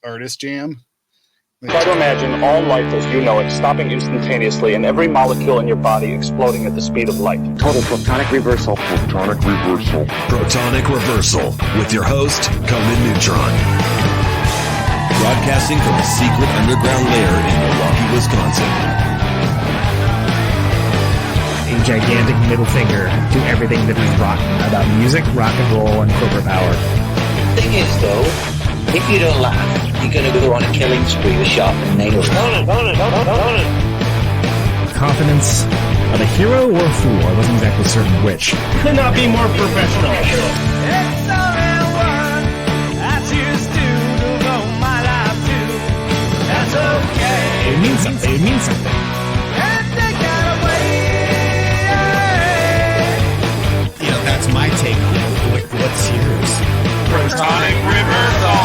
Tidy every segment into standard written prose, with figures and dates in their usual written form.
artist jam. Try to imagine all life as you know it stopping instantaneously and every molecule in your body exploding at the speed of light. Total protonic reversal. Protonic Reversal. Protonic Reversal with your host, Conan Neutron. Broadcasting from a secret underground lair in Milwaukee, Wisconsin. A gigantic middle finger to everything that is rock about music, rock and roll, and corporate power. The thing is, though, if you don't laugh, you're going to go on a killing spree with sharpened nails. Confidence of a hero or a fool. I wasn't exactly certain which. Could not be more professional. It's only one I choose to devote my life to. That's okay. It means something. It means something. And they got away. You know, that's my take on it. What's yours? Protonic Reversal.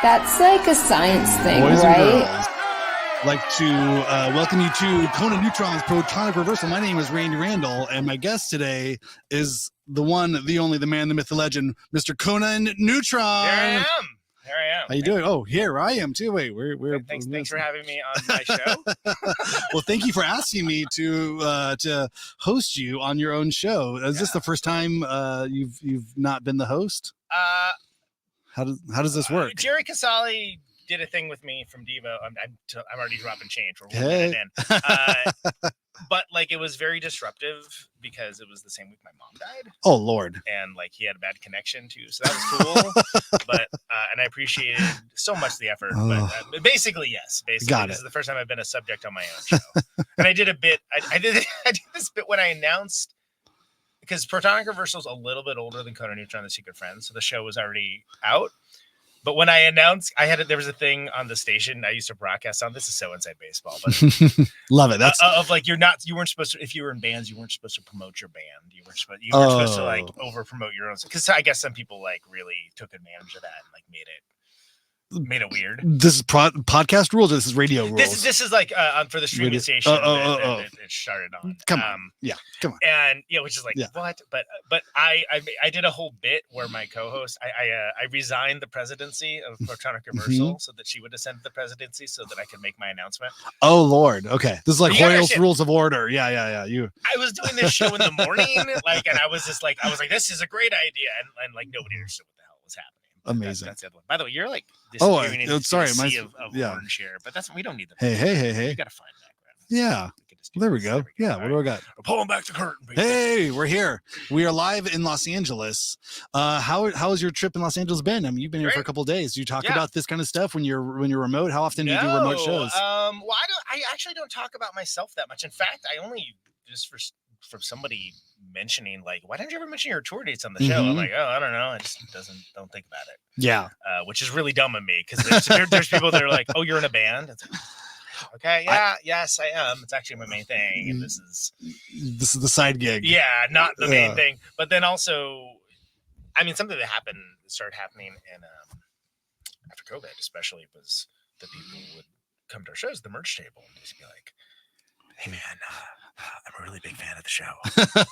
That's like a science thing, Boys and right? girls, I'd like to welcome you to Conan Neutron's Protonic Reversal. My name is Randy Randall, and my guest today is the one, the only, the man, the myth, the legend, Mr. Conan Neutron. Here I am. How you doing? Oh, here I am too. Wait, we're thanks for having me on my show. Well, thank you for asking me to host you on your own show. Is this the first time you've not been the host? How does this work? Jerry Casale did a thing with me from Devo. I'm already dropping change. We're 1 minute in. But like it was very disruptive because it was the same week my mom died. Oh Lord! And like he had a bad connection too, so that was cool. But and I appreciated so much the effort. But basically, yes. Basically, this is the first time I've been a subject on my own show. And I did a bit. I did this bit when I announced, because Protonic Reversal is a little bit older than Conan Neutron: The Secret Friends, so the show was already out. But when I announced, there was a thing on the station I used to broadcast on. This is so inside baseball, but love it. That's of like you weren't supposed to, if you were in bands, you weren't supposed to promote your band. You weren't supposed to like over promote your own. Because I guess some people like really took advantage of that and like made it weird. This is podcast rules, or this is radio rules? This is like for the streaming station. It started on. Come on. And which is like what? But I did a whole bit where my co-host I resigned the presidency of Protonic Reversal so that she would ascend to the presidency so that I could make my announcement. Oh Lord. Okay. This is like Hoyle's Rules of Order. Yeah. I was doing this show in the morning, and I was like, this is a great idea, and like nobody understood what the hell was happening. Amazing. That's it. By the way, you're like disappearing into sorry, the sea of orange here, but we don't need them. Hey. You gotta find background. Yeah. There we go. Yeah. What do I got? We're pulling back the curtain. Hey, we're here. We are live in Los Angeles. How has your trip in Los Angeles been? I mean, you've been here for a couple of days. Do you talk about this kind of stuff when you're remote? How often do you do remote shows? Well, I actually don't talk about myself that much. In fact, I only just from somebody mentioning like, why don't you ever mention your tour dates on the show? I'm like, I don't know. I just don't think about it. Yeah. Which is really dumb of me because there's people that are like, oh, you're in a band. It's like, okay, yes, I am. It's actually my main thing, and this is the side gig. Yeah, not the main thing. But then also, I mean, something that started happening in after COVID, especially, was that people would come to our shows, the merch table, and just be like, "Hey, man, I'm a really big fan of the show."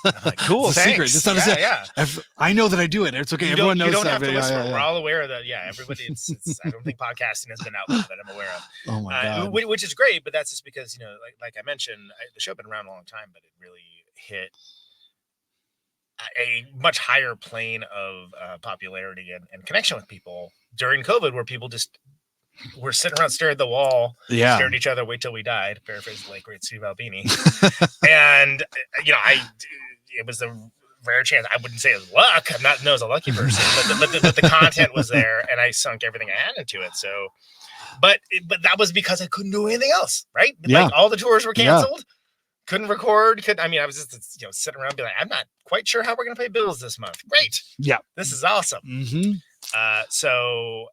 I'm like, cool, it's a secret. It's not I know that I do it. It's okay. Everyone knows. You don't have to whisper. We're all aware that. Yeah, everybody. It's I don't think podcasting has been out there that I'm aware of. Oh my god. Which is great, but that's just because like I mentioned, the show had been around a long time, but it really hit a much higher plane of popularity and connection with people during COVID, where people just we're sitting around staring at the wall, staring at each other, wait till we died, paraphrase the late great Steve Albini. And it was a rare chance. I wouldn't say it was luck. I'm not known as a lucky person, but the content was there, and I sunk everything I had into it. So, but that was because I couldn't do anything else, right? Yeah. Like all the tours were canceled. Couldn't record. I was just sitting around being like, I'm not quite sure how we're gonna pay bills this month. Great. Yeah. This is awesome. Mm-hmm. So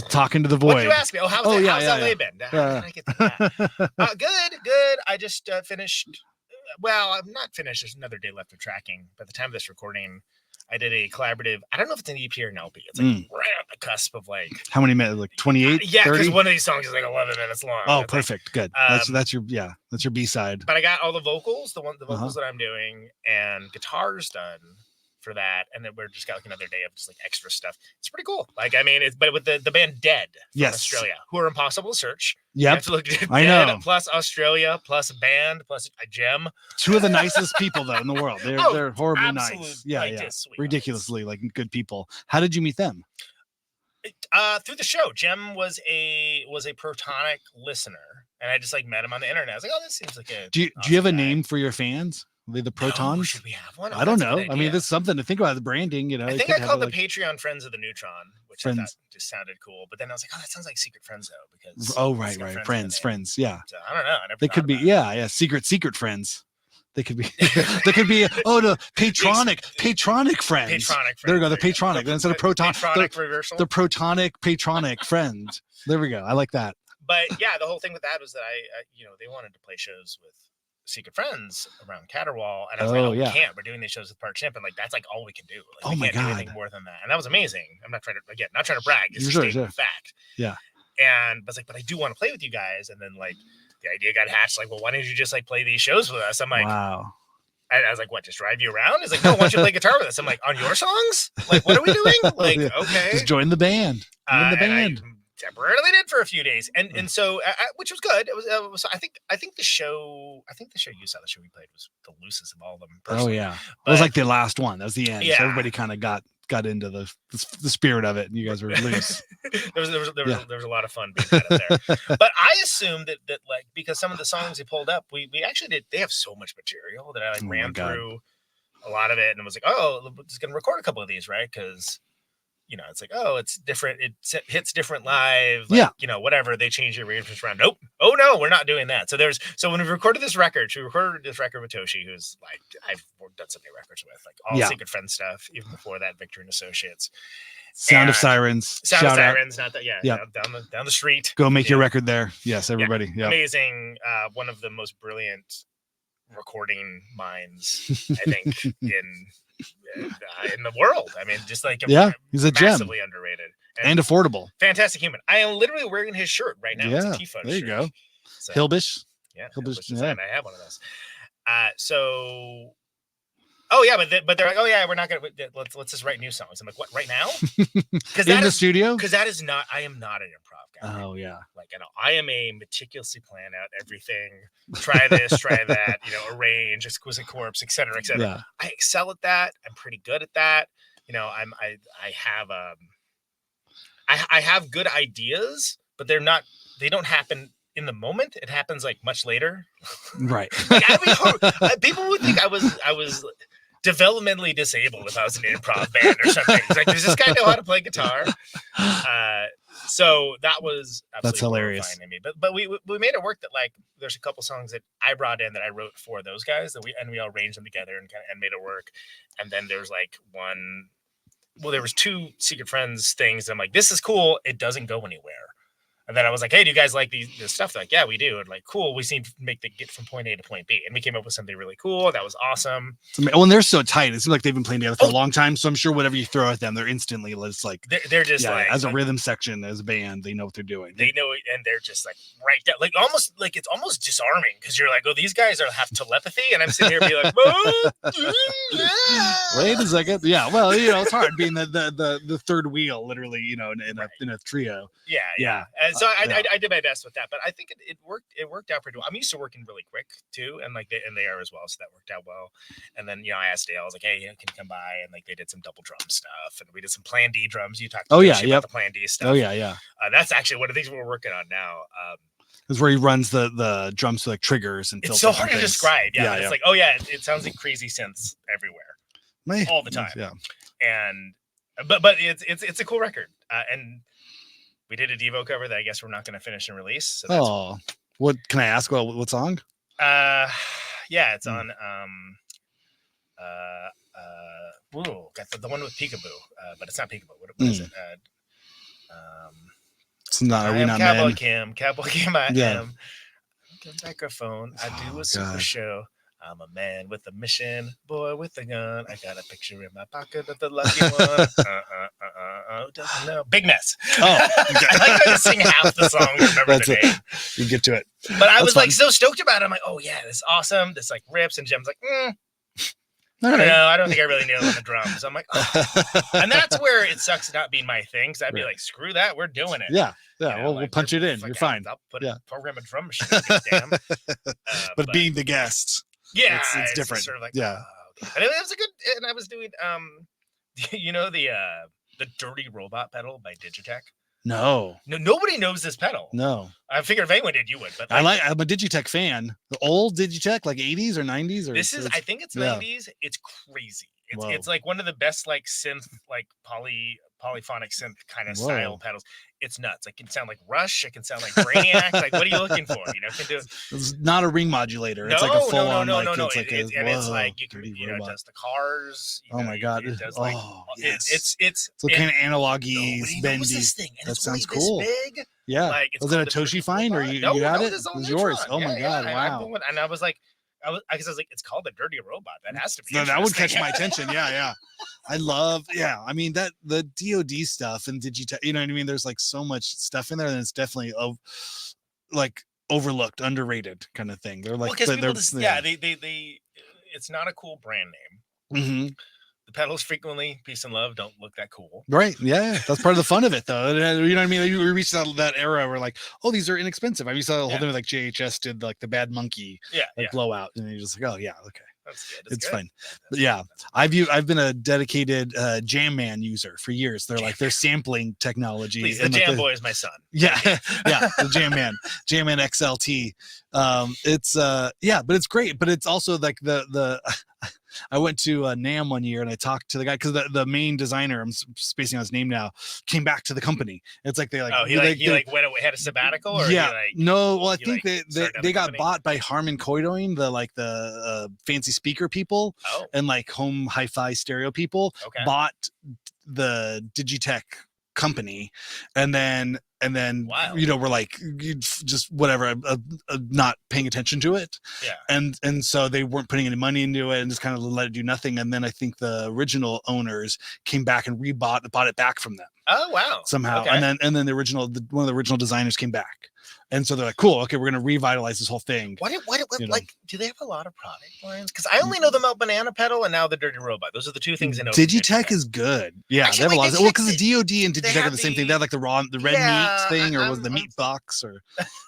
talking to the void. What did you ask me? Oh, how's LA been? How did I get to that? Good. I just finished. Well, I'm not finished. There's another day left of tracking. By the time of this recording, I did a collaborative. I don't know if it's an EP or an LP. It's like right at the cusp of like. How many minutes? Like 28? Yeah, because one of these songs is like 11 minutes long. Oh, it's perfect. Good. That's your B-side. But I got all the vocals, the vocals that I'm doing, and guitars done for that, and then we're just got like another day of just like extra stuff. It's pretty cool. Like, I mean, it's but with the band Dead from Australia, who are impossible to search. Yep, I know. Plus Australia, plus a band, plus a gem. 2 of the nicest people though in the world. They're horribly nice. Yeah, like, yeah, ridiculously like good people. How did you meet them? Through the show. Jem was a Protonic listener, and I just like met him on the internet. I was like, oh, this seems like a. Do you have a name for your fans? Are they the Protons? No, should we have one? I don't know. I mean, there's something to think about. The branding, you know. I think I called the Patreon Friends of the Neutron, which I thought just sounded cool. But then I was like, oh, that sounds like Secret Friends though, because right, friends, yeah. So, I don't know. They could be, yeah, secret friends. They could be, they could be. Oh, the patronic friends. There we go. The patronic instead of Protonic Reversal. The patronic friend. There we go. I like that. But yeah, the whole thing with that was that I they wanted to play shows with Secret Friends around Caterwall, and I was like, we can't. We're doing these shows with Park Chimp, and like that's like all we can do. Like, we can't do anything more than that, and that was amazing. I'm not trying to brag. It's just a fact. Yeah. And I was like, but I do want to play with you guys, and then like. The idea got hatched, like, well, why don't you just like play these shows with us? I'm like, wow. I was like, what, just drive you around? He's like, no, why don't you play guitar with us? I'm like, on your songs? Like, what are we doing? Like, okay. Just join the band. Join the band. I temporarily did for a few days. And so, which was good. It was I think the show you saw, the show we played was the loosest of all of them. Personally. Oh, yeah. It was like the last one. That was the end. Yeah. So everybody kind of got into the spirit of it, and you guys were loose. there was a lot of fun being had up there. But I assumed that like, because some of the songs he pulled up, we actually did. They have so much material that I like ran through a lot of it, and was like, oh, we're just gonna record a couple of these, right? Because it's like, oh, it's different. It hits different live. Like, whatever. They change the arrangements around. Nope. Oh no, we're not doing that. So when we recorded this record, with Toshi, who's like, I've done so many records with, like all Secret Friends stuff, even before that, Victor and Associates. Sound of Sirens. Sound of Sirens, not that, down the street. Go make your record there. Yes, everybody. Yeah. Amazing. One of the most brilliant recording minds, I think, in the world. I mean, just like he's a massively gem. Underrated and affordable. Fantastic human. I am literally wearing his shirt right now. It's a T-Fun there you shirt. Go. So, Hillbish. Yeah, Hillbish. Design. I have one of those. But they're like, oh yeah, we're not gonna let's just write new songs. I'm like, what, right now? Because in the studio? Because that is not. I am not an improv guy. Oh yeah. Like, I am a meticulously plan out everything. Try this, try that. Arrange, exquisite corpse, etc., etc. Yeah. I excel at that. I'm pretty good at that. I have good ideas, but they don't happen in the moment. It happens like much later. Right. People would think I was developmentally disabled if I was an improv band or something. It's like, does this guy know how to play guitar? So that was that's hilarious to me. But we made it work. That like there's a couple songs that I brought in that I wrote for those guys that we all arranged them together and made it work. And then there's like one. Well, there was 2 Secret Friends things. I'm like, this is cool. It doesn't go anywhere. And then I was like, hey, do you guys like this stuff? They're like, yeah, we do. And like, cool. We seem to make the get from point A to point B. And we came up with something really cool. That was awesome. Well, and they're so tight. It seems like they've been playing together for a long time. So I'm sure whatever you throw at them, they're instantly, it's like, they're just like, as a rhythm section, as a band, they know what they're doing. They know it. And they're just like right down, like almost like it's almost disarming because you're like, oh, these guys have telepathy. And I'm sitting here being like, wait a second. Yeah. Well, it's hard being the third wheel, literally, in a trio. Yeah. And so I did my best with that, but I think it worked. It worked out pretty well. I'm used to working really quick too, and like they are as well, so that worked out well. And then I asked Dale, I was like, hey, can you come by? And like they did some double drum stuff, and we did some Plan D drums. You talked about the Plan D stuff. Oh yeah. That's actually one of the things we're working on now. Is where he runs the drums to like triggers and it's so hard to describe. Yeah, it's like, oh yeah, it sounds like crazy synths everywhere, all the time. Yeah, and but it's a cool record, and we did a Devo cover that I guess we're not going to finish and release. So what can I ask? What song? It's on got the one with Peekaboo, but it's not Peekaboo. What is it? It's not. Are we not Cowboy men? Cowboy Kim. I am. Microphone. I do a super show. I'm a man with a mission, boy with a gun. I got a picture in my pocket of the lucky one. Doesn't know. Big Mess. Oh, okay. I like to sing half the song. Remember the name. You get to it. But I was like so stoked about it. I'm like, oh yeah, this is awesome. This like rips, and Jem's like, All I don't right. know. I don't think I really nailed it on the drums. I'm like, oh. And that's where it sucks not being my thing. Because I'd be like, screw that, we're doing it. Yeah. Yeah. You know, We'll like, punch it in. fuck, You're fine. I'll put Yeah. program a drum machine. Damn. But being the guest, yeah, it's different. Sort of like, yeah. Oh, okay. And it was a good. And I was doing you know the Dirty Robot pedal by Digitech. No, nobody knows this pedal. No, I figured if anyone did, you would. But I'm a Digitech fan. The old Digitech, like 80s or 90s, or I think it's 90s. It's crazy. It's like one of the best like synth, like polyphonic synth kind of style pedals. It's nuts. It can sound like Rush. It can sound like Brainiac. Like, what are you looking for? You know, it can do. It's not a ring modulator. It's like a full on. No. It's like it's like you can, it does the cars. Oh my god! It does like it's kind of analogy, bendy. This thing. And that sounds really cool. Big. Yeah. Like, was it a Toshi find or you had it? It was yours. Oh my god! Wow. And I was like. I was like, it's called the Dirty Robot. That has to be. No, that would catch my attention. Yeah. I love. Yeah, I mean the DoD stuff and Digitech. You know what I mean? There's like so much stuff in there, and it's definitely like overlooked, underrated kind of thing. They're like, they it's not a cool brand name. Mm-hmm. The pedals frequently, peace and love, don't look that cool. Right. Yeah. That's part of the fun of it, though. You know what I mean? We reached that era where like, oh, these are inexpensive. I used to the whole thing with like JHS did like the Bad Monkey blowout. And you're just like, oh, yeah, okay. That's good. It's fun. But yeah. I've been a dedicated Jam Man user for years. They're sampling technology. Please, the Jam Boy is my son. Yeah. Yeah. The Jam Man XLT. It's but it's great. But it's also like the I went to NAMM one year and I talked to the guy because the main designer, I'm spacing on his name now, came back to the company. It's like they like he went away, had a sabbatical, or I think they got bought by Harman Kardon, the fancy speaker people and like home hi-fi stereo people bought the Digitech company, and then we're like just whatever, not paying attention to it, and so they weren't putting any money into it and just kind of let it do nothing. And then I think the original owners came back and bought it back from them. Oh wow! Somehow, and then one of the original designers came back, and so they're like, "Cool, okay, we're gonna revitalize this whole thing." What do they have a lot of product lines? Because I only know the Melt Banana pedal and now the Dirty Robot. Those are the two things I know. Digitech is good. Yeah, actually, they have a lot. Well, because the DoD and Digitech are the same thing. They have like the red meat thing, or was the meat box, or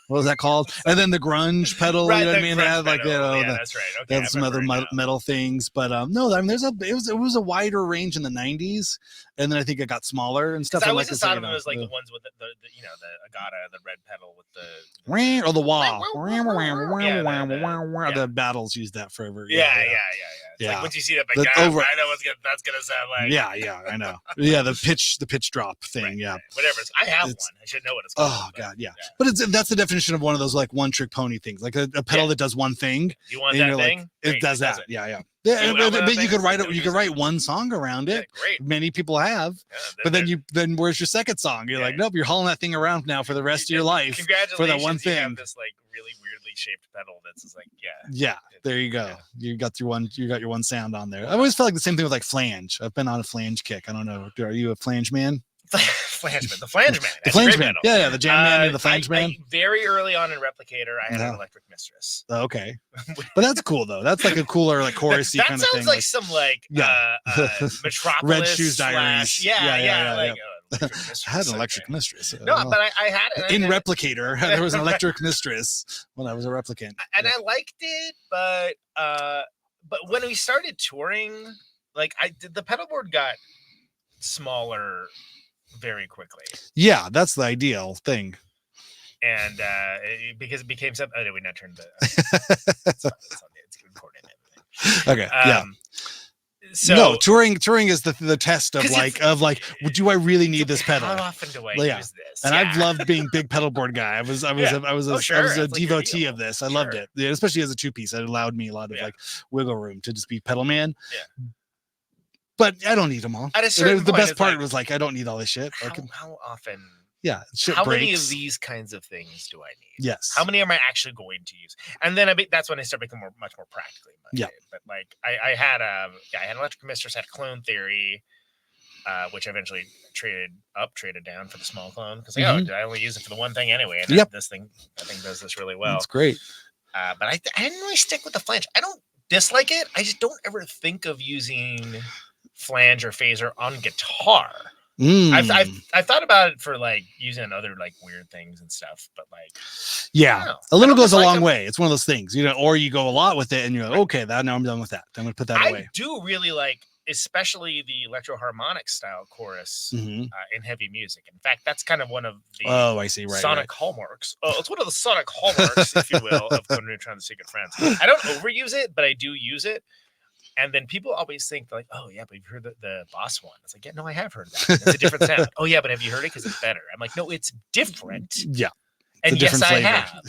what was that called? And then the grunge pedal. Right, you know what I mean? They had like that's right. Okay, they had some other metal things, but no, I mean, it was a wider range in the 90s, and then I think it got smaller and stuff. I always thought of them as like the ones with the Agata, the red pedal with the wah. The battles used that forever. Yeah. Like once you see that, like, I know what that's gonna sound like. Yeah, I know. Yeah, the pitch drop thing. Right, yeah, right. Whatever. I have one. I should know what it's called. Oh god, yeah. But that's the definition of one of those like one trick pony things, like a pedal that does one thing. You want that thing? Like, it does that. Yeah. But you could write one song around it. Great. Many people have. But then where's your second song? You're like, nope, you're hauling that thing around now for the rest of your life. Congratulations, for that one thing. You have this like really weirdly shaped pedal that's just like there you go. You got your one sound on there. I always felt like the same thing with like flange. I've been on a flange kick. I don't know. Are you a flange man? The flange man. The flange man. Yeah, the jam man and the flange man. Very early on in Replicator, I had an electric mistress. Oh, okay, but that's cool though. That's like a cooler, like chorusy kind of thing. That sounds like some Metropolis. Red Shoes Diaries. Yeah. I had an electric mistress. No, but I had it in Replicator. There was an electric mistress when I was a replicant, and I liked it. But when we started touring, like the pedal board got smaller very quickly. Yeah, that's the ideal thing. And because it became something. Oh, did we not turn the? It's recording everything. Okay. So no, touring is the test of like, do I really need this pedal? How often do I use this? And I've loved being big pedal board guy. I was a devotee of this. I loved it, especially as a 2-piece. It allowed me a lot of like wiggle room to just be pedal man. Yeah. But I don't need them all. At a certain the best part was like, I don't need all this shit. How often? Yeah. How many of these kinds of things do I need? Yes. How many am I actually going to use? And then that's when I start becoming much more practically. But like I had an electric mistress, had Clone Theory, which I eventually traded down for the small clone because I only use it for the one thing anyway. And I think does this really well. That's great. But I didn't really stick with the flange. I don't dislike it. I just don't ever think of using flange or phaser on guitar. I've thought about it for like using other like weird things and stuff, but like a little goes a long way. It's one of those things, or you go a lot with it and you're like, okay, now I'm done with that. I'm gonna put that away. I do really like, especially the electro-harmonic style chorus in heavy music. In fact, that's kind of one of the sonic hallmarks. It's one of the sonic hallmarks, if you will, of Conan Neutron: The Secret Friends. I don't overuse it, but I do use it. And then people always think like, oh yeah, but you've heard the boss one. It's like, yeah, no, I have heard that. It's a different sound. Oh yeah, but have you heard it? Because it's better. I'm like, no, it's different. Yeah. And yes, I have.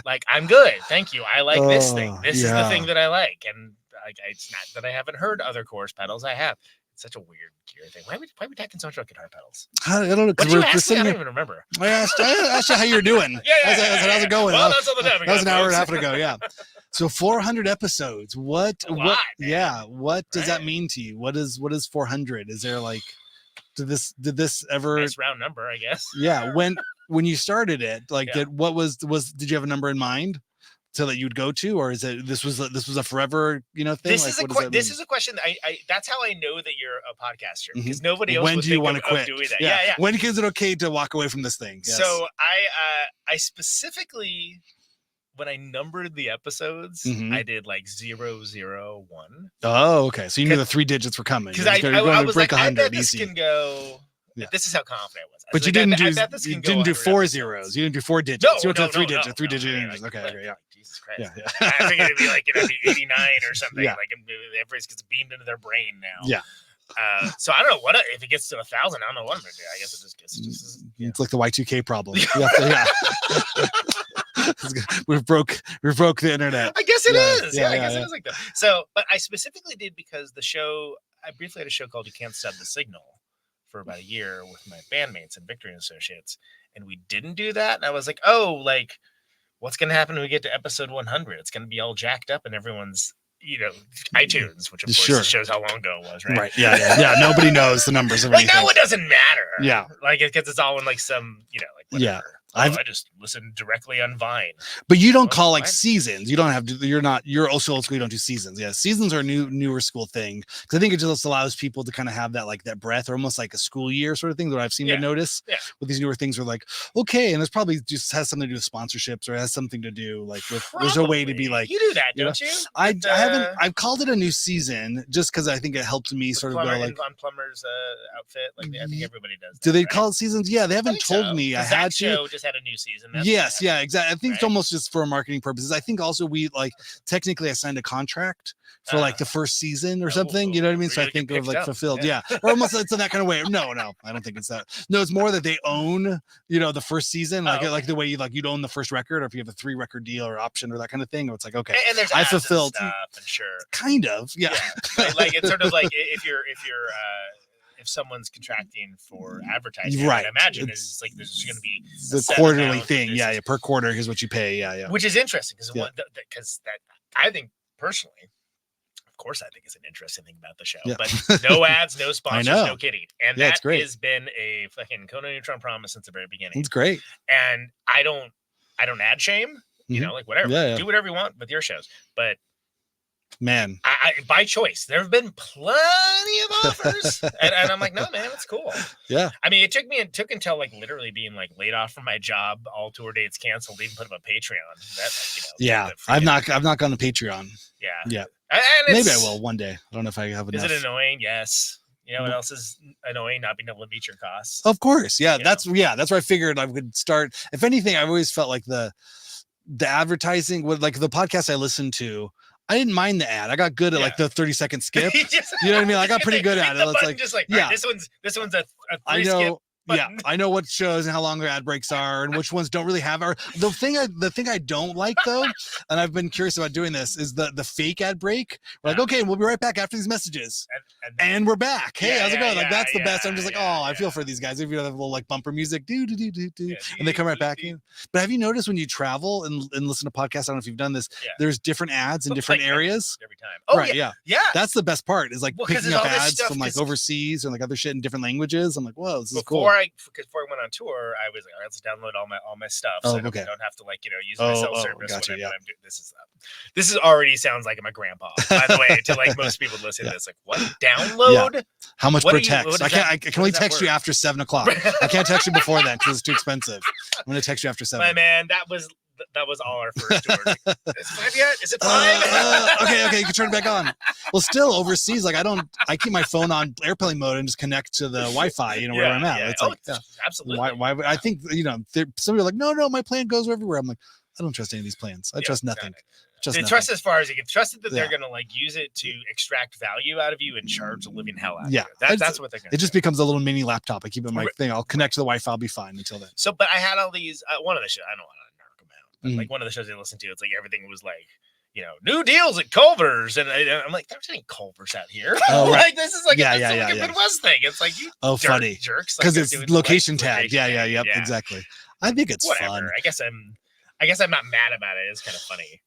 Like, I'm good. Thank you. I like this thing. This is the thing that I like. And like, it's not that I haven't heard other chorus pedals. I have. It's such a weird gear thing. Why are we talking so much about guitar pedals? I don't know. What did you ask me? I don't even remember. I asked you how you're doing. How's it going? Well, that's all the time. That was an hour and a half ago. Yeah. So 400 episodes. What does that mean to you? What is 400? Is there like, did this ever nice round number, I guess. Yeah. When you started it, like did you have a number in mind so that you'd go to, or is it this was a forever thing? This is a question that I that's how I know that you're a podcaster, because nobody else would think of doing that. Yeah. When is it okay to walk away from this thing? Yes. So I specifically, when I numbered the episodes, I did like 001. Oh, okay. So you knew the 3 digits were coming. Because I was like, I bet this can go. Yeah. This is how confident I was. But you didn't do 4 zeros. You didn't do 4 digits. You went to 3 digits. 3 digits. Okay. Yeah. Jesus Christ. Yeah. I figured it'd be like 89 or something. Yeah. Like everybody gets beamed into their brain now. Yeah. So I don't know if it gets to 1,000. I don't know what I'm gonna do. I guess it just gets. It's like the Y2K problem. We've broke the internet. I guess it is. I guess it is like that. So, but I specifically did because I briefly had a show called You Can't Stop the Signal for about a year with my bandmates and Victory and Associates, and we didn't do that. And I was like, what's going to happen when we get to episode 100? It's going to be all jacked up and everyone's, iTunes, which of course shows how long ago it was, right? Right. Yeah. Nobody knows the numbers of anything. Now it doesn't matter. Yeah. Like because it's all in like some, whatever. Yeah. I just listen directly on Vine. But you don't call like seasons. You don't have to. You're also old school. You don't do seasons. Yeah, seasons are a newer school thing, because I think it just allows people to kind of have that breath, or almost like a school year sort of thing that I've seen to notice with these newer things. Where like, okay, and it's probably just has something to do with sponsorships, or has something to do like with. There's a way to be like, you do that, don't you? I haven't. I've called it a new season just because I think it helps me sort of go like on Plumber's outfit. Like I think everybody does. Do they call it seasons? Yeah, they haven't told me. I had to. Just had a new season. Yes, exactly. I think it's almost just for marketing purposes. I think also we technically I signed a contract for like the first season or something. You know what I mean? So I think of like fulfilled. Yeah. Or almost it's in that kind of way. No, I don't think it's that. No, it's more that they own, the first season, like the way you'd own the first record, or if you have a 3-record deal or option or that kind of thing. Or it's like, okay, and there's I fulfilled. And stuff, and sure. Kind of. Yeah. Like it's sort of like if someone's contracting for advertising, right? I imagine it's like there's going to be the quarterly thing. Yeah, per quarter. Here's what you pay. Yeah. Which is interesting because I think personally, of course, I think it's an interesting thing about the show. Yeah. But no ads, no sponsors, no kidding, and that has been a fucking Conan Neutron promise since the very beginning. It's great, and I don't ad shame. Like whatever, do whatever you want with your shows, but. Man, I by choice. There have been plenty of offers, and I'm like, no, man, it's cool. Yeah. I mean, it took until like literally being like laid off from my job, all tour dates canceled, even put up a Patreon. I've not gone to Patreon. Yeah. And maybe I will one day. I don't know if I have enough. Is it annoying? Yes. You know what else is annoying? Not being able to meet your costs. Of course. Yeah. That's where I figured I would start. If anything, I've always felt like the advertising with like the podcast I listened to. I didn't mind the ad. I got good at like the 30-second skip. You know what I mean? I got pretty good at it. It's like, just like, this one's a I know. skip. Yeah, I know what shows and how long their ad breaks are, and which ones don't really have our. The thing I don't like though, and I've been curious about doing this, is the fake ad break. We're like, okay, we'll be right back after these messages, and we're back. Hey, how's it going? Like that's the best. I'm just like, I feel for these guys. If you have a little like bumper music, and they come right back in. But have you noticed when you travel and listen to podcasts? I don't know if you've done this. There's different ads in different areas every time. Oh, right, yeah. That's the best part. Is like picking up ads from like overseas or like other shit in different languages. I'm like, whoa, this is cool. before I went on tour, I was like, all right, let's download all my stuff, Oh, so I okay. don't have to like use my cell service. Gotcha, Whatever I'm doing. This is already sounds like I'm a grandpa. By the way, to like most people listen to this, like what download? Yeah. How much What per do you- text? what I does can't. that- I can what only does that text you work? after 7 o'clock. I can't text you before then because it's too expensive. I'm gonna text you after 7. My man, that was all our first tour. Is it 5 yet? Is it 5? Okay, you can turn it back on. Well, still overseas, like I keep my phone on airplane mode and just connect to the Wi-Fi, where I'm at. Yeah. It's like, absolutely. why would I think, somebody like, no, my plan goes everywhere. I'm like, I don't trust any of these plans. I trust nothing. Trust as far as you can. Trust that they're gonna like use it to extract value out of you and charge the living hell out of you. That's what they're gonna. It just becomes a little mini laptop. I keep it in my thing. I'll connect to the Wi-Fi. I'll be fine until then. So, but I had all these. One of the shows, I don't want to narc them out, but like one of the shows I listened to, it's like everything was like, new deals at Culver's, and I'm like, there's any Culver's out here. Oh, right. Like this is like a yeah. Midwest thing. It's like you funny jerks because like, it's location tag. Yeah, exactly. I think it's whatever. fun. I guess I'm not mad about it. It's kind of funny.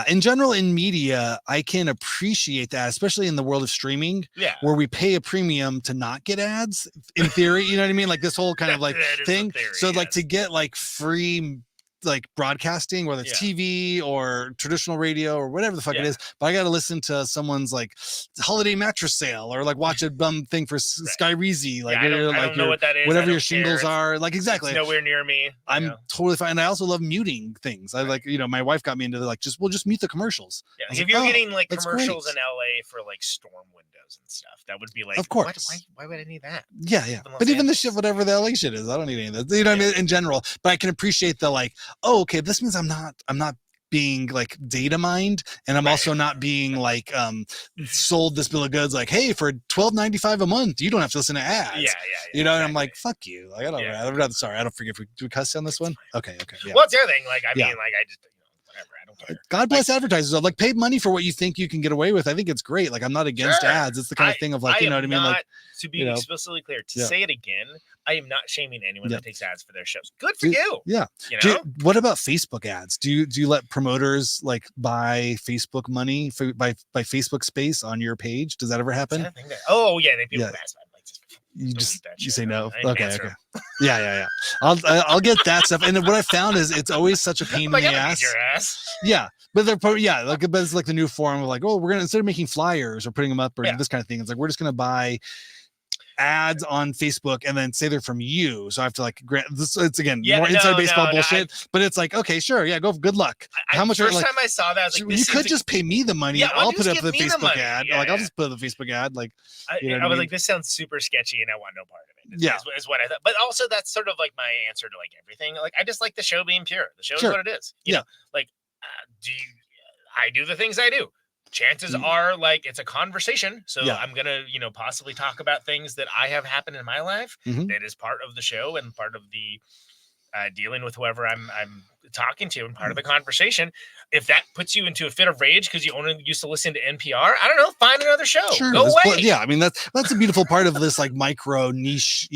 In general, in media, I can appreciate that, especially in the world of streaming, where we pay a premium to not get ads. In theory, you know what I mean? Like this whole kind of like thing. So like to get like free like broadcasting, whether it's TV or traditional radio or whatever the fuck it is, but I got to listen to someone's like holiday mattress sale or like watch a bum thing for Sky Reezy, like I don't know what that is. whatever your shingles are, like exactly. It's nowhere near me. I'm totally fine. And I also love muting things. I like, my wife got me into like we'll just mute the commercials. Yeah, like if you're getting like commercials in LA for like storm windows and stuff, that would be like, of course. Why would I need that? Yeah. But even the shit, whatever the LA shit is, I don't need any of that. You know what I mean? In general, but I can appreciate the like, oh, okay, this means I'm not being like data mined, and I'm also not being like sold this bill of goods like, hey, for $12.95 a month you don't have to listen to ads. And I'm like, fuck you, like I'm rather sorry, I don't forget. Do we cuss on this one? Okay yeah. What's the other thing, like I mean, like I just whatever, I don't care. God bless advertisers. Like, pay money for what you think you can get away with. I think it's great. Like, I'm not against ads. It's the kind of thing of like, you know what I mean? Like, to be explicitly clear, to say it again, I am not shaming anyone that takes ads for their shows. Good for you. Yeah. What about Facebook ads? Do you let promoters like buy Facebook money by Facebook space on your page? Does that ever happen? They people ask me. You say no. Okay. Yeah. I'll get that stuff. And what I found is it's always such a pain in the ass. Your ass. Yeah, but but it's like the new form of like, oh, we're gonna, instead of making flyers or putting them up or this kind of thing, it's like we're just gonna buy ads on Facebook and then say they're from you. So I have to like grant this. It's again more inside baseball bullshit. But it's like, okay, sure, good luck. How much? First time I saw that, I was like, you could just pay me the money. I'll put up the Facebook ad. I'll just put up the Facebook ad. Like, I was like, this sounds super sketchy, and I want no part of it. Is what I thought. But also, that's sort of like my answer to like everything. Like, I just like the show being pure. The show is what it is. You know, like, I do the things I do. Chances are like it's a conversation. So I'm going to, possibly talk about things that I have happened in my life that is part of the show and part of the dealing with whoever I'm talking to and part of the conversation. If that puts you into a fit of rage because you only used to listen to NPR, I don't know, find another show. Sure, go away. I mean, that's a beautiful part of this like micro niche,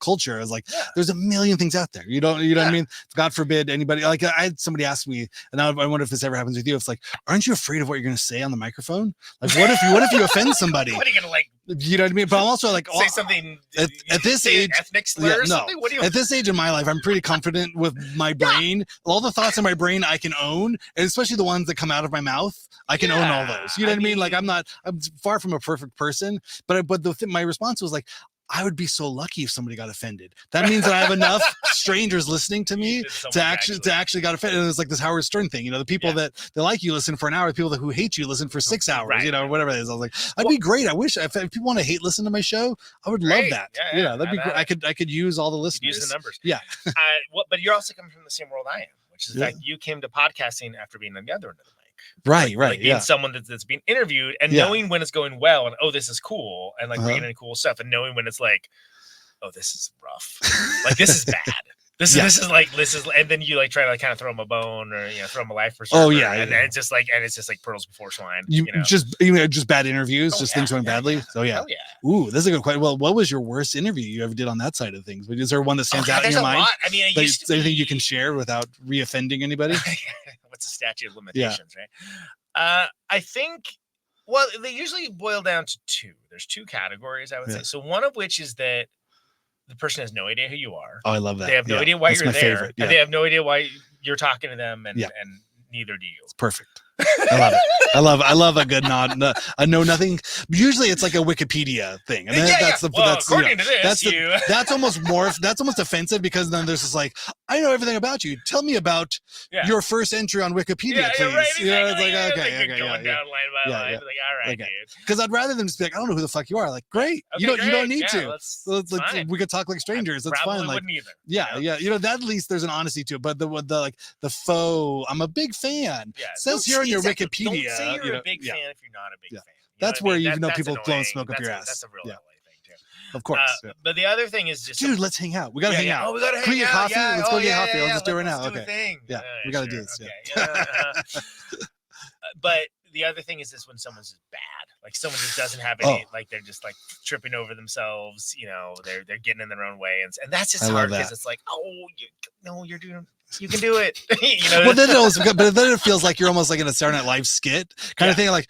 culture is like there's a million things out there. You know what I mean? God forbid anybody, like I had somebody ask me, and I wonder if this ever happens with you. It's like, aren't you afraid of what you're going to say on the microphone? Like, what if you offend somebody? What are you going to like? You know what I mean? But I'm also like, say something at this age, ethnic slur or something. What do you? At this age in my life, I'm pretty confident with my brain. All the thoughts in my brain I can own, and especially the ones that come out of my mouth, I can own all those. You know what I mean? Like I'm far from a perfect person, but my response was like, I would be so lucky if somebody got offended. That means that I have enough strangers listening to me to actually got offended. And it's like this Howard Stern thing, the people that like you listen for an hour, the people who hate you listen for 6 hours, whatever it is. I was like, I'd be great. I wish if people want to hate listen to my show, I would love that. That'd be great. I could use all the listeners. Use the numbers. Yeah. But you're also coming from the same world I am, which is that you came to podcasting after being on the other end of the mic. Right. Like being someone that's being interviewed and knowing when it's going well and this is cool and like bringing in cool stuff and knowing when it's like, this is rough, like this is bad. This is, and then you like try to like kind of throw them a bone or throw them a life preserver. And it's just like pearls before swine. Just bad interviews, things went badly. So Ooh, this is a good question. Well, what was your worst interview you ever did on that side of things? Is there one that stands out in your mind? I mean, anything you can share without re-offending anybody? What's the statute of limitations, right? I think. Well, they usually boil down to two. There's two categories, I would say. So one of which is that the person has no idea who you are. Oh, I love that. They have no idea why That's you're my there. favorite. Yeah. And they have no idea why you're talking to them, and neither do you. It's perfect. I love it. I love a good nod. A know nothing. Usually it's like a Wikipedia thing, and that's according to this, that's almost more. That's almost offensive, because then there's this like, I know everything about you. Tell me about your first entry on Wikipedia, please. Right, exactly. You know, it's like okay, going down line by line. Like, all right, dude. Because I'd rather them just be like, I don't know who the fuck you are. Like, great. Okay, you don't need to. Let's we could talk like strangers. That's fine. Like, wouldn't either. Yeah. You know, that at least there's an honesty to it. But the faux, I'm a big fan. Yeah, it says here on your Wikipedia. Don't say you're a big fan if you're not a big fan. That's where you know people blowing smoke up your ass. That's a real LA thing too. Of course. But the other thing is just, dude, let's hang out. We gotta hang out. Oh, we gotta hang out. Can we get coffee? Yeah. Let's go get coffee. Let's just do it right now. Let's do a Okay. thing. Yeah, we gotta do this. Okay. But the other thing is this: when someone's just bad, like someone just doesn't have any, like they're just like tripping over themselves. You know, they're getting in their own way, and that's just hard because it's like, you're doing. You can do it. You know. Well, but then it feels like you're almost like in a Saturday Night Live skit kind of thing. Like,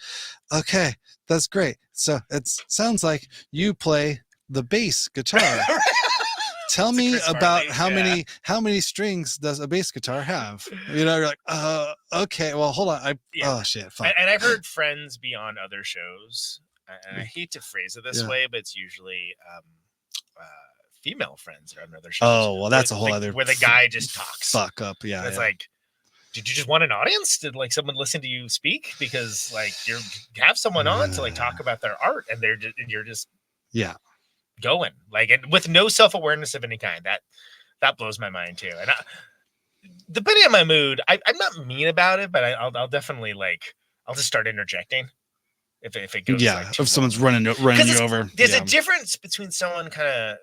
okay, that's great. So it sounds like you play the bass guitar. Tell me about how many strings does a bass guitar have? You know, you're like, okay, well, hold on. Oh shit. Fuck. And I've heard friends be on other shows, and I hate to phrase it this way, but it's usually female friends are on other shows. Oh, well, that's a whole other where the guy just talks. Fuck up. Yeah. It's like, did you just want an audience? Did like someone listen to you speak? Because like you have someone on to like talk about their art, and you're just going like, and with no self-awareness of any kind. That blows my mind too. And depending on my mood, I'm not mean about it, but I'll definitely like, I'll just start interjecting if it goes. Like, if someone's running you over. There's a difference between someone kind of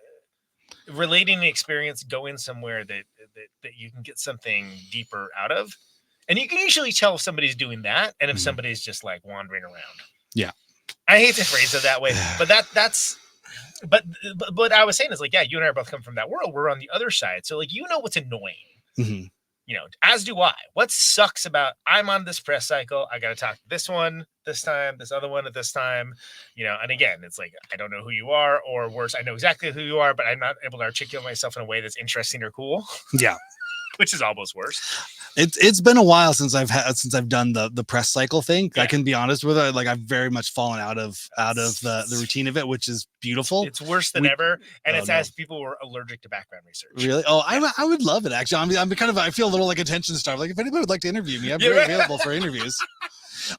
relating the experience, going somewhere that you can get something deeper out of, and you can usually tell if somebody's doing that and if somebody's just like wandering around. Yeah, I hate to phrase it that way, but that's but what I was saying is like, yeah, you and I both come from that world. We're on the other side, so like, you know what's annoying. Mm-hmm. You know, as do I. What sucks about, I'm on this press cycle, I got to talk to this one this time, this other one at this time, you know, and again, it's like, I don't know who you are, or worse, I know exactly who you are, but I'm not able to articulate myself in a way that's interesting or cool. Yeah. Which is almost worse. It's been a while since I've done the press cycle thing. Yeah. I can be honest with it. Like, I've very much fallen out of the routine of it, which is beautiful. It's worse than ever, and as people were allergic to background research. Really? Oh, I would love it actually. I'm kind of, I feel a little like attention star. Like, if anybody would like to interview me, I'm very available for interviews.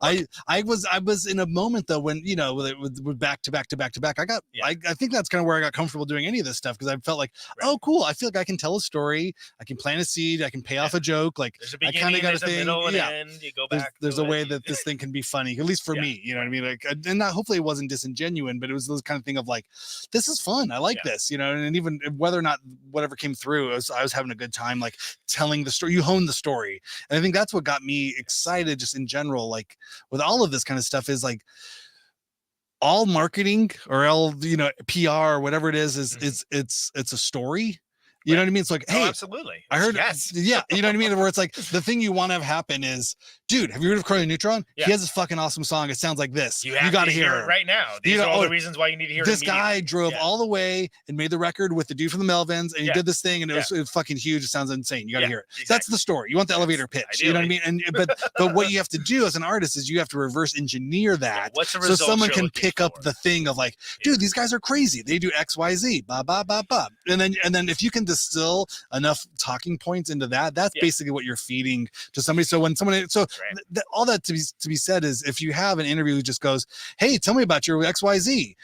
I was in a moment though when, you know, with back to back. I think that's kind of where I got comfortable doing any of this stuff, because I felt like, oh cool, I feel like I can tell a story, I can plant a seed, I can pay off a joke. Like, I kind of got a thing. Middle and end. You go back. There's a way that this thing can be funny, at least for me. You know what I mean? Like, and not, hopefully it wasn't disingenuous, but it was this kind of thing of like, this is fun. I like this, you know. And even whether or not whatever came through, I was having a good time, like telling the story. You hone the story, and I think that's what got me excited, just in general. Like, with all of this kind of stuff, is like, all marketing or all, you know, PR or whatever it is it's a story. You know what I mean? It's like, hey, absolutely. I heard, you know what I mean? Where it's like, the thing you want to have happen is, dude, have you heard of Conan Neutron? Yeah. He has this fucking awesome song. It sounds like this. You got to hear it right now. These are all the reasons why you need to hear it. This guy drove all the way and made the record with the dude from the Melvins, and he did this thing, and it was fucking huge. It sounds insane. You got to hear it. Exactly. That's the story. You want the elevator pitch. Ideally. You know what I mean? And but what you have to do as an artist is you have to reverse engineer that, so someone can pick up the thing of like, dude, these guys are crazy. They do X, Y, Z, ba ba ba ba, and then if you can distill enough talking points into that's basically what you're feeding to somebody. So when someone, all that to be said is, if you have an interview who just goes, hey, tell me about your XYZ,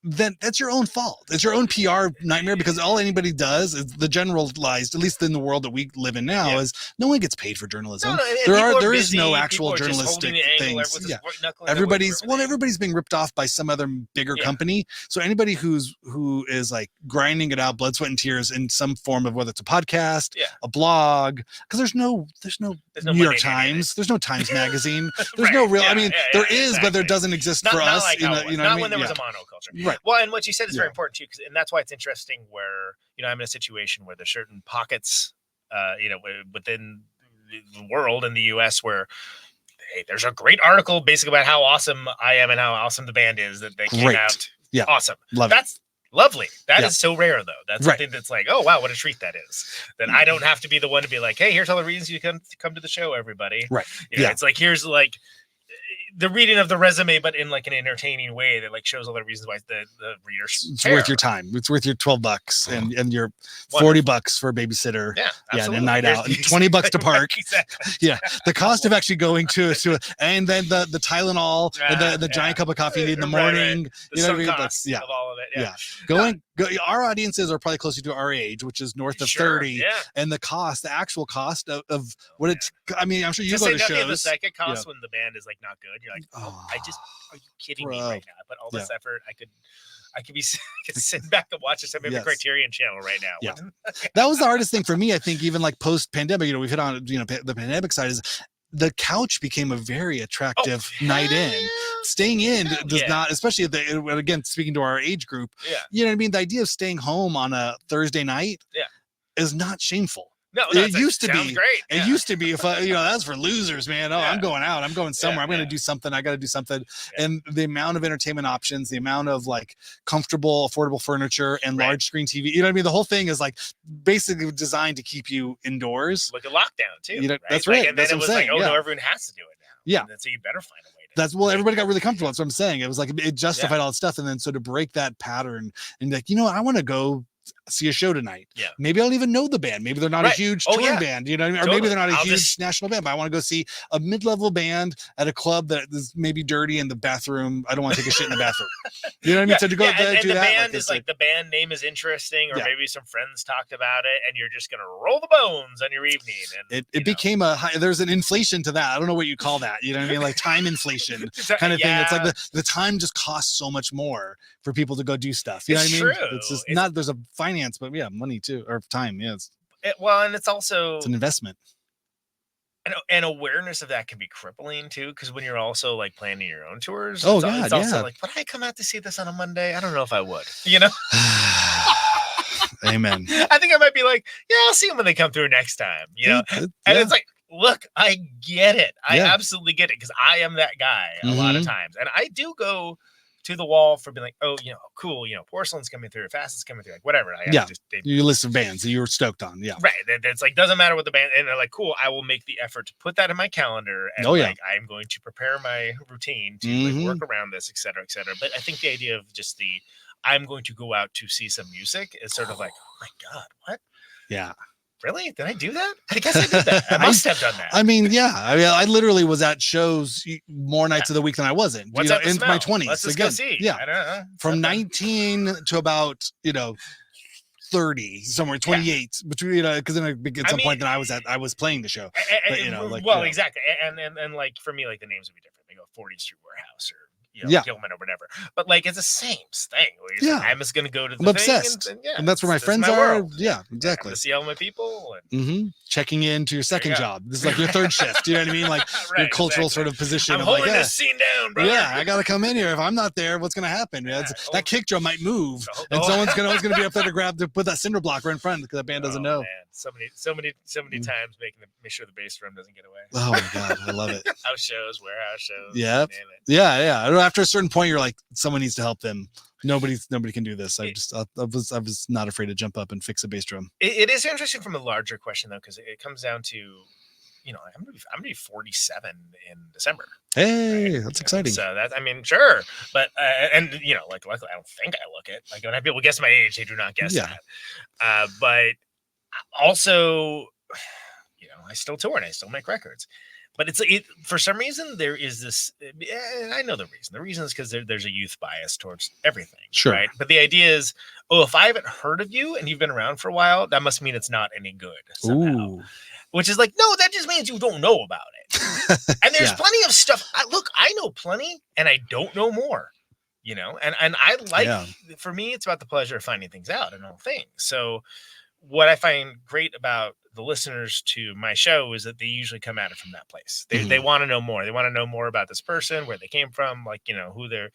then that's your own fault. It's your own PR nightmare, because all anybody does is the generalized, at least in the world that we live in now, is no one gets paid for journalism. There is no actual journalistic things. Everybody's being ripped off by some other bigger company. So anybody who is like grinding it out, blood, sweat, and tears in some form of, whether it's a podcast, a blog, because there's no New York Times, there's no Times Magazine, there's no real. I mean, there is, but there doesn't exist for us. Like you know what I mean? When there was a monoculture. Right. Well, and what you said is very important too, and that's why it's interesting. Where, you know, I'm in a situation where there's certain pockets, you know, within the world in the U.S. where, hey, there's a great article basically about how awesome I am and how awesome the band is that they came out. Yeah, awesome. Love it. Lovely. That Yeah. is so rare, though. That's Right. something that's like, oh wow, what a treat that is. That I don't have to be the one to be like, hey, here's all the reasons you come to the show, everybody. Right. You know, it's like here's like the reading of the resume, but in like an entertaining way that like shows all the reasons why the readers. It's worth your time. It's worth your $12 and your $40 for a babysitter. Yeah, and a night out, and $20 to park. Exactly. Yeah, the cost of actually going to and then the Tylenol and the giant cup of coffee you need in the morning. Right. You know what I mean? Cost of all of it. Yeah. Our audiences are probably closer to our age, which is north of 30. Yeah. And the actual cost of what it's. I mean, I'm sure you go to shows. The second cost when the band is like not good. You're like, are you kidding me right now? But all this effort, I could be sitting back and watching some of the Criterion channel right now. Yeah. That was the hardest thing for me. I think even like post pandemic, we've hit on, the pandemic side is the couch became a very attractive night in. Staying in does not, especially again, speaking to our age group, you know what I mean? The idea of staying home on a Thursday night is not shameful. No, it used to be great. It used to be if that's for losers, man. I'm going out. I'm going somewhere. I'm going to do something. I got to do something. And the amount of entertainment options, the amount of like comfortable, affordable furniture and large screen TV. You know what I mean? The whole thing is like basically designed to keep you indoors. Like a lockdown too. Right? That's right. And then it was like, no, everyone has to do it now. Yeah. And so you better find a way everybody got really comfortable. That's what I'm saying. It was like it justified all that stuff. And then so to break that pattern and like, I want to go see a show tonight. Yeah. Maybe I don't even know the band. Maybe they're not a huge touring band. You know what I mean? Or maybe they're not a huge national band, but I want to go see a mid-level band at a club that is maybe dirty in the bathroom. I don't want to take a shit in the bathroom. You know what I mean? So to go and do the that. Band is like the band name is interesting, or maybe some friends talked about it, and you're just gonna roll the bones on your evening. And it became there's an inflation to that. I don't know what you call that. You know what I mean? Like time inflation kind of thing. It's like the time just costs so much more for people to go do stuff. You know what I mean? True. It's just not there's a finance, but money too, or time. And it's also an investment. And awareness of that can be crippling too, because when you're also like planning your own tours, it's also like, would I come out to see this on a Monday? I don't know if I would. Amen. I think I might be like, I'll see them when they come through next time. And it's like, look, I get it. I absolutely get it, because I am that guy a lot of times, and I do go to the wall for being like, cool, Porcelain's coming through, Fastest coming through, like whatever. Your list of bands that you were stoked on. Yeah. Right. It's like, doesn't matter what the band, and they're like, cool, I will make the effort to put that in my calendar. And I'm going to prepare my routine to work around this, et cetera, et cetera. But I think the idea of just I'm going to go out to see some music is sort of like, oh my God, what? Yeah. Really? Did I do that? I guess I did that. I must have done that. I mean, I literally was at shows more nights of the week than I wasn't. What's up in my 20s. Let's just go see. Yeah. I don't know. From 19 to about 30, somewhere 28 between because then at some point then I was playing the show. But, exactly. And like for me, like the names would be different. They go 40th Street Warehouse or Gilman or whatever, but like it's the same thing. Where like, I'm just gonna go to the I'm obsessed, and that's where my friends are. World. Yeah, exactly. To see all my people. Checking into your second job. This is like your third shift. You know what I mean? Like your cultural sort of position. I'm of holding like, this scene down, bro. Yeah, I gotta come in here. If I'm not there, what's gonna happen? That kick drum might move, and someone's gonna be up there to put that cinder blocker in front because that band doesn't know. Man. So many times make sure the bass drum doesn't get away. Oh my God, I love it. House shows, warehouse shows. Yeah. After a certain point, you're like, someone needs to help them. Nobody can do this. I was not afraid to jump up and fix a bass drum. It is interesting from a larger question though, because it comes down to, I'm gonna be 47 in December. Hey, right? That's exciting. So sure, but and like luckily I don't think I look it. Like when I have people guess my age, they do not guess that. But also, I still tour and I still make records. But for some reason there is this. I know the reason. The reason is because there's a youth bias towards everything. Sure. Right. But the idea is, if I haven't heard of you and you've been around for a while, that must mean it's not any good somehow. Ooh. Which is like, no, that just means you don't know about it. And there's plenty of stuff. I know plenty, and I don't know more. And I like. For me, it's about the pleasure of finding things out and all things. So, what I find great about the listeners to my show is that they usually come at it from that place. They want to know more. They want to know more about this person, where they came from, like, who their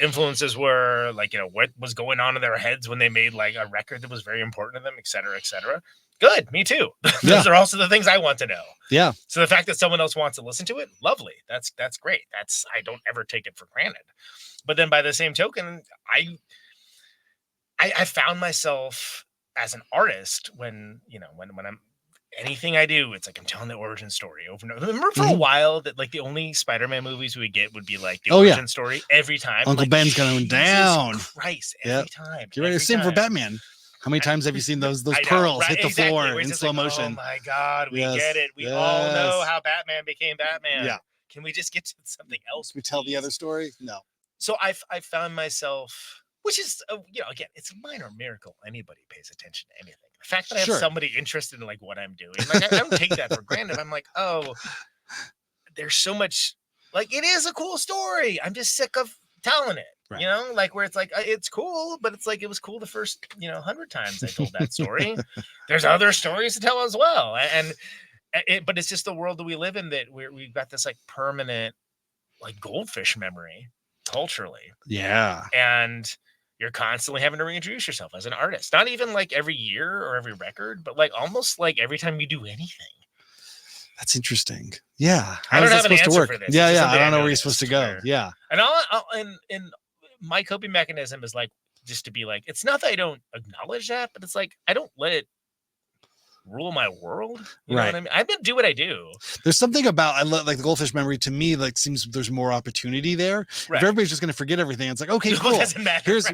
influences were, like, what was going on in their heads when they made like a record that was very important to them, et cetera, et cetera. Good. Me too. Those are also the things I want to know. Yeah. So the fact that someone else wants to listen to it, lovely. That's great. I don't ever take it for granted. But then by the same token, I found myself as an artist when I'm anything I do, it's like I'm telling the origin story over and over. Remember for a while that like the only Spider-Man movies we would get would be like the origin story every time. Uncle like, Ben's going down. Christ, every time. Get ready to sing for Batman. How many times have you seen those pearls hit the floor in slow motion? Oh my God, we get it. We all know how Batman became Batman. Yeah. Can we just get to something else? We tell the other story? No. So I found myself, which is, again, it's a minor miracle anybody pays attention to anything. The fact that I have somebody interested in like what I'm doing, like I don't take that for granted. I'm like, oh, there's so much, like it is a cool story. I'm just sick of telling it. Right. Like where it's like, it's cool, but it's like, it was cool the first, 100 times I told that story. There's other stories to tell as well. But it's just the world that we live in that we've got this like permanent, like goldfish memory culturally. Yeah. And you're constantly having to reintroduce yourself as an artist, not even like every year or every record, but like almost like every time you do anything. That's interesting. Yeah. I don't have an answer for this. Yeah. I don't know where you're supposed to go. Yeah. And and my coping mechanism is like, just to be like, it's not that I don't acknowledge that, but it's like, I don't let it rule my world. You know what I mean? I'm gonna do what I do. There's something about, I love like the goldfish memory to me, like seems there's more opportunity there. Right. If everybody's just gonna forget everything, it's like, okay, cool. It doesn't matter. Here's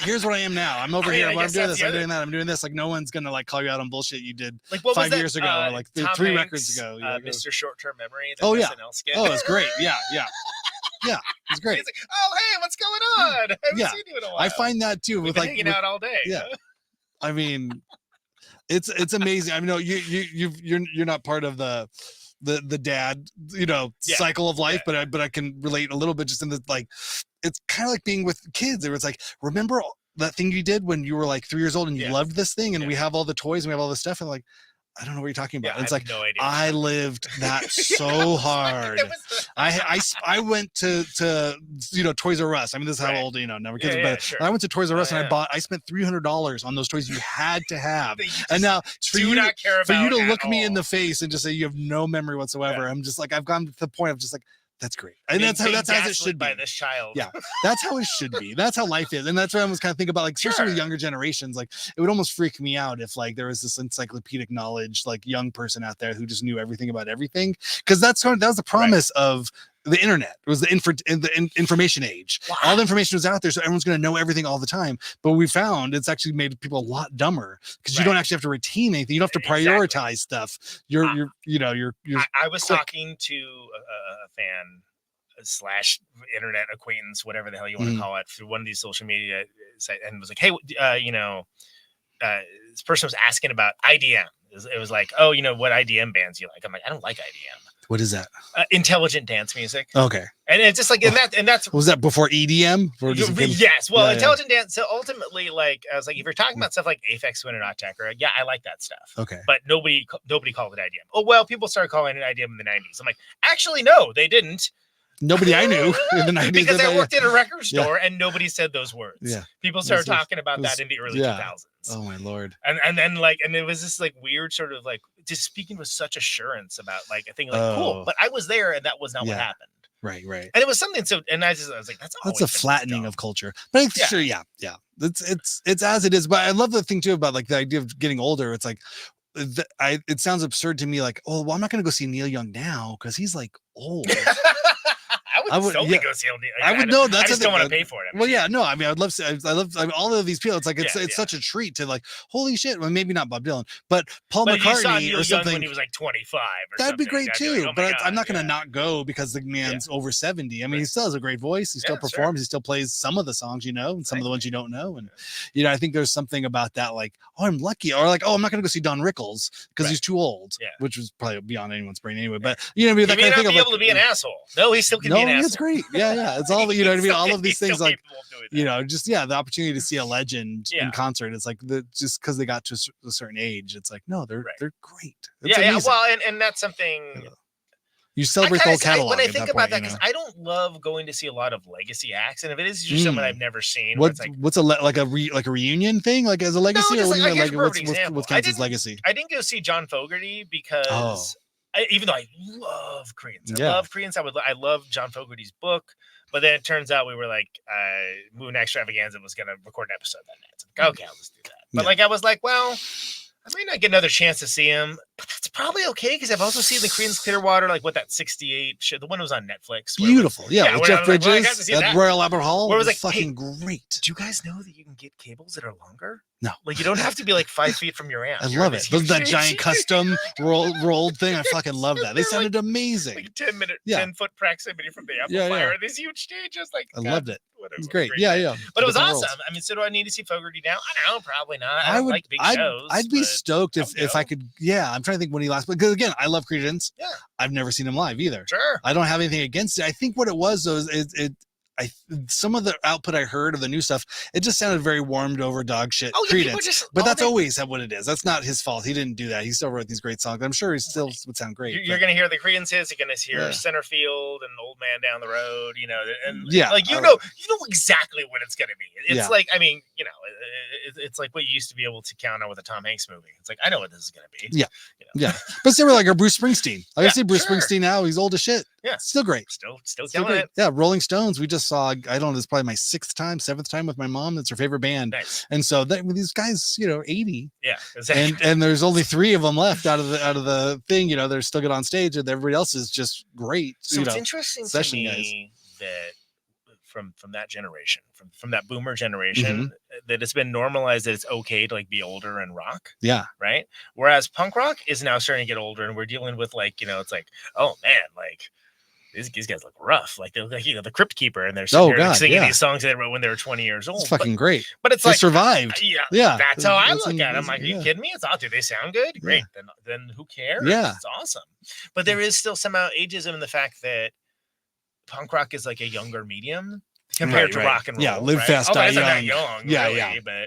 here's what I am now. I'm over here. I'm doing this. I'm doing that. I'm doing this. Like no one's gonna like call you out on bullshit you did like 5 years ago, or like 3 records ago. Mr. Short-Term Memory. Oh yeah. Oh, it's great. Yeah. Yeah, it's great. He's like, oh hey, what's going on? I haven't seen you in a while. I find that too. We've been hanging out all day. Yeah. I mean, it's amazing. I mean, you're not part of the dad, cycle of life, but I can relate a little bit just in the like, it's kind of like being with kids. It was like, remember that thing you did when you were like 3 years old and you loved this thing, and we have all the toys and we have all this stuff, and like, I don't know what you're talking about. It's like, no idea. I lived that so hard. I went to Toys R Us. I mean, this is how old, never kids, but sure. I went to Toys R Us and I spent $300 on those toys you had to have. And now for you to look me in the face and just say you have no memory whatsoever. I'm just like, I've gone to the point of just like, that's great. And that's as it should be. By this child. Yeah. That's how it should be. That's how life is. And that's what I was kind of thinking about, like, especially with younger generations, like it would almost freak me out if like there was this encyclopedic knowledge, like young person out there who just knew everything about everything. Cause that was the promise of the internet. It was the information age. Wow. All the information was out there, so everyone's going to know everything all the time. But we found it's actually made people a lot dumber because you don't actually have to retain anything. You don't have to prioritize stuff. You're I was talking to a fan / internet acquaintance, whatever the hell you want to call it, through one of these social media sites, and was like, hey, this person was asking about IDM. It was like, oh, what IDM bands you like? I'm like, I don't like IDM. What is that? Intelligent dance music. Okay. And it's just like, and that's was that before EDM? Yes. Well, intelligent dance. So ultimately, like, I was like, if you're talking about stuff like Aphex Twin and Autechre, yeah, I like that stuff. Okay. But nobody called it IDM. Oh, well, people started calling it IDM in the 90s. I'm like, actually, no, they didn't. Nobody I knew in the 90s. Because I worked at a record store and nobody said those words. Yeah. People started talking about that in the early 2000s. Oh my Lord. And then like, and it was this like weird sort of like just speaking with such assurance about like a thing like, cool, but I was there and that was not what happened. Right. And it was something so, and I was like, that's a flattening of culture. But it's sure, yeah. It's as it is. But I love the thing too about like the idea of getting older. It's like, it sounds absurd to me like, oh, well, I'm not going to go see Neil Young now because he's like old. I would totally go see LD. I would know. That's I just don't want to pay for it. Well, yeah, no. I mean, I love all of these people. It's like it's such a treat to like, holy shit. Well, maybe not Bob Dylan, but Paul McCartney or something. When he was like 25, that'd be great too. But I'm not gonna not go because the man's over 70. I mean, he still has a great voice. He still performs. He still plays some of the songs and some of the ones you don't know. And I think there's something about that, like, oh, I'm lucky, or like, oh, I'm not gonna go see Don Rickles because he's too old. Which was probably beyond anyone's brain anyway. But he may not be able to be an asshole. No, he still can be an asshole. It's great. Yeah. It's all, you know what I mean? All of these things, like, just, the opportunity to see a legend in concert. It's like just because they got to a certain age, it's like, no, they're great. It's amazing. Well, and that's something you celebrate the whole catalog. When I think about that, because I don't love going to see a lot of legacy acts, and if it is just someone I've never seen, what's a reunion thing, like as a legacy, or what counts as legacy? I didn't go see John Fogerty because even though I love Creedence, I love John Fogerty's book, But then it turns out we were like, Moon Extravaganza was going to record an episode that night. So I'm like, okay, I'll just do that. But like, I was like, well, I might not get another chance to see him, but that's probably okay because I've also seen the Creedence Clearwater, like what that 68 show, the one that was on Netflix. Beautiful, with Jeff Bridges at Royal Albert Hall. Where it was like, fucking great. Do you guys know that you can get cables that are longer? No, like you don't have to be like 5 feet from your amp. I love it. That giant custom rolled thing. I fucking love that. They sounded amazing. Like 10-foot proximity from the amplifier. These huge stages, like I loved it. Whatever, it was great. Yeah. But it was awesome. I mean, so do I need to see Fogerty now? I don't know, probably not. I would like big shows. I'd be stoked if I could. Yeah, I'm trying to think when he last. Because again, I love Creedence. Yeah, I've never seen him live either. Sure, I don't have anything against it. I think what it was though is some of the output I heard of the new stuff, it just sounded very warmed over dog shit Creedence. But that's always what it is. That's not his fault. He didn't do that. He still wrote these great songs. I'm sure he still would sound great. You're going to hear the Creedence hits. You're going to hear Centerfield and Old Man Down the Road, and like, you know exactly what it's going to be. It's like, I mean, it's like what you used to be able to count on with a Tom Hanks movie. It's like, I know what this is going to be. Yeah. But they were like our Bruce Springsteen. I see Bruce Springsteen now. He's old as shit. Yeah. Still great. Still killing it. Yeah. Rolling Stones. We just saw, I don't know, this is probably my 7th time with my mom. It's her favorite band. Nice. And so these guys, 80. Yeah. Exactly. And there's only 3 of them left out of the thing, they're still good on stage and everybody else is just great. So it's interesting to me that from that generation, from that boomer generation, that it's been normalized that it's okay to like be older and rock. Yeah. Right. Whereas punk rock is now starting to get older and we're dealing with like, it's like, oh man, like these guys look rough. Like they're like, the Crypt Keeper and they're singing these songs they wrote when they were 20 years old. It's fucking great. But it's they like survived. Yeah. That's how I look at it. I'm like, are you kidding me? It's all, do they sound good? Great. Then who cares? Yeah. It's awesome. But there is still somehow ageism in the fact that punk rock is like a younger medium compared to rock and roll. Yeah, live fast, die young. Not young. Yeah, really, yeah.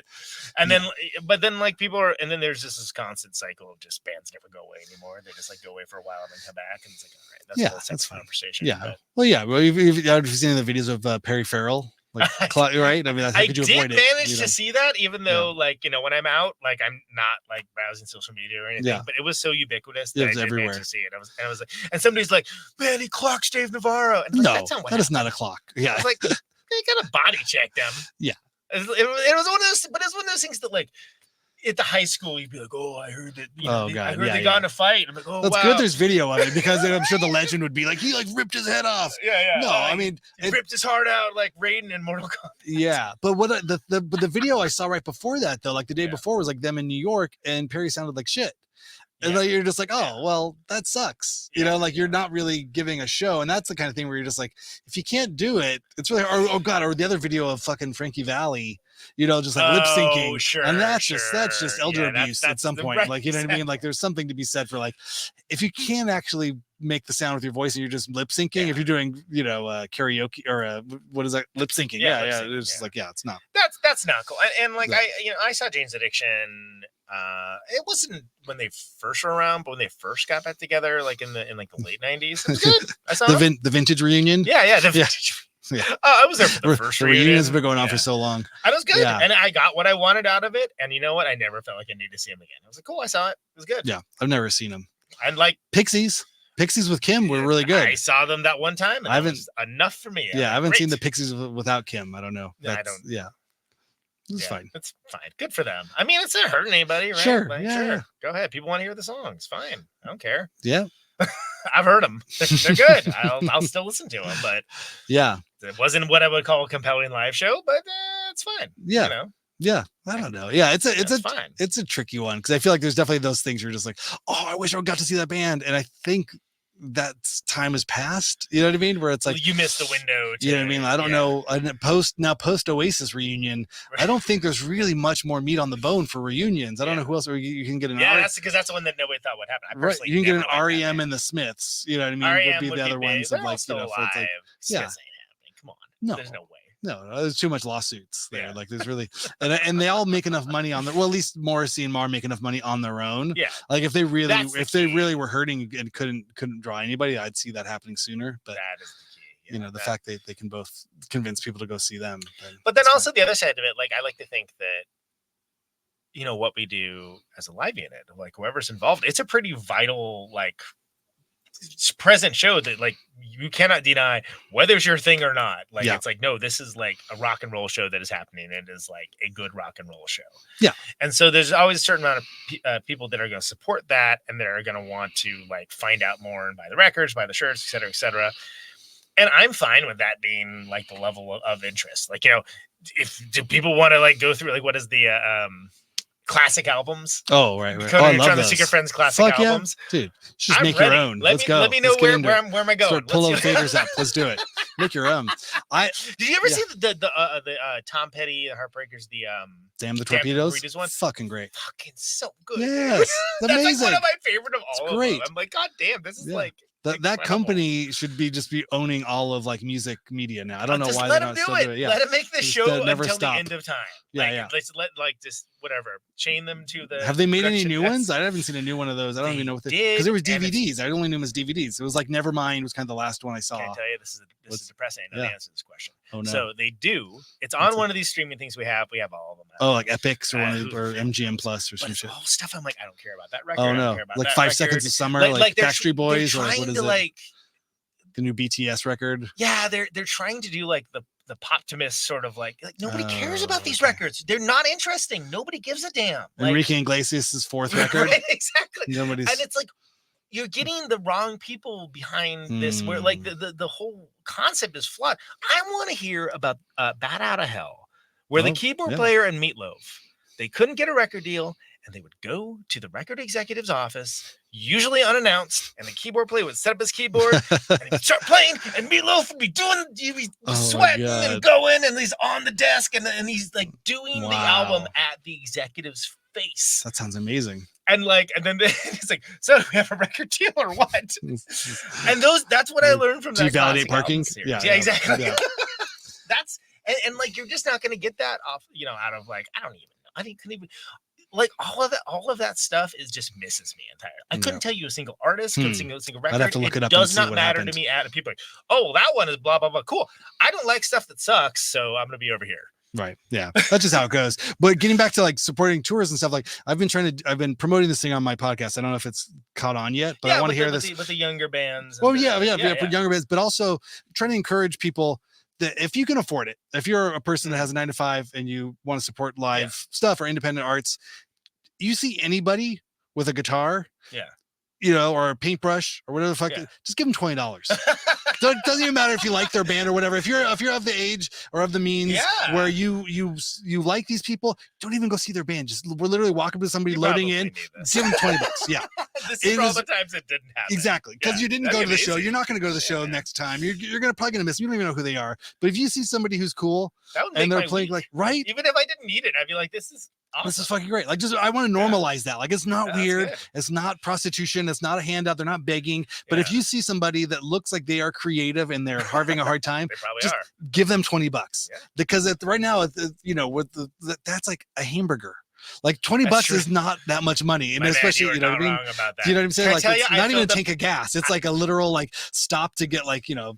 But then like people are, and then there's just this constant cycle of just bands never go away anymore. They just like go away for a while and then come back, and it's like, all right, that's a whole conversation. Yeah. But, well, yeah. Well, you've seen the videos of Perry Farrell. Like, right? I mean, I did manage to see that, even though, like, when I'm out, like, I'm not like browsing social media or anything. But it was so ubiquitous that I did manage to see it. I was like, and somebody's like, "Man, he clocked Dave Navarro." And like, that's not what that is not a clock. Yeah, I was like, they gotta body check them. Yeah, it was one of those, but it's one of those things that like. At the high school, you'd be like, "Oh, I heard that. I heard they got in a fight." I'm like, "Oh, that's good." There's video of it because I'm sure the legend would be like, "He like ripped his head off." Yeah. No, I mean, he ripped his heart out like Raiden in Mortal Kombat. Yeah, but what the video I saw right before that though, like the day before, was like them in New York, and Perry sounded like shit. And like, you're just like, oh, well, that sucks. Like you're not really giving a show. And that's the kind of thing where you're just like, if you can't do it, it's really, or the other video of fucking Frankie Valli, just like lip syncing. Sure, and that's just elder abuse at some point. Right, like, you know what I mean? Like there's something to be said for like, if you can't actually make the sound with your voice and you're just lip syncing, if you're doing, karaoke or what is that? Lip syncing. Yeah. It's just like, it's not. That's not cool. And like, I saw Jane's Addiction. It wasn't when they first were around, but when they first got back together, like in the late 90s, it was good. I saw the vintage reunion. Yeah. The vintage. Yeah. I was there for the first reunion. Reunions have been going on for so long. I was good. And I got what I wanted out of it. And you know what? I never felt like I needed to see him again. I was like, cool, I saw it. It was good. Yeah. I've never seen him. And like Pixies with Kim were really good. I saw them that one time. And I haven't enough for me. I haven't seen the Pixies without Kim. I don't know. I don't. Yeah. It's fine. It's fine. Good for them. I mean, it's not hurting anybody, right? Sure. Like, sure. Go ahead. People want to hear the songs. Fine. I don't care. Yeah. I've heard them. They're good. I'll still listen to them, but it wasn't what I would call a compelling live show, but it's fine. Yeah. Yeah. I don't know. Yeah. It's a tricky one. Cause I feel like there's definitely those things where you're just like, oh, I wish I got to see that band. And I think that time has passed, you know what I mean? Where it's like you missed the window. You know what I mean? I don't know. Post Oasis reunion, I don't think there's really much more meat on the bone for reunions. I don't know who else you can get an. Yeah, that's because that's the one that nobody thought would happen. Right, you can get an REM and the Smiths. You know what I mean? REM would be the other ones of like, still alive. Like, Smiths ain't happening. Come on, there's no way. No, there's too much lawsuits there. Like there's really, and they all make enough money on at least Morrissey and Marr make enough money on their own. Yeah. Like if they really were hurting and couldn't draw anybody, I'd see that happening sooner. But that is the key. The fact that they can both convince people to go see them. But then also the other side of it, like I like to think that, what we do as a live unit, like whoever's involved, it's a pretty vital, like present show that like you cannot deny whether it's your thing or not. Like it's like, no, this is like a rock and roll show that is happening. It is like a good rock and roll show. Yeah. And so there's always a certain amount of people that are going to support that, and they're going to want to like find out more and buy the records, buy the shirts, et cetera, et cetera. And I'm fine with that being like the level of interest. Like, do people want to like go through like what is the classic albums? Oh, right. Conan Neutron, the Secret Friends classic albums. Dude, just make your own. Let's go. Let me know where am I going. Start pulling faders up. Let's do it. Make your own. Did you ever see the Tom Petty, the Heartbreakers, the Damn the Torpedoes one? Fucking great. Fucking so good. Yes, that's amazing. like one of my favorite of all of great. them. I'm like, God damn, this is like that company should just be owning all of like music media now. I don't know why they're not still doing it. Yeah. Let them make the show never until stop. the end of time. Let's let like just whatever chain them to the. Have they made any new ones? I haven't seen a new one of those. I don't even know what because there was DVDs. I only knew them as DVDs. It was like Nevermind was kind of the last one I saw. I can't tell you this is depressing. I know the answer to this question. Oh no. So they do. It's on one of these streaming things we have. We have all of them. Oh, like Epics or MGM Plus or some shit. All stuff. I'm like, I don't care about that record. Oh I don't no, care about like that 5 record. Seconds of Summer, like Backstreet Boys, or like what is it? The new BTS record. Yeah, they're trying to do like the Poptimus sort of like nobody cares about these records. They're not interesting. Nobody gives a damn. Enrique Iglesias' 4th record. Right, exactly. And it's like you're getting the wrong people behind this. Where like the whole concept is flawed. I want to hear about Bat Out of Hell, where the keyboard player and Meatloaf, they couldn't get a record deal, and they would go to the record executive's office, usually unannounced, and the keyboard player would set up his keyboard and he would start playing, and Meatloaf would be sweating and going, and he's on the desk and he's like doing the album at the executive's face. That sounds amazing. And then he's like, so do we have a record deal or what? And that's what I learned from that. Do you validate parking? Yeah, exactly. Yeah. That's and like you're just not gonna get that off, out of like, I don't even know. I couldn't even like all of that stuff is just misses me entirely. I couldn't tell you a single artist, couldn't sing a single record. I'd have to look it up. Does not matter to me. People are like, oh, well, that one is blah blah blah. Cool. I don't like stuff that sucks, so I'm gonna be over here. Right. Yeah. That's just how it goes. But getting back to like supporting tours and stuff, like I've been promoting this thing on my podcast. I don't know if it's caught on yet, but I want to hear this with the younger bands. Well, yeah, for younger bands, but also trying to encourage people that if you can afford it, if you're a person that has a 9-to-5 and you want to support live stuff or independent arts, you see anybody with a guitar, or a paintbrush or whatever the fuck, just give them $20. It doesn't even matter if you like their band or whatever. If you're of the age or of the means where you like these people, don't even go see their band. We're literally walking to somebody loading in, give them $20. Yeah. This is all the times it didn't happen. Exactly. Because you didn't go to the show. You're not going to go to the show next time. You're probably going to miss them. You don't even know who they are. But if you see somebody who's cool and they're playing like, right. Even if I didn't need it, I'd be like, this is awesome. This is fucking great. Like, I want to normalize that. Like, it's not weird. It's not prostitution. It's not a handout. They're not begging. But if you see somebody that looks like they are creative and they're having a hard time, just give them $20 because right now, that's like a hamburger. Like $20 is not that much money, and especially what I mean. Do you know what I'm saying? Like it's not even a tank of gas. It's like a literal like stop to get like a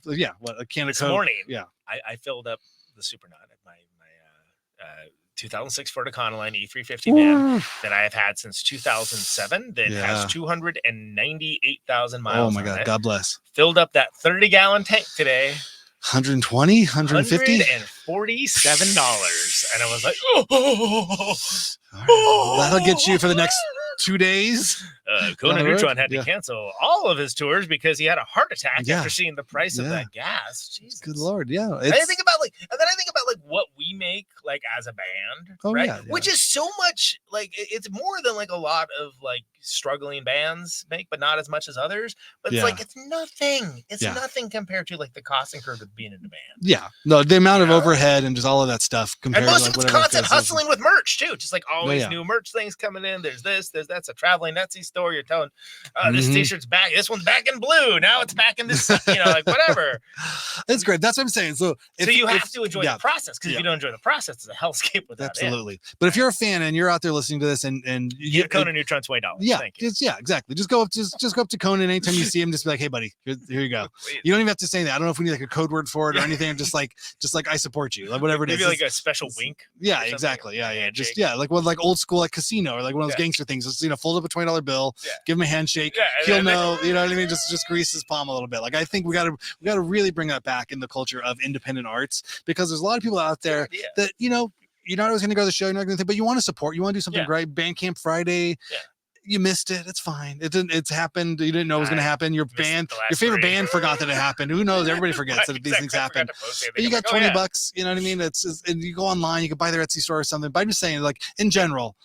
can of Coke. Morning, I filled up the Supernaut at my 2006 Ford Econoline E350 van that I have had since 2007 that has 298,000 miles. Oh my God, God bless. Filled up that 30-gallon tank today. 120, 150, $147, and I was like, that'll get you for the next 2 days. Conan Neutron had to cancel all of his tours because he had a heart attack after seeing the price of that gas. Jesus. Good Lord, yeah. And I think about what we make like as a band, right? Which is so much like it's more than like a lot of like struggling bands make, but not as much as others. But it's like it's nothing. It's nothing compared to like the cost incurred with being in the band. Yeah, no, the amount of overhead and just all of that stuff. And most of it's constant hustling with merch too. Just like always new merch things coming in. There's this. There's that's a traveling Etsy store. You're telling this T-shirt's back. This one's back in blue. Now it's back in this. Like whatever. It's great. That's what I'm saying. So you have to enjoy the process process. Because if you don't enjoy the process, it's a hellscape without Absolutely. end. But if you're a fan and you're out there listening to this and you get Conan Neutron $20. Yeah, Thank you. Exactly. Just go up to Conan anytime you see him. Just be like, hey, buddy, here you go. You don't even have to say that. I don't know if we need like a code word for it or anything. Just like I support you, like whatever it is. Maybe like a special wink. Yeah, exactly. Yeah. Just like old school like casino or like one of those gangster things. Just fold up a $20 bill, give him a handshake. He'll know. You know what I mean? Just grease his palm a little bit. Like I think we got to really bring that back in the culture of independent arts, because there's a lot of people out there that you're not always going to go to the show, you're not going to think, but you want to support, you want to do something great. Bandcamp Friday. Yeah. You missed it. It's fine. It's happened. You didn't know it was going to happen. Your favorite band forgot that it happened. Who knows? Everybody forgets that these things happen. But you got $20. You know what I mean? And you go online. You can buy their Etsy store or something. But I'm just saying, like in general,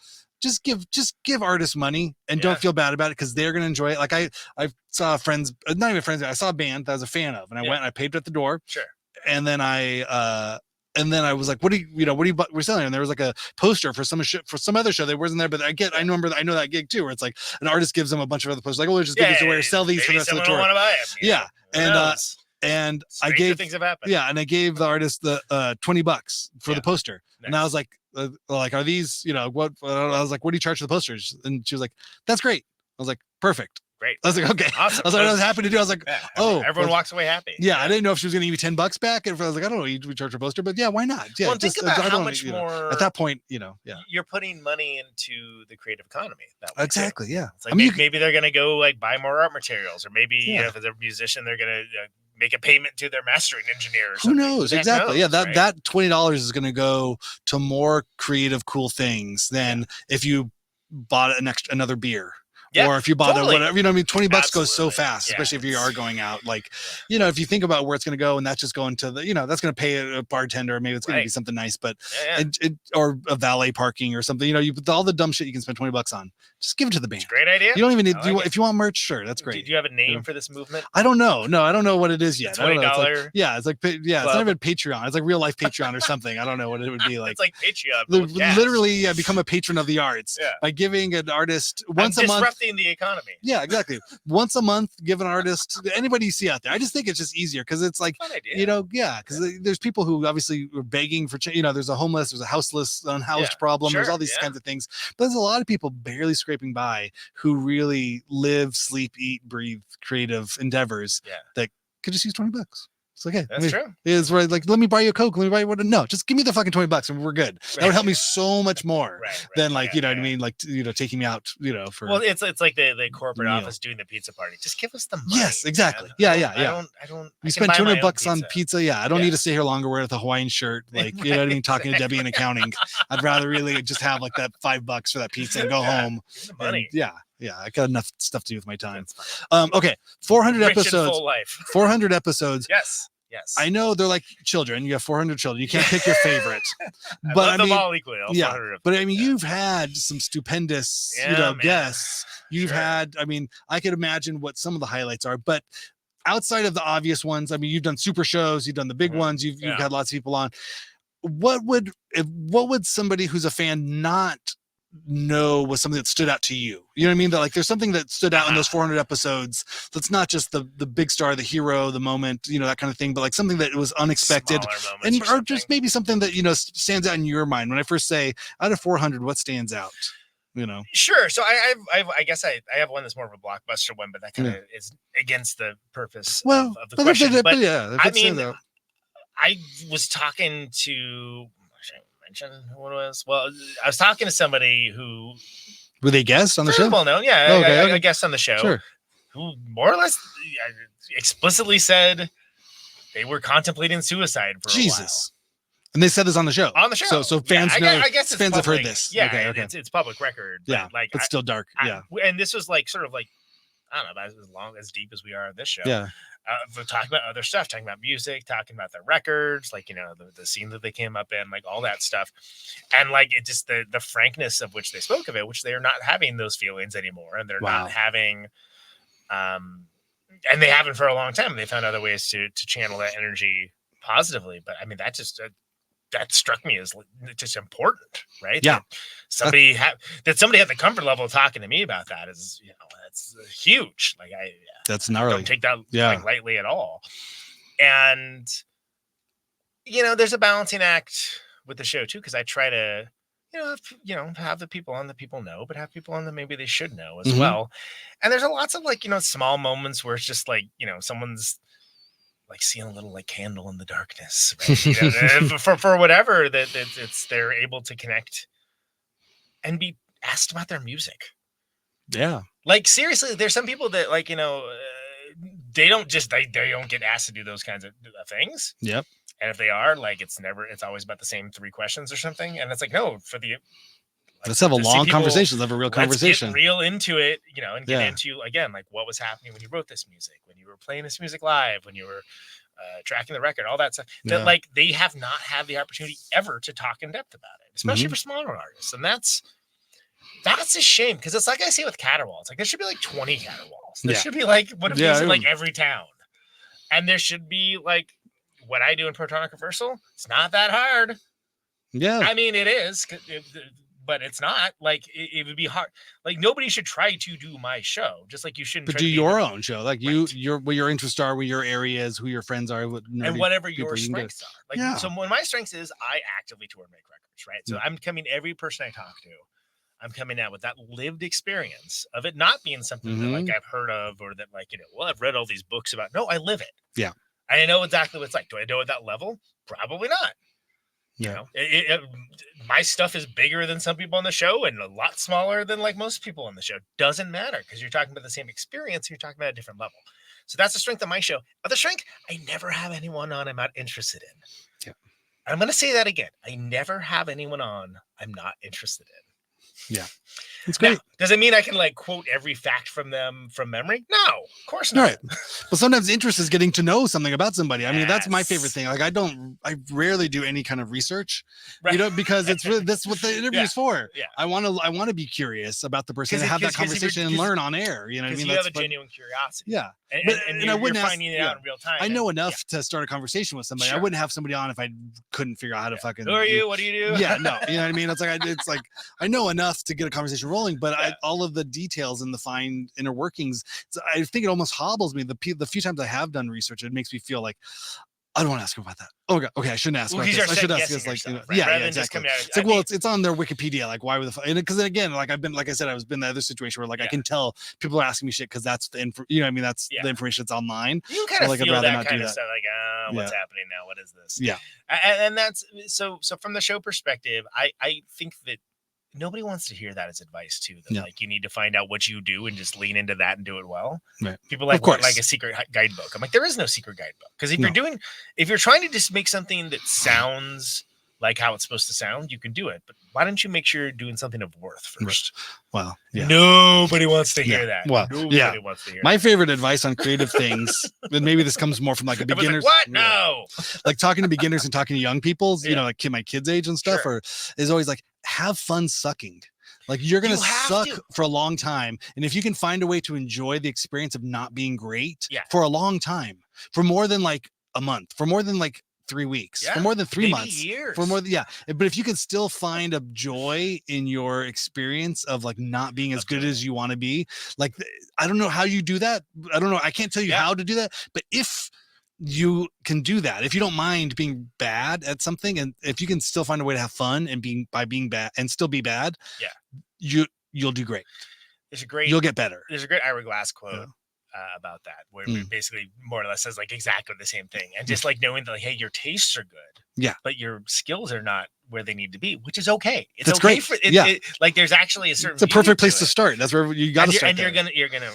just give artists money and don't feel bad about it, because they're going to enjoy it. Like I saw friends, not even friends. I saw a band that I was a fan of, and I went and I paid at the door. Sure. And then I was like, what are you we're selling? And there was like a poster for some other show that wasn't there, but I know that gig too, where it's like an artist gives them a bunch of other posters, like, oh, we'll just give these away, sell these for the rest of the tour. Want to buy them, and I gave things have happened. Yeah, and I gave the artist the $20 for the poster. Nice. And I was like, are these, what? I was like, what do you charge for the posters? And she was like, that's great. I was like, perfect. Great. I was like, okay. Awesome. I was like, I was happy to do. I was like, everyone walks away happy. Yeah, I didn't know if she was going to give me $10 back. And I was like, I don't know, we charge a poster, but yeah, why not? Yeah. Well, think about how much more at that point, you're putting money into the creative economy. Exactly. Too. Yeah. It's like maybe they're going to go like buy more art materials, or maybe if they're a musician, they're going to make a payment to their mastering engineer. Or something. Who knows? Exactly. Yeah. That $20 is going to go to more creative, cool things than if you bought another beer. Yeah, or if you bought whatever, $20 goes so fast, especially if you are going out. Like, if you think about where it's going to go, and that's just going to the, that's going to pay a bartender, maybe it's going to be something nice, but or a valet parking or something. All the dumb shit you can spend $20 on, just give it to the band. It's a great idea. You don't even need. If you want merch, sure, that's great. Do you have a name for this movement? I don't know. No, I don't know what it is yet. $20. It's not even Patreon. It's like real life Patreon or something. I don't know what it would be like. It's like Patreon. Literally, become a patron of the arts by giving an artist once a month. The economy. Yeah, exactly. Once a month, give an artist, anybody you see out there. I just think it's just easier, because it's like, because there's people who obviously are begging for there's a homeless, there's a houseless, unhoused problem. There's all these kinds of things. But there's a lot of people barely scraping by who really live, sleep, eat, breathe creative endeavors that could just use $20. It's like, hey, that's true. It's right. Like, let me buy you a Coke. Let me buy you what? No, just give me the fucking $20 and we're good. That would help me so much more than like, what I mean? Like, taking me out, for. Well, it's like the corporate office doing the pizza party. Just give us the money. Yes, exactly. Man. I don't. You spend $200 on pizza. Yeah. I don't need to stay here longer wearing a Hawaiian shirt. Like, you know what I mean? Talking to Debbie in accounting. I'd rather really just have like that $5 for that pizza and go home. Money. Yeah, I got enough stuff to do with my time. Okay. 400 episodes. Full life. 400 episodes. Yes. I know they're like children. You have 400 children. You can't pick your favorite. But I mean, them all equally. But I mean, you've had some stupendous, guests. You've had. I mean, I could imagine what some of the highlights are. But outside of the obvious ones, I mean, you've done super shows. You've done the big ones. You've had lots of people on. What would somebody who's a fan not know was something that stood out to you? You know what I mean? That like there's something that stood out in those 400 episodes that's not just the big star, the hero, the moment, that kind of thing, but like something that was unexpected, and or just maybe something that stands out in your mind. When I first say out of 400, what stands out? Sure. So I guess I have one that's more of a blockbuster one, but that kind of is against the purpose of the question. But I mean, I was talking to. What it was? Well, I was talking to somebody who were they guests on the show? Well known, a guest on the show, who more or less explicitly said they were contemplating suicide for a while. And they said this on the show. So fans know. I guess fans public, have heard this. Yeah, it's public record. But still dark. And this was like sort of like I don't know, as deep as we are on this show. Yeah. We're talking about other stuff, talking about music, talking about their records, like, the scene that they came up in, like all that stuff. And like, it just, the frankness of which they spoke of it, which they are not having those feelings anymore. And they're not having, and they haven't for a long time. They found other ways to channel that energy positively. But I mean, that just, that struck me as just important, right? Yeah. That somebody had the comfort level of talking to me about that is, that's huge. Like that's gnarly. Don't take that like lightly at all. And there's a balancing act with the show too, because I try to, have the people on that people know, but have people on that maybe they should know as well. And there's lots of small moments where it's just someone's like seeing a little candle in the darkness, right? for whatever that it's they're able to connect and be asked about their music. Yeah. Like seriously, there's some people that they don't get asked to do those kinds of things. Yep. And if they are, it's always about the same 3 questions or something. And it's no, for the let's have a long conversation. Let's have a real conversation. Get real into it, and get into again, what was happening when you wrote this music, when you were playing this music live, when you were tracking the record, all that stuff. That they have not had the opportunity ever to talk in depth about it, especially for smaller artists. And that's a shame, because it's like I say with Caterwauls, there should be 20 Caterwauls. There should be what if there's in every town, and there should be what I do in Protonic Reversal. It's not that hard. Yeah, I mean it is, but it's not it would be hard. Nobody should try to do my show, just like you shouldn't. But do your own show, what your interests are, where your area is, who your friends are, and whatever your strengths are. So when my strengths is, I actively tour and make records, right? So I'm coming every person I talk to. I'm coming out with that lived experience of it not being something that I've heard of, or that I've read all these books about. No, I live it. Yeah. I know exactly what it's like. Do I know at that level? Probably not. Yeah. My stuff is bigger than some people on the show and a lot smaller than most people on the show. Doesn't matter, because you're talking about the same experience. You're talking about a different level. So that's the strength of my show. Other strength, I never have anyone on I'm not interested in. Yeah. I'm going to say that again. I never have anyone on I'm not interested in. Yeah, it's great. Now, does it mean I can quote every fact from them from memory? No, of course not. Right. Well, sometimes interest is getting to know something about somebody. I mean, that's my favorite thing. I rarely do any kind of research, because it's really, that's what the interview is for. Yeah. I want to be curious about the person and have that conversation and learn on air. You know what I mean? You have a genuine curiosity. Yeah. And I wouldn't finding it out in real time. I know enough to start a conversation with somebody. Sure. I wouldn't have somebody on if I couldn't figure out how to fucking. Who are you? What do you do? Yeah, no, you know what I mean? It's like I know enough to get a conversation rolling, but all of the details and the fine inner workings, I think it almost hobbles me. The few times I have done research, it makes me feel like I don't want to ask about that. Oh, okay, I shouldn't ask about this. I should ask this. Exactly. It's it's on their Wikipedia. Why would because again, I've been, I said, I was in the other situation where I can tell people are asking me shit because that's the info. You know what I mean? That's the information that's online. You can kind of feel that kind of stuff. What's happening now? What is this? Yeah. And that's so from the show perspective, I think that nobody wants to hear that as advice too. That you need to find out what you do and just lean into that and do it well. Right. People want a secret guidebook. I'm there is no secret guidebook, because if you're trying to just make something that sounds like how it's supposed to sound, you can do it. But why don't you make sure you're doing something of worth first? Right. Well, yeah. Nobody wants to hear that. Well, nobody wants to hear my favorite advice on creative things, and maybe this comes more from a beginner's. What? No. Talking to beginners and talking to young people, my kids' age and stuff, or is always have fun sucking. You're gonna suck for a long time, and if you can find a way to enjoy the experience of not being great for a long time, for more than a month, for more than 3 weeks, for more than 3 months, years. For more than but if you can still find a joy in your experience of not being as good as you want to be, I don't know how you do that. I don't know. I can't tell you how to do that, but if you can do that, if you don't mind being bad at something, and if you can still find a way to have fun and being bad and still be bad, you'll do great. You'll get better. There's a great Ira Glass quote about that, where it basically more or less says exactly the same thing, and just knowing that hey, your tastes are good, but your skills are not where they need to be, which is okay. It's okay great. For it, there's actually a certain. It's a perfect place to start. That's where you got to start. And you're gonna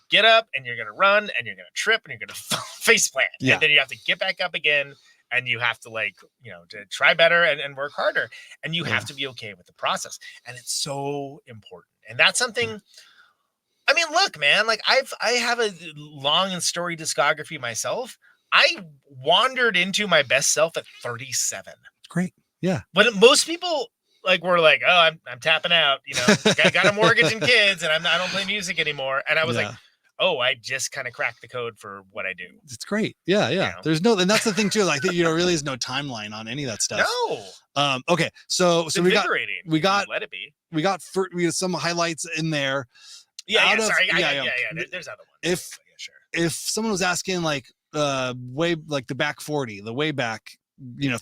get up, and you're gonna run, and you're gonna trip, and you're gonna face plant, and then you have to get back up again, and you have to to try better and work harder, and you have to be okay with the process, and it's so important. And that's something. I mean, look, man, I have a long and storied discography myself. I wandered into my best self at 37. Great. Yeah. But most people were oh, I'm tapping out, I got a mortgage and kids, and I don't play music anymore. And I was oh, I just kind of cracked the code for what I do. It's great. Yeah. There's and that's the thing too. Really is no timeline on any of that stuff. No. Okay. So we got let it be. We got some highlights in there. Yeah. There's other ones. If someone was asking the back 40, the way back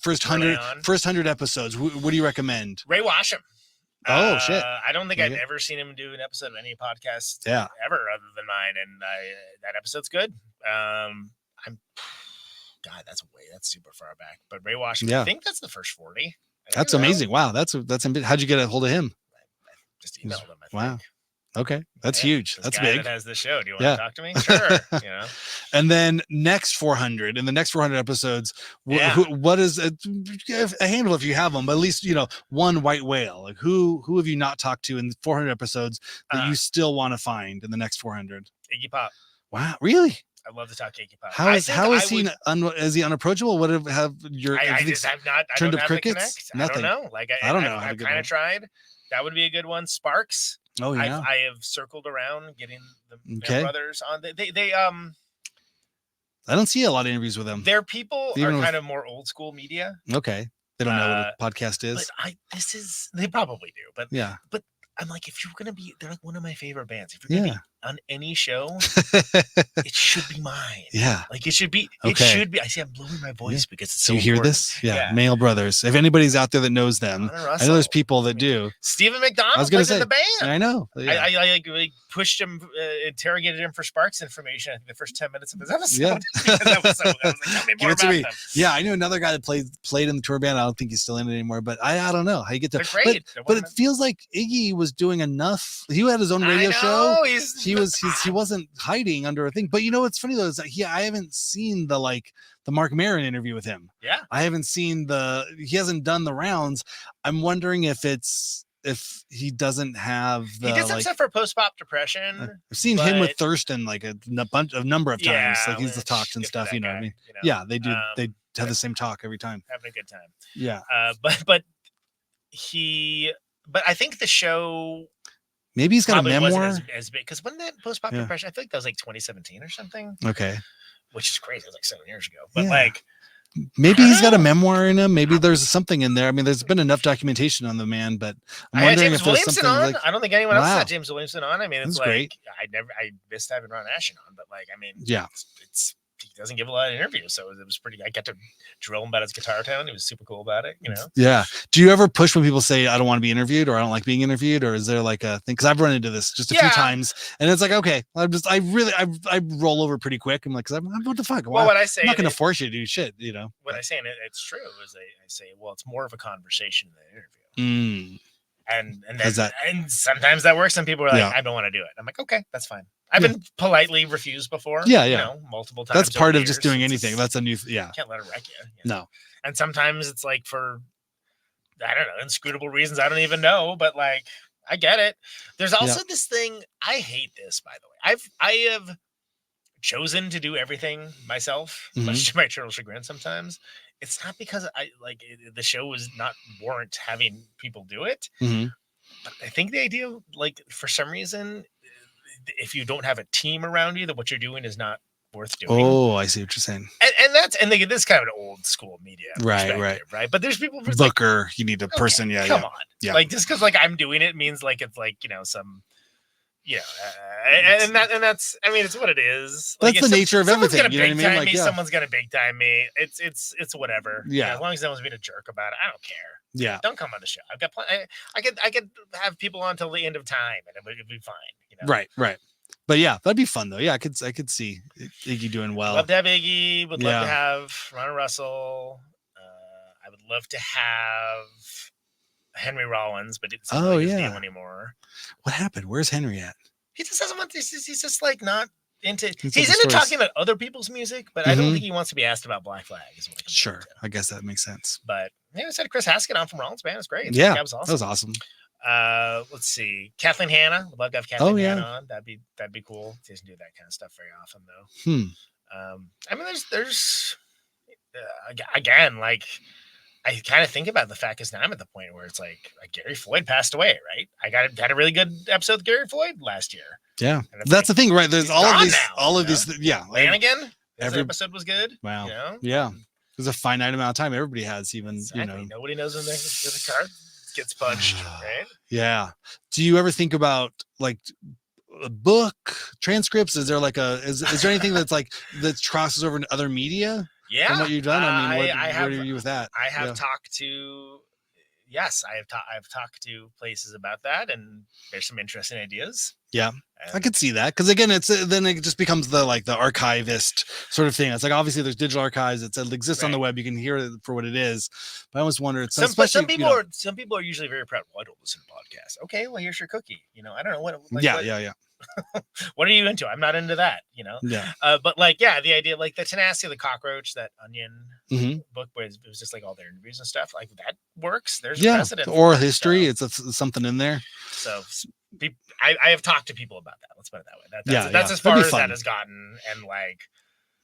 first Early 100 episodes. What do you recommend? Ray Washam. Oh shit! I don't think I've ever seen him do an episode of any podcast ever other than mine, and that episode's good. That's super far back. But Ray Washam, I think that's the first 40. That's amazing. Wow, that's how'd you get a hold of him? I just emailed him. Wow. Okay, that's huge. That's big. That has the show. Do you want to talk to me? Sure. And then next 400 in the next 400 episodes, what is a handle if you have them, but at least one white whale. Like who have you not talked to in 400 episodes that you still want to find in the next 400? Iggy Pop. Wow, really? I love to talk Iggy Pop. Is he unapproachable? What have your turned up crickets? Nothing. I don't know. I don't know. I've kind of tried. That would be a good one. Sparks. Oh yeah. I have circled around getting the brothers on. They I don't see a lot of interviews with them. Their people are kind of more old school media. Okay. They don't know what a podcast is. But they probably do. But yeah. But I'm like, if you're gonna be, they're like one of my favorite bands. If you're gonna be on any show, it should be mine. Yeah. Like it should be. It should be. I see I'm blowing my voice because it's so. You hear important. this? Yeah. Male brothers. If anybody's out there that knows them, I know there's people that do. Stephen McDonald. I was gonna say in the band. I know. Yeah. I like pushed him, interrogated him for Sparks information. I think the first 10 minutes of his episode. Yeah. I was like, tell me more about them. Yeah, I knew another guy that played in the tour band. I don't think he's still in it anymore, but I don't know how you get to. They're great. But it feels like Iggy was doing enough. He had his own radio show. He wasn't hiding under a thing. But what's funny though is that I haven't seen the Mark Maron interview with him. Yeah. I haven't seen he hasn't done the rounds. I'm wondering if he doesn't have he did some stuff for post-pop depression. I've seen him with Thurston a number of times. He's talked and stuff, what I mean? Yeah, they do. They have the same talk every time. Having a good time. Yeah. But I think the show maybe he's got a memoir wasn't as big because when that post-pop depression, I feel like that was like 2017 or something. Okay. Which is crazy. It was like 7 years ago. But maybe he's got a memoir in him. Maybe there's something in there. I mean, there's been enough documentation on the man, but I'm wondering if there's something on. I don't think anyone else had James Williamson on. I mean, it's great. I missed having Ron Ashen on, but he doesn't give a lot of interviews, so it was pretty. I got to drill him about his guitar tone. He was super cool about it, Yeah. Do you ever push when people say I don't want to be interviewed or I don't like being interviewed, or is there like a thing? Because I've run into this just a few times, and it's like, okay, I roll over pretty quick. I'm like, what the fuck? Well, what I say, I'm not going to force you to do shit, What I say, and it's true, is I say, well, it's more of a conversation than an interview. And sometimes that works. Some people are like, I don't want to do it. I'm like, okay, that's fine. I've been politely refused before. Multiple times. That's part of just doing anything. That's a new. Can't let it wreck you. No. And sometimes it's like for, I don't know, inscrutable reasons I don't even know, but I get it. There's also this thing. I hate this, by the way. I have chosen to do everything myself, much to my eternal chagrin sometimes. It's not because the show was not warrant having people do it. But I think the idea, for some reason, if you don't have a team around you, that what you're doing is not worth doing. Oh, I see what you're saying. And this is kind of an old school media, right? But there's people Booker, you need a person, come on, just because I'm doing it means it's some. And that's I mean, it's what it is. That's the nature of everything. You know what I mean? Someone's gonna big time me. It's whatever. Yeah. As long as no one's being a jerk about it, I don't care. Yeah. Don't come on the show. I've got I could have people on till the end of time, and it'd be fine. Right. But yeah, that'd be fun though. Yeah, I could see Iggy doing well. Love to have Iggy. Would love to have Ron Russell. I would love to have Henry Rollins, but it's not his deal anymore. What happened? Where's Henry at? He just doesn't want this. He's just not into. He's into talking about other people's music, but I don't think he wants to be asked about Black Flag. Sure, I guess that makes sense. But I said Chris Haskett on from Rollins Band. It's great. Yeah, that was awesome. That was awesome. Let's see, Kathleen Hanna. Would love to have Kathleen Hanna on. That'd be cool. He doesn't do that kind of stuff very often though. I mean, there's again, I kind of think about the fact because now I'm at the point where it's like Gary Floyd passed away, right? I had a really good episode with Gary Floyd last year. Yeah, that's the thing, right? There's all of these. Yeah, Lanigan. Every episode was good. Wow. Yeah, there's a finite amount of time everybody has. Even nobody knows when the card gets punched, right? Yeah. Do you ever think about a book transcripts? Is there is there anything that's that crosses over into other media? Yeah. From what you've done, I mean, I where are you with that? I have talked to. Yes, I've talked to places about that, and there's some interesting ideas. Yeah, I could see that because again, then it just becomes the archivist sort of thing. It's like obviously there's digital archives. It exists on the web. You can hear it for what it is. But I always wonder. Some people are usually very proud. Well, I don't listen to podcasts. Okay, well here's your cookie. I don't know what. Yeah. What are you into? I'm not into that. Yeah. But the idea, like the Tenacity of the Cockroach, that Onion book, where it was just like all their interviews and stuff. Like that works. There's a precedent. Oral history. So. It's something in there. So I have talked to people about that. Let's put it that way. That's as far as that has gotten, and like.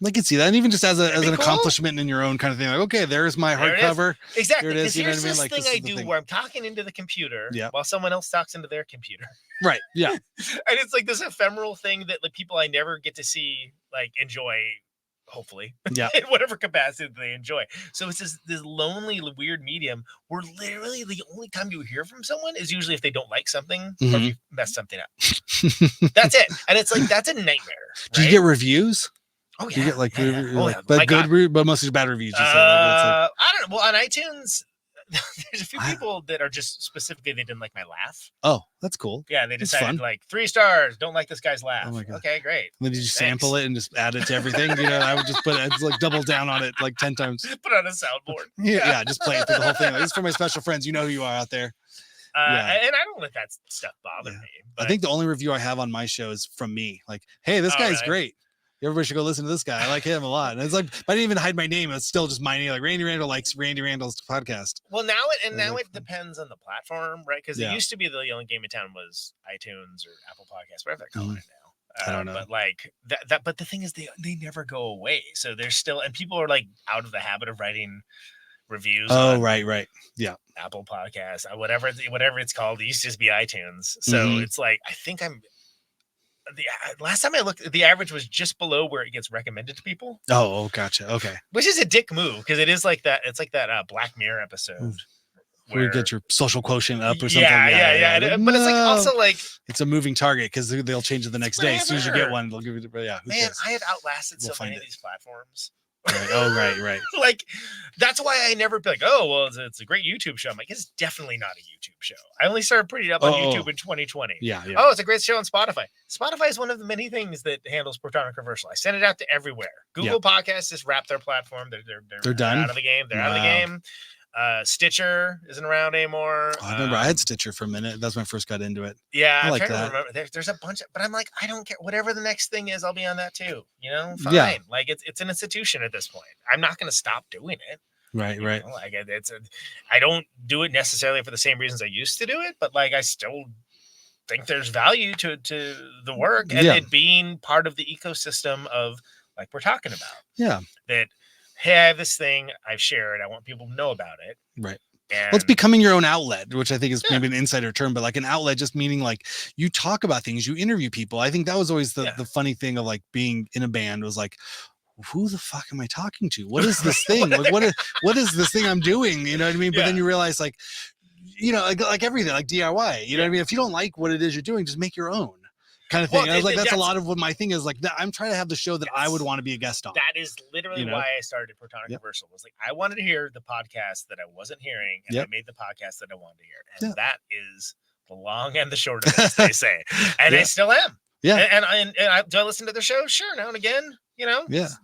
I can see that, and even just as an accomplishment in your own kind of thing, like, okay, there's my hardcover. Exactly. Here it is. Here's this thing I do where I'm talking into the computer while someone else talks into their computer. Right. Yeah. And it's like this ephemeral thing that the people I never get to see enjoy, hopefully, in whatever capacity they enjoy. So it's this lonely, weird medium where literally the only time you hear from someone is usually if they don't like something or if you mess something up. That's it. And it's like that's a nightmare. Right? Do you get reviews? Oh, yeah. You get but but mostly bad reviews. I don't know. Well, on iTunes, there's a few people that are just specifically they didn't like my laugh. Oh, that's cool. Yeah, they decided 3 stars. Don't like this guy's laugh. Oh my God. Okay, great. And then did you sample it and just add it to everything? I would just double down on it 10 times. Put it on a soundboard. Yeah, just play it through the whole thing. This is for my special friends. You know who you are out there. And I don't let that stuff bother me. But... I think the only review I have on my show is from me. Like, hey, this guy's great. Everybody should go listen to this guy. I like him a lot. And it's like, I didn't even hide my name. It's still just my name. Like Randy Randall likes Randy Randall's podcast. Well, now it depends on the platform, right? Because it used to be the only game in town was iTunes or Apple Podcasts, whatever they're calling it now. I don't know. But like that. But the thing is, they never go away. So there's still, and people are like out of the habit of writing reviews. Oh, right. Yeah. Apple Podcasts, whatever it's called. It used to just be iTunes. So it's like, I think last time I looked, the average was just below where it gets recommended to people. Oh, gotcha. Okay. Which is a dick move because it is like that. It's like that Black Mirror episode where you get your social quotient up or something. Yeah. But it's like also like it's a moving target because they'll change it the next day. As soon as you get one, they'll give you. Yeah. Man, I have outlasted so many of these platforms. Right. Oh, right. Like that's why I never be like, oh, well, it's a great YouTube show. I'm like, it's definitely not a YouTube show. I only started putting it up on YouTube in 2020. Yeah. Oh, it's a great show on Spotify. Spotify is one of the many things that handles Protonic Reversal. I send it out to everywhere. Google Podcasts just wrapped their platform. They're done. Out of the game. They're out of the game. Stitcher isn't around anymore. I remember I had Stitcher for a minute. That's when I first got into it. Yeah, I like that. There's a bunch but I'm like, I don't care. Whatever the next thing is, I'll be on that too. Fine. Yeah. Like it's an institution at this point. I'm not going to stop doing it. Right. Like I don't do it necessarily for the same reasons I used to do it, but like I still think there's value to the work and it being part of the ecosystem of like we're talking about. Yeah. That. Hey, I have this thing I've shared. I want people to know about it. Right. And it's becoming your own outlet, which I think is maybe an insider term, but like an outlet just meaning like you talk about things, you interview people. I think that was always the funny thing of like being in a band was like, who the fuck am I talking to? What is this thing? Like, what is this thing I'm doing? You know what I mean? But then you realize like everything, like DIY, you know what I mean? If you don't like what it is you're doing, just make your own. Kind of thing. Well, I was like, that's a lot of what my thing is. Like, I'm trying to have the show that I would want to be a guest on. That is literally why I started Protonic Reversal. Was like, I wanted to hear the podcast that I wasn't hearing, and I made the podcast that I wanted to hear. And that is the long and the short of it, as they say. And I still am. Yeah. And do I listen to their shows? Sure, now and again.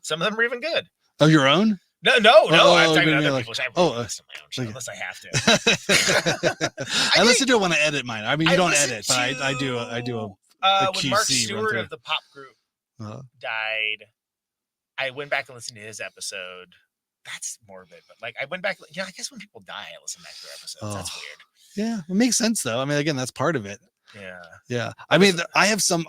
Some of them are even good. Of your own? No. I'm talking about other people's. I listen to my own show unless I have to. I listen to it when I edit mine. I mean, you don't edit, but I do a when Mark Stewart of the pop group died, I went back and listened to his episode. That's morbid, but like I went back. I guess when people die, I listen back to their episodes. That's weird. Yeah, it makes sense though. I mean, again, that's part of it. Yeah. I mean, I have some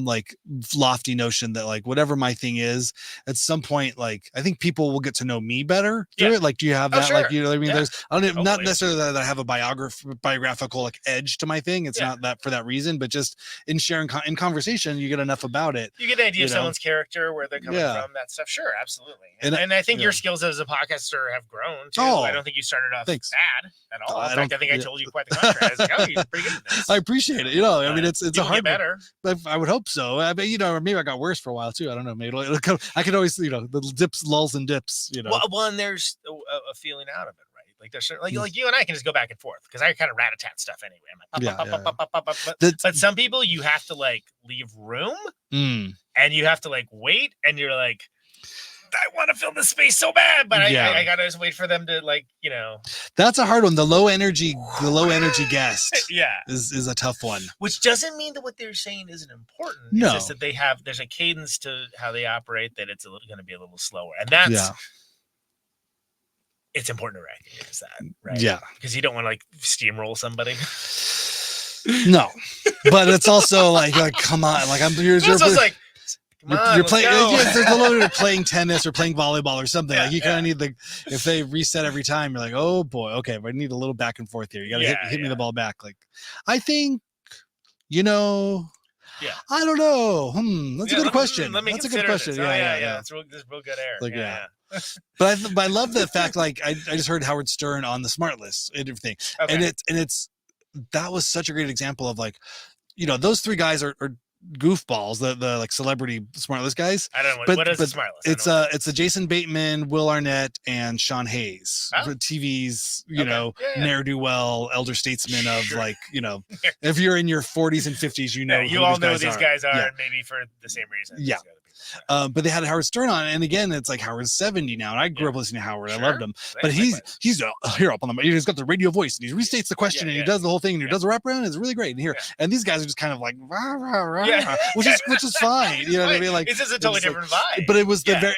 like lofty notion that like whatever my thing is, at some point, like I think people will get to know me better through it. Like, do you have that? Like, you know what I mean? There's not necessarily that I have a biographical like edge to my thing. It's not that for that reason, but just in sharing in conversation, you get enough about it. You get an idea of someone's character, where they're coming from, that stuff. Sure, absolutely. And I think your skills as a podcaster have grown too. I don't think you started off bad at all. In fact, I think I told you quite the contrary. I was like, oh, you're pretty good at this. I appreciate appreciate it. You know, I mean, it's a hard better. But I would hope so. I mean, you know, or maybe I got worse for a while too. I don't know. Maybe it'll come, I could always, you know, the dips, lulls and dips. You know, well, and there's a feeling out of it, right? Like there's like you and I can just go back and forth because I kind of rat-a-tat stuff anyway. I'm like, but some people you have to like leave room and you have to like wait, and you're like, I want to fill the space so bad, but I gotta just wait for them to like, you know. That's a hard one. The low energy guest is a tough one. Which doesn't mean that what they're saying isn't important. No. It's just that there's a cadence to how they operate that it's going to be a little slower. And that's it's important to recognize that, right? Yeah. Because you don't want to like steamroll somebody. No. But it's also like come on, like you're like you're playing. There's a little bit of playing tennis or playing volleyball or something. Like you kind of need if they reset every time, you're like, oh boy, okay, but I need a little back and forth here. You got to hit me the ball back. Like, I think, you know, I don't know. That's a good question. That's a good question. This. Yeah. It's real good air. Like, But I love the fact, like, I just heard Howard Stern on the Smart List and everything, and it's that was such a great example of like, you know, those three guys are goofballs, the like celebrity Smart List guys. I don't know what is the Smart List. It's a Jason Bateman, Will Arnett, and Sean Hayes. TV's, you know, ne'er-do-well elder statesman of like, you know, if you're in your 40s and 50s, you know, you all know who these guys are, maybe for the same reason. Yeah. But they had Howard Stern on, and again, it's like Howard's 70 now, and I grew up listening to Howard. I loved him, but he's here up on the. He's got the radio voice, and he restates the question, and he does the whole thing, and he does a wraparound. It's really great. And here, and these guys are just kind of like rah, rah, rah, which is fine. You know what I mean? Like it's just a totally different vibe. But it was the very.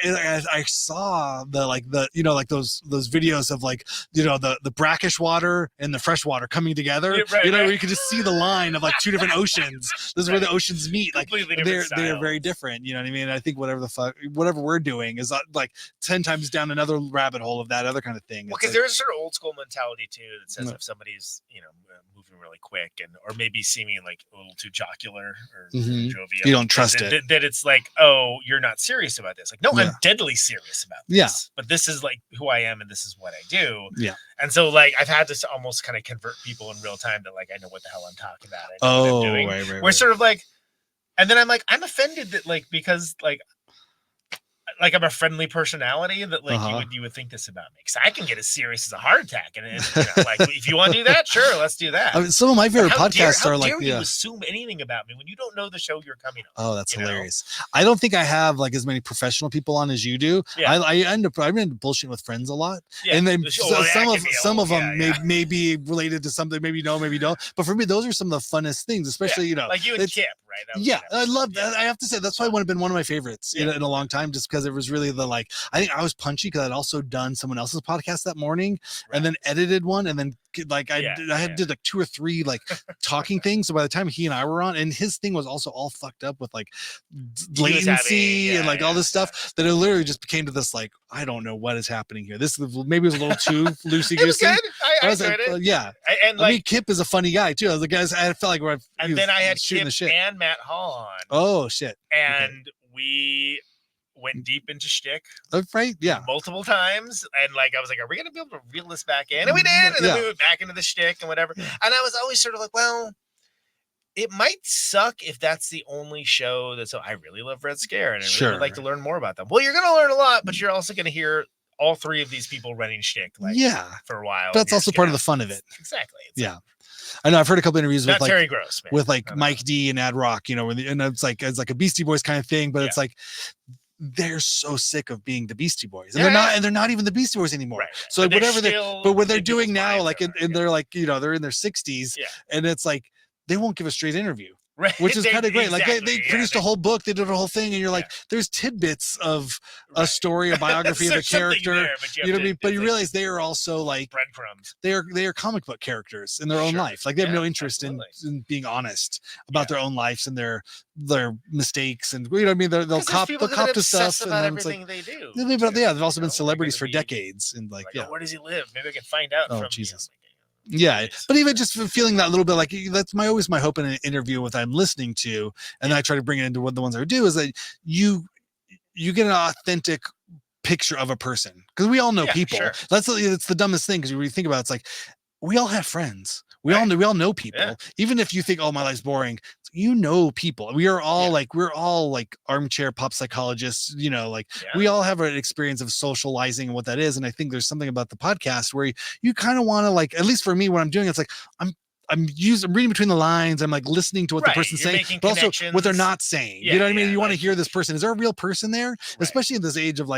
I saw the you know, like those videos of like, you know, the brackish water and the fresh water coming together. You know, where you could just see the line of like two different oceans. This is where the oceans meet. Like they're very different. You know what I mean? I think whatever we're doing is like 10 times down another rabbit hole of that other kind of thing. Well, because there's a sort of old school mentality too that says if somebody's, you know, moving really quick or maybe seeming like a little too jocular or jovial, you don't trust it. That it's like, oh, you're not serious about this. Like, no, I'm deadly serious about this. Yeah. But this is like who I am and this is what I do. Yeah. And so like I've had to almost kind of convert people in real time to like I know what the hell I'm talking about. I know what I'm doing. Right. We're sort of like, and then I'm like, I'm offended that like because like I'm a friendly personality that like you would think this about me because I can get as serious as a heart attack and you know, like if you want to do that, sure, let's do that. I mean, some of my favorite podcasts are like you assume anything about me when you don't know the show you're coming on. Oh, that's hilarious. I don't think I have like as many professional people on as you do. Yeah. I end up bullshitting with friends a lot, and then some of them may be related to something, maybe no, maybe don't. But for me, those are some of the funnest things, especially you know, like you and Kip, right? I love that. I have to say that's why it would have been one of my favorites in a long time, just because it was really the like. I think I was punchy because I'd also done someone else's podcast that morning and then edited one, and then like I did like 2 or 3 like talking things. So by the time he and I were on, and his thing was also all fucked up with like latency and like all this stuff that it literally just became to this like I don't know what is happening here. This maybe was a little too loosey goosey. I enjoyed it. Yeah, and like I mean, Kip is a funny guy too. The guys I felt like and then I had Kip and Matt Hall on. Oh shit! And we went deep into shtick, right? Yeah, multiple times, and like I was like, "Are we gonna be able to reel this back in?" And we did, and then we went back into the shtick and whatever. And I was always sort of like, "Well, it might suck if that's the only show that's." I really love Red Scare, and I really would like to learn more about them. Well, you're gonna learn a lot, but you're also gonna hear all 3 of these people running shtick, like for a while. That's also part of the fun of it. Exactly. I know I've heard a couple interviews with like Terry Gross, man. with like Mike D and Ad Rock, you know, and it's like a Beastie Boys kind of thing, but it's like they're so sick of being the Beastie Boys, and they're not even the Beastie Boys anymore. Right. So but whatever what they're doing now, like and they're like, you know, they're in their 60s, and it's like they won't give a straight interview. Right. Which is kind of great. Like they produced a whole book, they did a whole thing, and you're like, there's tidbits of a story, a biography of a character. There, you know what I mean? But you realize they are also like breadcrumbs. They are comic book characters in their own life. Like they have no interest in being honest about their own lives and their mistakes, and you know what I mean. They'll cop to stuff about everything they do. They've also been celebrities for decades, and like where does he live? Maybe I can find out. Oh Jesus. Yeah, but even just feeling that little bit like that's always my hope in an interview with I'm listening to, and I try to bring it into the ones I do is that you get an authentic picture of a person because we all know people. It's the dumbest thing because when you think about it, it's like we all have friends. We all know people. Yeah. Even if you think, oh, my life's boring, you know people. We are all we're all like armchair pop psychologists, we all have an experience of socializing and what that is. And I think there's something about the podcast where you kind of want to, like, at least for me, what I'm doing, it's like I'm reading between the lines. I'm like listening to what the person's saying, but also what they're not saying. You know what I mean? You want to hear this person. Is there a real person there? Right. Especially in this age of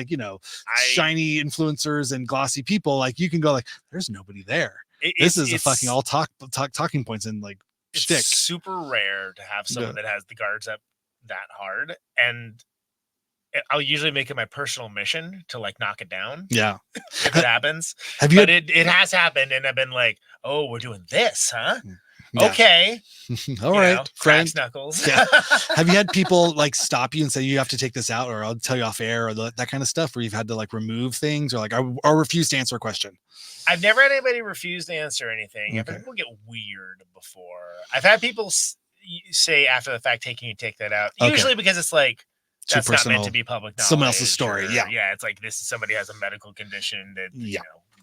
shiny influencers and glossy people. Like you can go like, there's nobody there. This is a fucking all talking points and like shtick. It's super rare to have someone that has the guards up that hard, and I'll usually make it my personal mission to like knock it down. Yeah. If it happens. It has happened, and I've been like, oh, we're doing this, huh? Yeah. Okay. All right. Cracks knuckles. Yeah. Have you had people like stop you and say you have to take this out, or I'll tell you off air, or that kind of stuff, where you've had to like remove things, or like I refuse to answer a question? I've never had anybody refuse to answer anything. I've had people get weird before. I've had people say after the fact, "Hey, can you take that out?" Usually because it's like, that's not meant to be public knowledge. Someone else's story. Yeah. It's like, this is somebody has a medical condition that,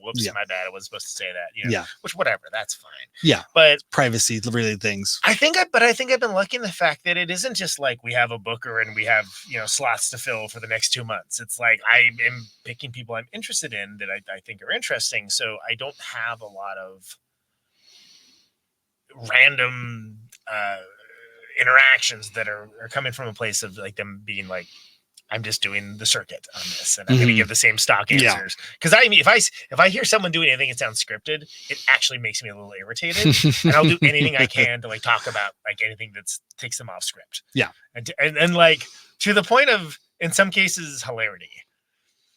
whoops, my bad. I wasn't supposed to say that. Which, whatever, that's fine. Yeah. But privacy related things. I think I've been lucky in the fact that it isn't just like we have a booker and we have, slots to fill for the next 2 months. It's like I am picking people I'm interested in that I think are interesting. So I don't have a lot of random, interactions that are coming from a place of like them being like, I'm just doing the circuit on this, and I'm going to give the same stock answers. Because I mean, if I hear someone doing anything that sounds scripted, it actually makes me a little irritated, and I'll do anything I can to like talk about like anything that takes them off script. Yeah, and like to the point of, in some cases, hilarity.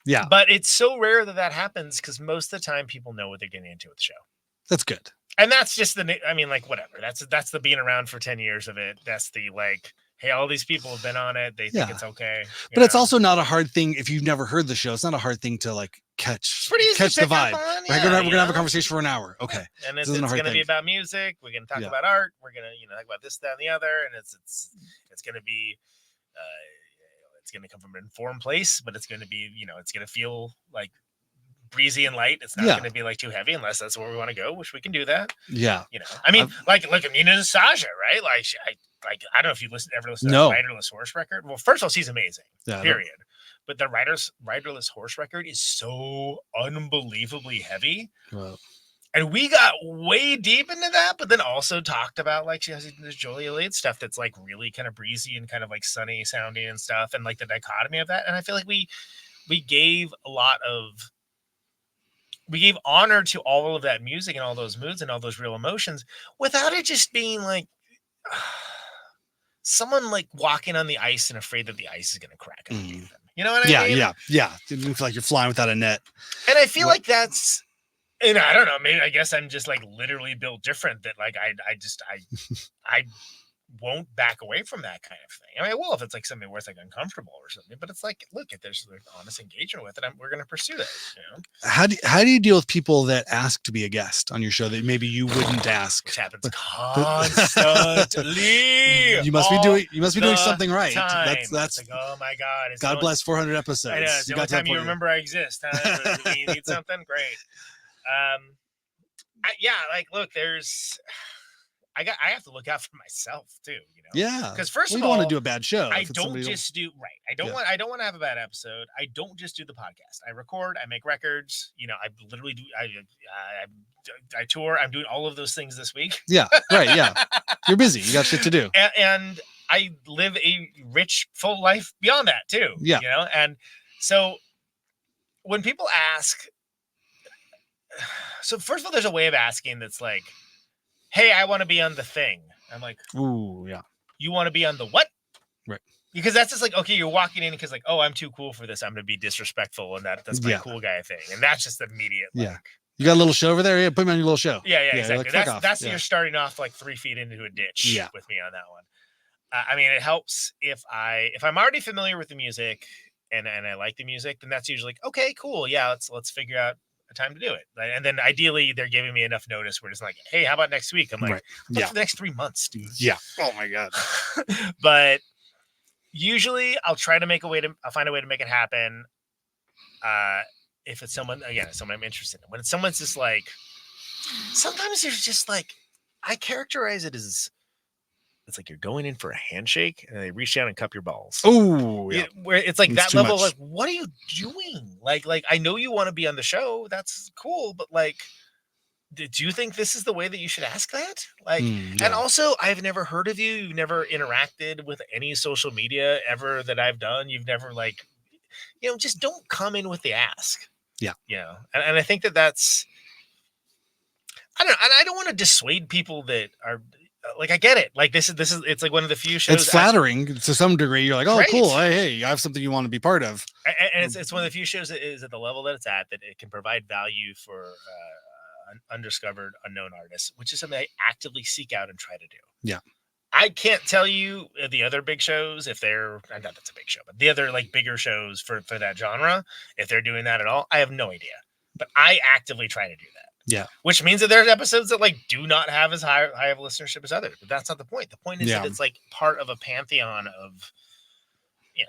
Yeah, but it's so rare that happens because most of the time people know what they're getting into with the show. That's good. And that's just whatever. That's the being around for 10 years of it. That's the like, hey, all these people have been on it. They think it's okay. But it's also not a hard thing if you've never heard the show. It's not a hard thing to like catch the vibe. We're gonna have a conversation for an hour. Okay. And it's gonna be about music. We're gonna talk about art. We're gonna talk about this, that, and the other. And it's gonna be it's gonna come from an informed place, but it's gonna be, it's gonna feel like breezy and light. It's not going to be like too heavy unless that's where we want to go, which we can do that. Yeah. I mean, look, Amina and Sasha, right? Like, I don't know if you ever listen to the Riderless Horse record. Well, first of all, she's amazing, period. But the Riderless Horse record is so unbelievably heavy. Wow. And we got way deep into that, but then also talked about like she has this Jolie Elade stuff that's like really kind of breezy and kind of like sunny sounding and stuff, and like the dichotomy of that. And I feel like we gave honor to all of that music and all those moods and all those real emotions without it just being like someone like walking on the ice and afraid that the ice is going to crack underneath them. You know what I mean? Yeah. You feel like you're flying without a net. And I feel like that's, and I don't know, maybe I guess I'm just like literally built different that like I won't back away from that kind of thing. I mean, well, if it's like something where it's like uncomfortable or something, but it's like, look, if there's like honest engagement with it, we're going to pursue that. How do you deal with people that ask to be a guest on your show that maybe you wouldn't ask? Which happens constantly. You must be doing something right. That's like, oh my God. God bless 400 episodes. I know, it's the only time you remember I exist. Huh? You need something? Great. Look, there's. I have to look out for myself too, Yeah. Because first of all, you don't want to do a bad show. I don't just do right. I don't want to have a bad episode. I don't just do the podcast. I record. I make records. I literally do. I tour. I'm doing all of those things this week. Yeah. Right. Yeah. You're busy. You got shit to do. And I live a rich, full life beyond that too. Yeah. And so when people ask, so first of all, there's a way of asking that's like, hey, I want to be on the thing. I'm like, ooh, yeah. You want to be on the what? Right. Because that's just like, okay, you're walking in because like, oh, I'm too cool for this. I'm going to be disrespectful. And that's my cool guy thing. And that's just immediate. Yeah. You got a little show over there? Yeah, put me on your little show. Yeah, exactly. Like, that's you're starting off like 3 feet into a ditch with me on that one. I mean, it helps if I'm already familiar with the music and I like the music, then that's usually like, okay, cool. Yeah, let's figure out a time to do it. And then ideally they're giving me enough notice where it's like, hey, how about next week? I'm like, for the next 3 months, dude. Yeah. Oh my God. But usually I'll find a way to make it happen. If it's someone I'm interested in. When it's someone's just like, sometimes there's just like I characterize it as it's like you're going in for a handshake and they reach down and cup your balls. Oh, yeah. Where it's like It's that too level, much. like, what are you doing? Like I know you want to be on the show. That's cool, but like, do you think this is the way that you should ask that? Like, and also, I've never heard of you. You've never interacted with any social media ever that I've done. You've never like, just don't come in with the ask. Yeah. And I think that's, I don't know. And I don't want to dissuade people that are like, I get it. Like this is, it's like one of the few shows. It's flattering to some degree. You're like, oh, right. Cool. Hey, you have something you want to be part of. And it's one of the few shows that is at the level that it's at, that it can provide value for undiscovered, unknown artists, which is something I actively seek out and try to do. Yeah. I can't tell you the other big shows, if they're, not that's a big show, but the other like bigger shows for that genre, if they're doing that at all, I have no idea. But I actively try to do that. Yeah. Which means that there's episodes that like do not have as high of listenership as others. But that's not the point. The point is that it's like part of a pantheon of,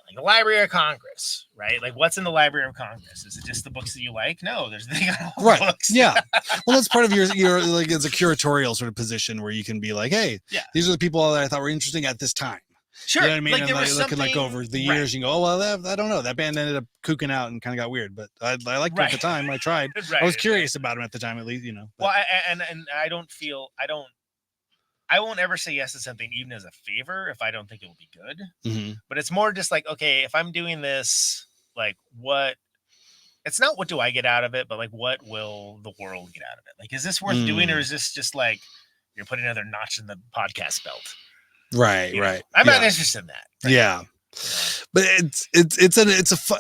like the Library of Congress, right? Like what's in the Library of Congress? Is it just the books that you like? No, they got all the books. Yeah. Well, that's part of your like, it's a curatorial sort of position where you can be like, hey, these are the people that I thought were interesting at this time. Sure. You know what I mean? Like, and there like, was looking like over the years, you go, oh, well, I don't know. That band ended up kooking out and kind of got weird, but I liked it at the time. I tried. I was curious about them at the time, at least, But. Well, and I won't ever say yes to something, even as a favor, if I don't think it will be good. Mm-hmm. But it's more just like, okay, if I'm doing this, like what, it's not what do I get out of it, but like what will the world get out of it? Like, is this worth doing, or is this just like you're putting another notch in the podcast belt? Right. I'm not interested in that. Right? Yeah. But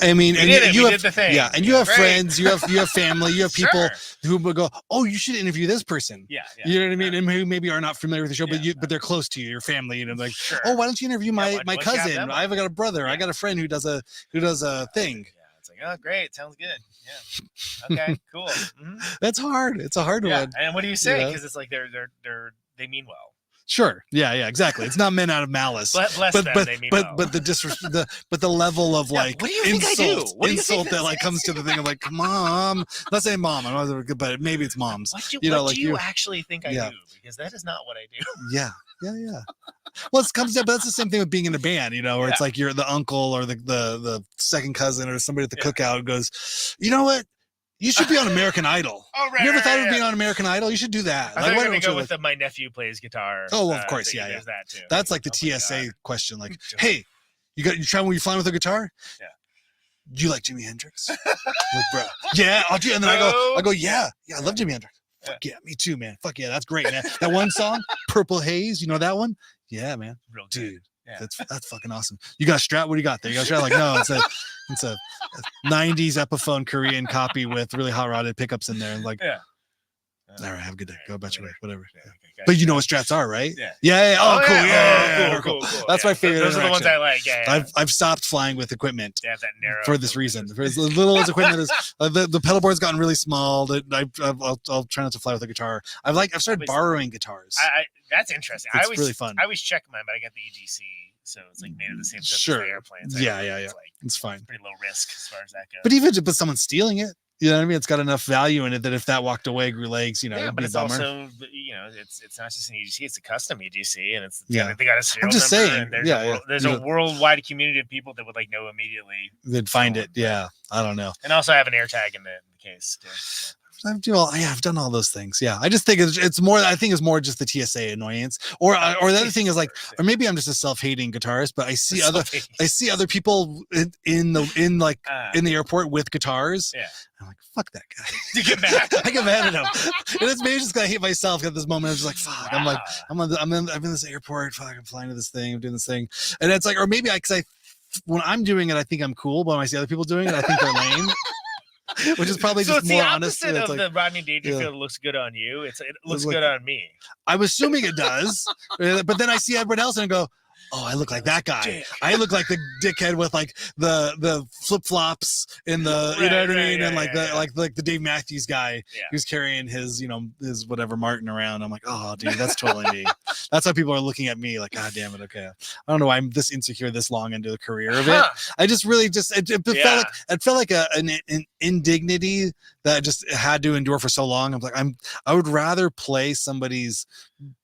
I mean, we did the thing. Yeah, and you have friends, you have family, you have people who will go, oh, you should interview this person. Yeah. You know what I mean? And who maybe are not familiar with the show, but they're close to you, your family, like, oh, why don't you interview my cousin? I've got a brother. I got a friend who does a thing. Yeah, it's like, oh, great, sounds good. Yeah. Okay, cool. Mm-hmm. That's hard. It's a hard one. And what do you say? Because it's like they mean well. Sure. Yeah. Exactly. It's not meant out of malice. Bless them, they mean well. But the level of like what do you think I do? Insult that like comes to the thing of like, mom. Let's say mom. But maybe it's moms. What do you actually think I do? Because that is not what I do. Yeah. Well, it comes down, but that's the same thing with being in a band, where it's like you're the uncle or the second cousin or somebody at the cookout who goes, you know what? You should be on American Idol. Oh, right. You ever thought of being on American Idol? You should do that. I thought you were going to go with my nephew plays guitar. Oh, of course. Yeah. That too. That's like the TSA question. Like, hey, you traveling when you flying with a guitar? Yeah. Do you like Jimi Hendrix? Like, bro. Yeah, I'll do. And then I go, yeah, I love Jimi Hendrix. Fuck yeah, me too, man. Fuck yeah, that's great, man. That one song, Purple Haze, you know that one? Yeah, man. Real dude. Yeah. That's fucking awesome. You got a Strat? What do you got there? You got a Strat? Like, no, it's a 90s Epiphone Korean copy with really hot rodded pickups in there. And like, all right, have a good day. Go about your way, whatever. Yeah. But you know what Strats are, right? Yeah. Oh, cool. Yeah. Cool. That's my favorite. Those are the ones I like. Yeah. I've stopped flying with equipment. That narrow for this reason. For as little as equipment is, the pedal board's gotten really small. I'll try not to fly with a guitar. I've started borrowing guitars. That's interesting. It's really fun. I always check mine, but I got the EGC, so it's like made of the same stuff as the airplanes. Yeah. It's fine. It's pretty low risk as far as that goes. But even if someone's stealing it, you know what I mean? It's got enough value in it that if that walked away, grew legs, it'd but be it's a bummer. Also, it's not just an EGC; it's a custom EGC, and they got a serial I'm just number. saying, And there's a worldwide community of people that would like know immediately. They'd find it. Yeah, I don't know. And also, I have an AirTag in the case too. So. I've done all those things. Yeah, I just think it's more. I think it's more just the TSA annoyance, or the other thing is like, or maybe I'm just a self-hating guitarist, but I see other people in the airport with guitars. Yeah, I'm like, fuck that guy. You get mad. I get mad at him, and it's maybe just gonna hate myself at this moment. I'm just like, fuck. Wow. I'm in this airport. Fuck, I'm flying to this thing. I'm doing this thing, and it's like, or maybe when I'm doing it, I think I'm cool, but when I see other people doing it, I think they're lame. Which is probably just more honest. So it's the opposite of the Rodney Dangerfield looks good on you. It looks good on me. I'm assuming it does, but then I see everyone else and I go, oh, I look like that guy. I look like the dickhead with like the flip flops in the, you know what I mean, and like the Dave Matthews guy who's carrying his his whatever Martin around. I'm like, oh, dude, that's totally me. That's how people are looking at me. Like, God damn it. Okay, I don't know why I'm this insecure this long into the career of it. I just really it felt like an indignity that I just had to endure for so long. I'm like, I would rather play somebody's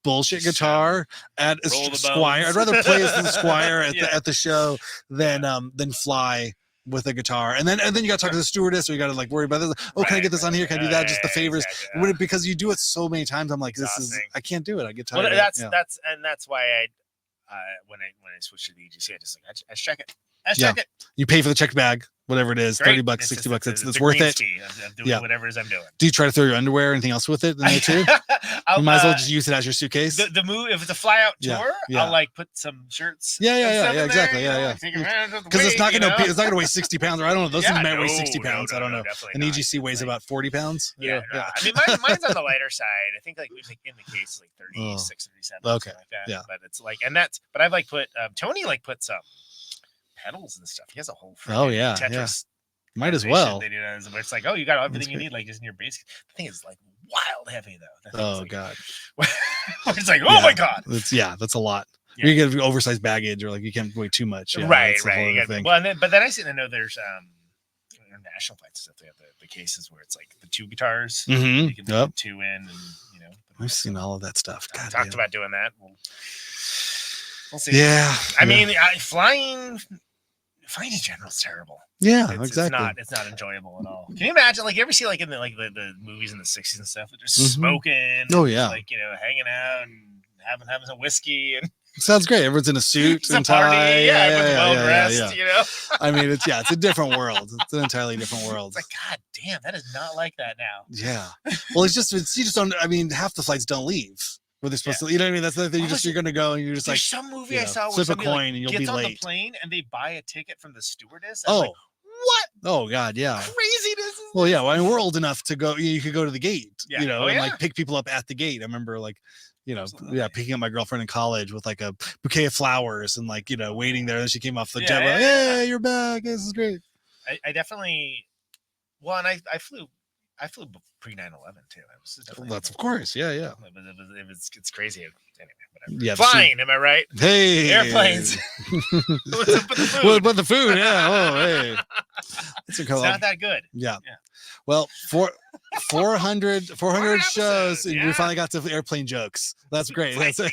bullshit guitar at a Squire. I'd rather play as the Squire at the show than fly with a guitar. And then you got to talk to the stewardess, or you got to like worry about this. Oh, can I get this on here? Can I do that? Just the favors. Exactly. Because you do it so many times. I'm like, I can't do it. I get tired. Well, that's why when I switched to the EGC, I check it. I check it. You pay for the checked bag, whatever it is, $30, $60. It's worth it. I'm doing whatever it is I'm doing. Do you try to throw your underwear or anything else with it in there too? You might as well just use it as your suitcase. The move, if it's a fly out tour, I'll like put some shirts. Exactly. Because it's not gonna weigh 60 pounds, or I don't know. Those things might weigh 60 pounds. I don't know. An EGC weighs about 40 pounds. Yeah. I mean, mine's on the lighter side. I think like in the case like 36, 37. Okay. Like that. Yeah. But it's like, but I've like put Tony like put some pedals and stuff. He has a whole Tetris. Might as well. They do that. It's like, you got everything you need, like just in your basic. The thing is like wild heavy though. God. It's like, my God. That's a lot. Yeah. You get oversized baggage, or like you can't weigh too much. Right. But then I see. I know there's international flights stuff. They have the cases where it's like the two guitars. You can put two in, and I've seen all of that stuff. God, talked about doing that. We'll see. Yeah. I mean, flying in general is terrible. Yeah, exactly. It's not enjoyable at all. Can you imagine? Like, you ever see like in the movies in the 60s and stuff? They're just smoking. Oh yeah. Like hanging out and having some whiskey and. Sounds great. Everyone's in a suit and tie. Well dressed. I mean, it's a different world. It's an entirely different world. It's like, God damn, that is not like that now. Yeah. Well, you just don't. I mean, half the flights don't leave. Where they're supposed to, you know what I mean? That's the thing. You're going to go and you're just like, some movie I saw where flip a somebody coin and you'll be late. Gets on the plane and they buy a ticket from the stewardess. I'm like, what? Oh God, yeah. Craziness. Well, yeah. Well, I mean, we're old enough to go. You could go to the gate, and like pick people up at the gate. I remember like, picking up my girlfriend in college with like a bouquet of flowers and like, waiting there. And she came off the jet. Like, hey, you're back. This is great. I definitely. Well, and I flew pre 9/11 too. That's of course, yeah. It's crazy. Anyway, whatever. Yeah, flying. Am I right? Hey, airplanes. What's up with the food? What about the food? Yeah. Oh, hey. It's not that good. Yeah. Well, 400 shows, and we finally got to airplane jokes. That's great. This is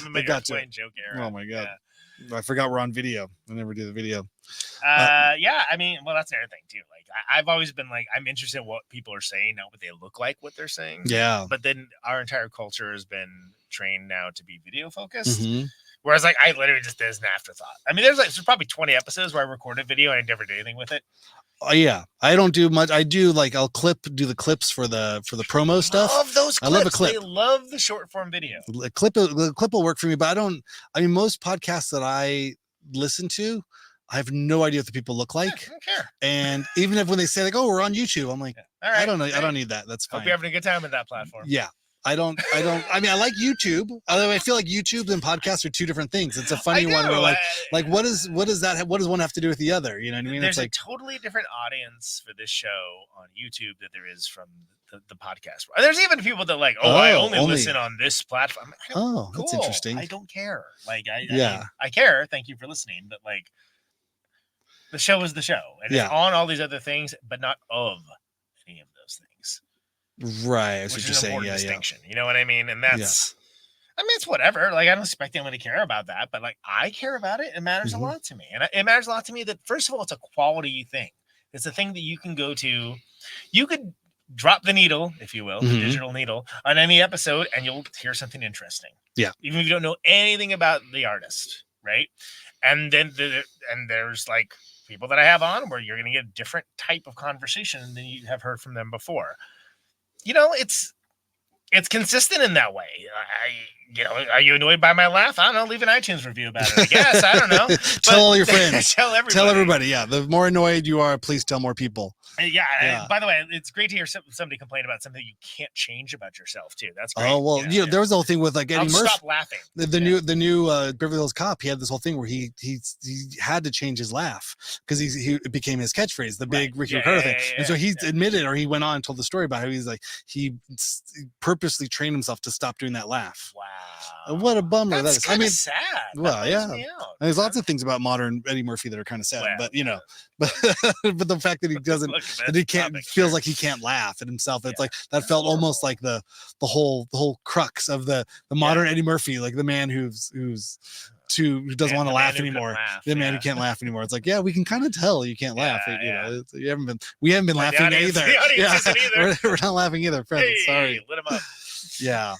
my airplane joke era. Oh my God. I forgot we're on video. I never do the video. I mean, well, that's another thing too. Like, I've always been like, I'm interested in what people are saying, not what they look like, what they're saying. Yeah. But then our entire culture has been trained now to be video focused. Whereas, like, I literally just did as an afterthought. I mean, there's probably 20 episodes where I recorded video and I never did anything with it. Yeah, I don't do much. I do like do the clips for the promo stuff. I love those clips. I love a clip. I love the short form video. The clip will work for me, but I mean, most podcasts that I listen to, I have no idea what the people look like. I don't care. And even if when they say like, "Oh, we're on YouTube," I'm like, all right, I don't know. I don't need that. That's fine. Hope you're having a good time at that platform. Yeah. I don't. I mean, I like YouTube. Although I feel like YouTube and podcasts are two different things. It's a funny one where like what does that? What does one have to do with the other? You know what I mean? There's like a totally different audience for this show on YouTube that there is from the podcast. There's even people that like, I only listen on this platform. Cool. That's interesting. I don't care. Like, I care. Thank you for listening. But like, the show is the show, and it's on all these other things, but not of any of those things. Right, that's which what is you're an saying. Distinction. You know what I mean? And that's, I mean, it's whatever. Like, I don't expect anyone to care about that, but like, I care about it. It matters a lot to me, and it matters a lot to me that first of all, it's a quality thing. It's a thing that you can go to. You could drop the needle, if you will, the digital needle on any episode, and you'll hear something interesting. Yeah, even if you don't know anything about the artist, right? And then there's like people that I have on where you're going to get a different type of conversation than you have heard from them before. You know, it's consistent in that way. are you annoyed by my laugh? I don't know. Leave an iTunes review about it. I guess I don't know. Tell all your friends. Tell everybody. Tell everybody. Yeah, the more annoyed you are, please tell more people. Yeah. By the way, it's great to hear somebody complain about something you can't change about yourself too. That's great. Oh well, there was the whole thing with like Eddie Murphy. Stop laughing. The new Beverly Hills Cop. He had this whole thing where he had to change his laugh because it became his catchphrace, the big Ricky Ricardo thing. And so he admitted, or he went on and told the story about how he's like he purposely trained himself to stop doing that laugh. Wow, what a bummer that is. I mean, sad. Well, yeah. There's lots of things about modern Eddie Murphy that are kind of sad, but but the fact that he doesn't, that he can't, feels like he can't laugh at himself. It's like that felt almost like the whole crux of the modern Eddie Murphy, like the man who doesn't want to laugh anymore. The man who can't laugh anymore. It's like, we can kind of tell you can't laugh. We haven't been laughing either. We're not laughing either, friends. Sorry. Lit him up. Yeah.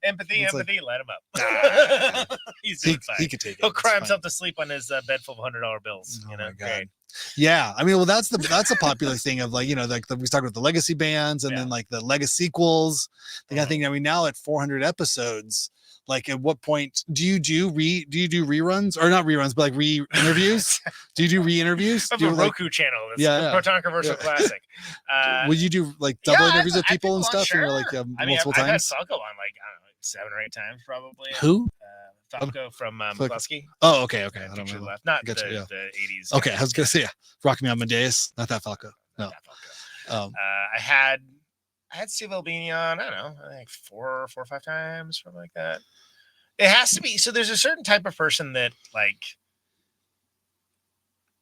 Empathy, let him up. He's doing fine. He could take it. He'll cry himself to sleep on his bed full of $100 bills. Oh my God. Great. Yeah, I mean, well, that's a popular thing of like, like we talked about the legacy bands and then like the legacy sequels. I think I mean now at 400 episodes, like at what point do you do reruns, or not reruns, but like re-interviews? Do you do re-interviews? Of a Roku channel. It's the Protonic Reversal Classic. Would you do like double interviews with people and stuff? Sure. Like multiple times? I've had Falco on like, I don't know, 7 or 8 times probably. Who? Falco from McCluskey. Oh, okay. I don't know. Not the 80s. Okay, I was gonna say Rock Me Amadeus, not that Falco. No. I had Steve Albini on, I don't know, I think 4 or 5 times, something like that. It has to be. So there's a certain type of person that like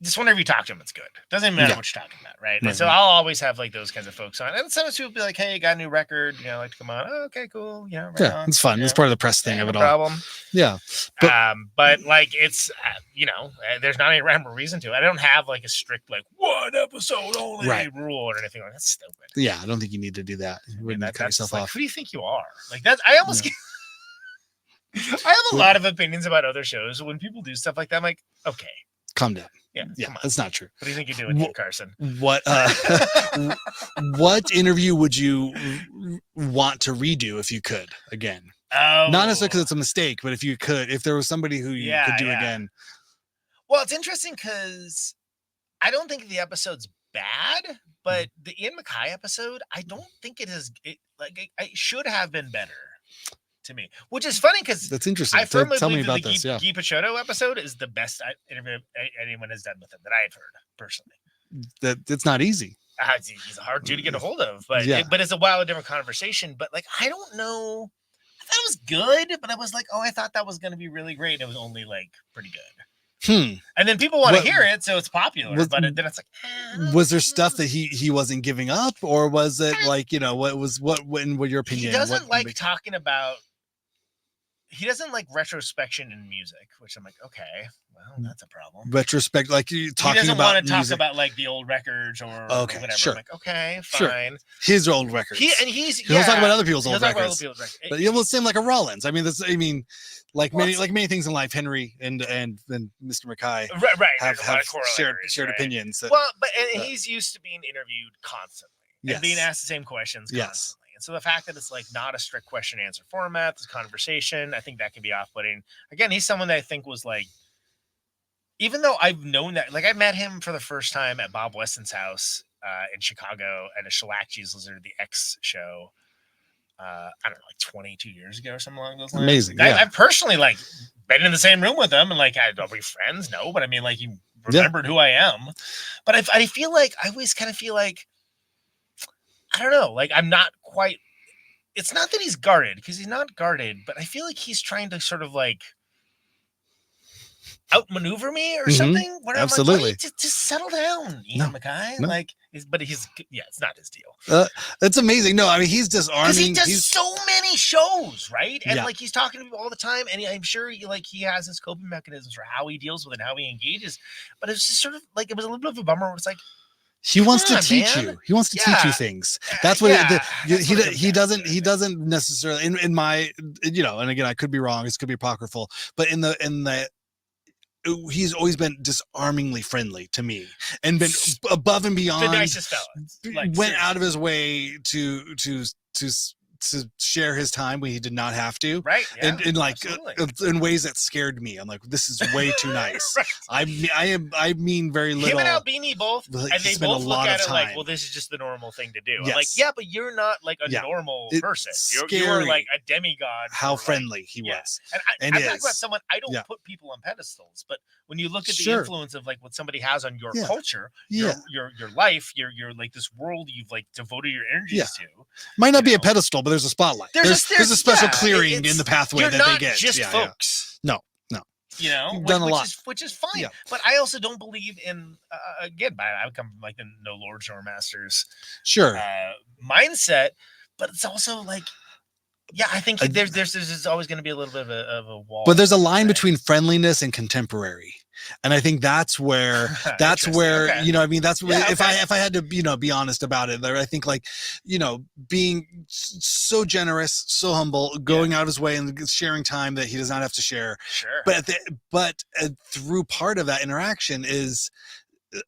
just whenever you talk to them, it's good. Doesn't even matter what you're talking about, right? And so I'll always have like those kinds of folks on. And sometimes people be like, "Hey, got a new record, like to come on." Oh, okay, cool. Right it's fun. It's part of the press thing of it all. Problem. Yeah. But like it's there's not any rhyme or reason to it. I don't have like a strict like 1 episode only rule or anything like that. That's stupid. Yeah, I don't think you need to do that. You wouldn't cut yourself off. Who do you think you are? Like that. I almost. I have a lot of opinions about other shows. When people do stuff like that, I'm like, okay, calm down. Yeah, that's not true. What do you think you're doing, Carson? What interview would you want to redo if you could again? Oh, not necessarily because it's a mistake, but if there was somebody who you could do again. Well, it's interesting because I don't think the episode's bad, but the Ian MacKaye episode, I don't think it should have been better. To me, which is funny because that's interesting. I firmly believe that the Guy Picciotto episode is the best interview anyone has done with him that I've heard personally. That it's not easy. He's a hard dude to get a hold of, but it's a wildly different conversation. But like, I don't know. I thought it was good, but I was like, I thought that was going to be really great. And it was only like pretty good. And then people want to hear it, so it's popular. But then it's like, was there stuff that he wasn't giving up, or was it like what your opinion? He doesn't like talking about. He doesn't like retrospection in music, which I'm like, okay, well, that's a problem. Retrospect, like you talking about. He doesn't want to talk about like the old records or whatever. Sure. I'm like, okay, fine. Sure. His old records. He'll talk about other people's old records. But it will seem like a Rollins. I mean, like many things in life, Henry and Mr. MacKaye have shared opinions. He's used to being interviewed constantly and being asked the same questions constantly. And so the fact that it's like not a strict question answer format, this conversation, I think that can be off-putting. Again, he's someone that I think was like, even though I've known that, like I met him for the first time at Bob Weston's house in Chicago at a Shellac Cheese Lizard, the X show. I don't know, like 22 years ago or something along those lines. Amazing. I've personally like been in the same room with him and like, are we friends? No, but I mean, like he remembered who I am. But I feel like, I always kind of feel like, I don't know, like I'm not quite, it's not that he's guarded because he's not guarded, but I feel like he's trying to sort of like outmaneuver me or something. Whatever. Absolutely. Like, just settle down, Ian MacKaye. No. Like, but he's it's not his deal. That's amazing. No, I mean he's disarming. Because he does so many shows, right? And like he's talking to people all the time, and I'm sure he has his coping mechanisms for how he deals with it, how he engages. But it's just sort of like it was a little bit of a bummer. Where it's like. He wants to teach you. He wants to teach you things. That's what he doesn't necessarily in my and again I could be wrong. This could be apocryphal, but in the he's always been disarmingly friendly to me and been above and beyond. The nicest fella. Went out of his way to to share his time when he did not have to. Right. Yeah, and in like absolutely. in ways that scared me. I'm like, this is way too nice. Right. I mean very little. Him and Albini both, Like, and he they spent a both look lot at of it like, time. well, this is just the normal thing to do. I'm Yes. like, yeah, but you're not like a Yeah. normal It's person. You're scary like a demigod. how for, like, friendly he yeah. was. And I'm talking about someone, I don't Yeah. put people on pedestals, but when you look at the Sure. influence of like what somebody has on your Yeah. culture, Yeah. your life, your like this world you've like devoted your energies Yeah. to. Might not you be know. a pedestal, but there's a spotlight. There's a special yeah, clearing it's- in the pathway you're that not they get. just Yeah, yeah. folks. No. You know, You've done a lot. which is fine. Yeah. But I also don't believe in again. I come from like the no lords nor masters Sure. mindset, but it's also like, yeah, I think there's always going to be a little bit of a wall. But there's a line between friendliness and contemporary. And I think that's where Okay. you know, I mean, that's where, Yeah, if I had to, you know, be honest about it, I think like, you know, being so generous, so humble, going out of his way and sharing time that he does not have to share. Sure. But through part of that interaction is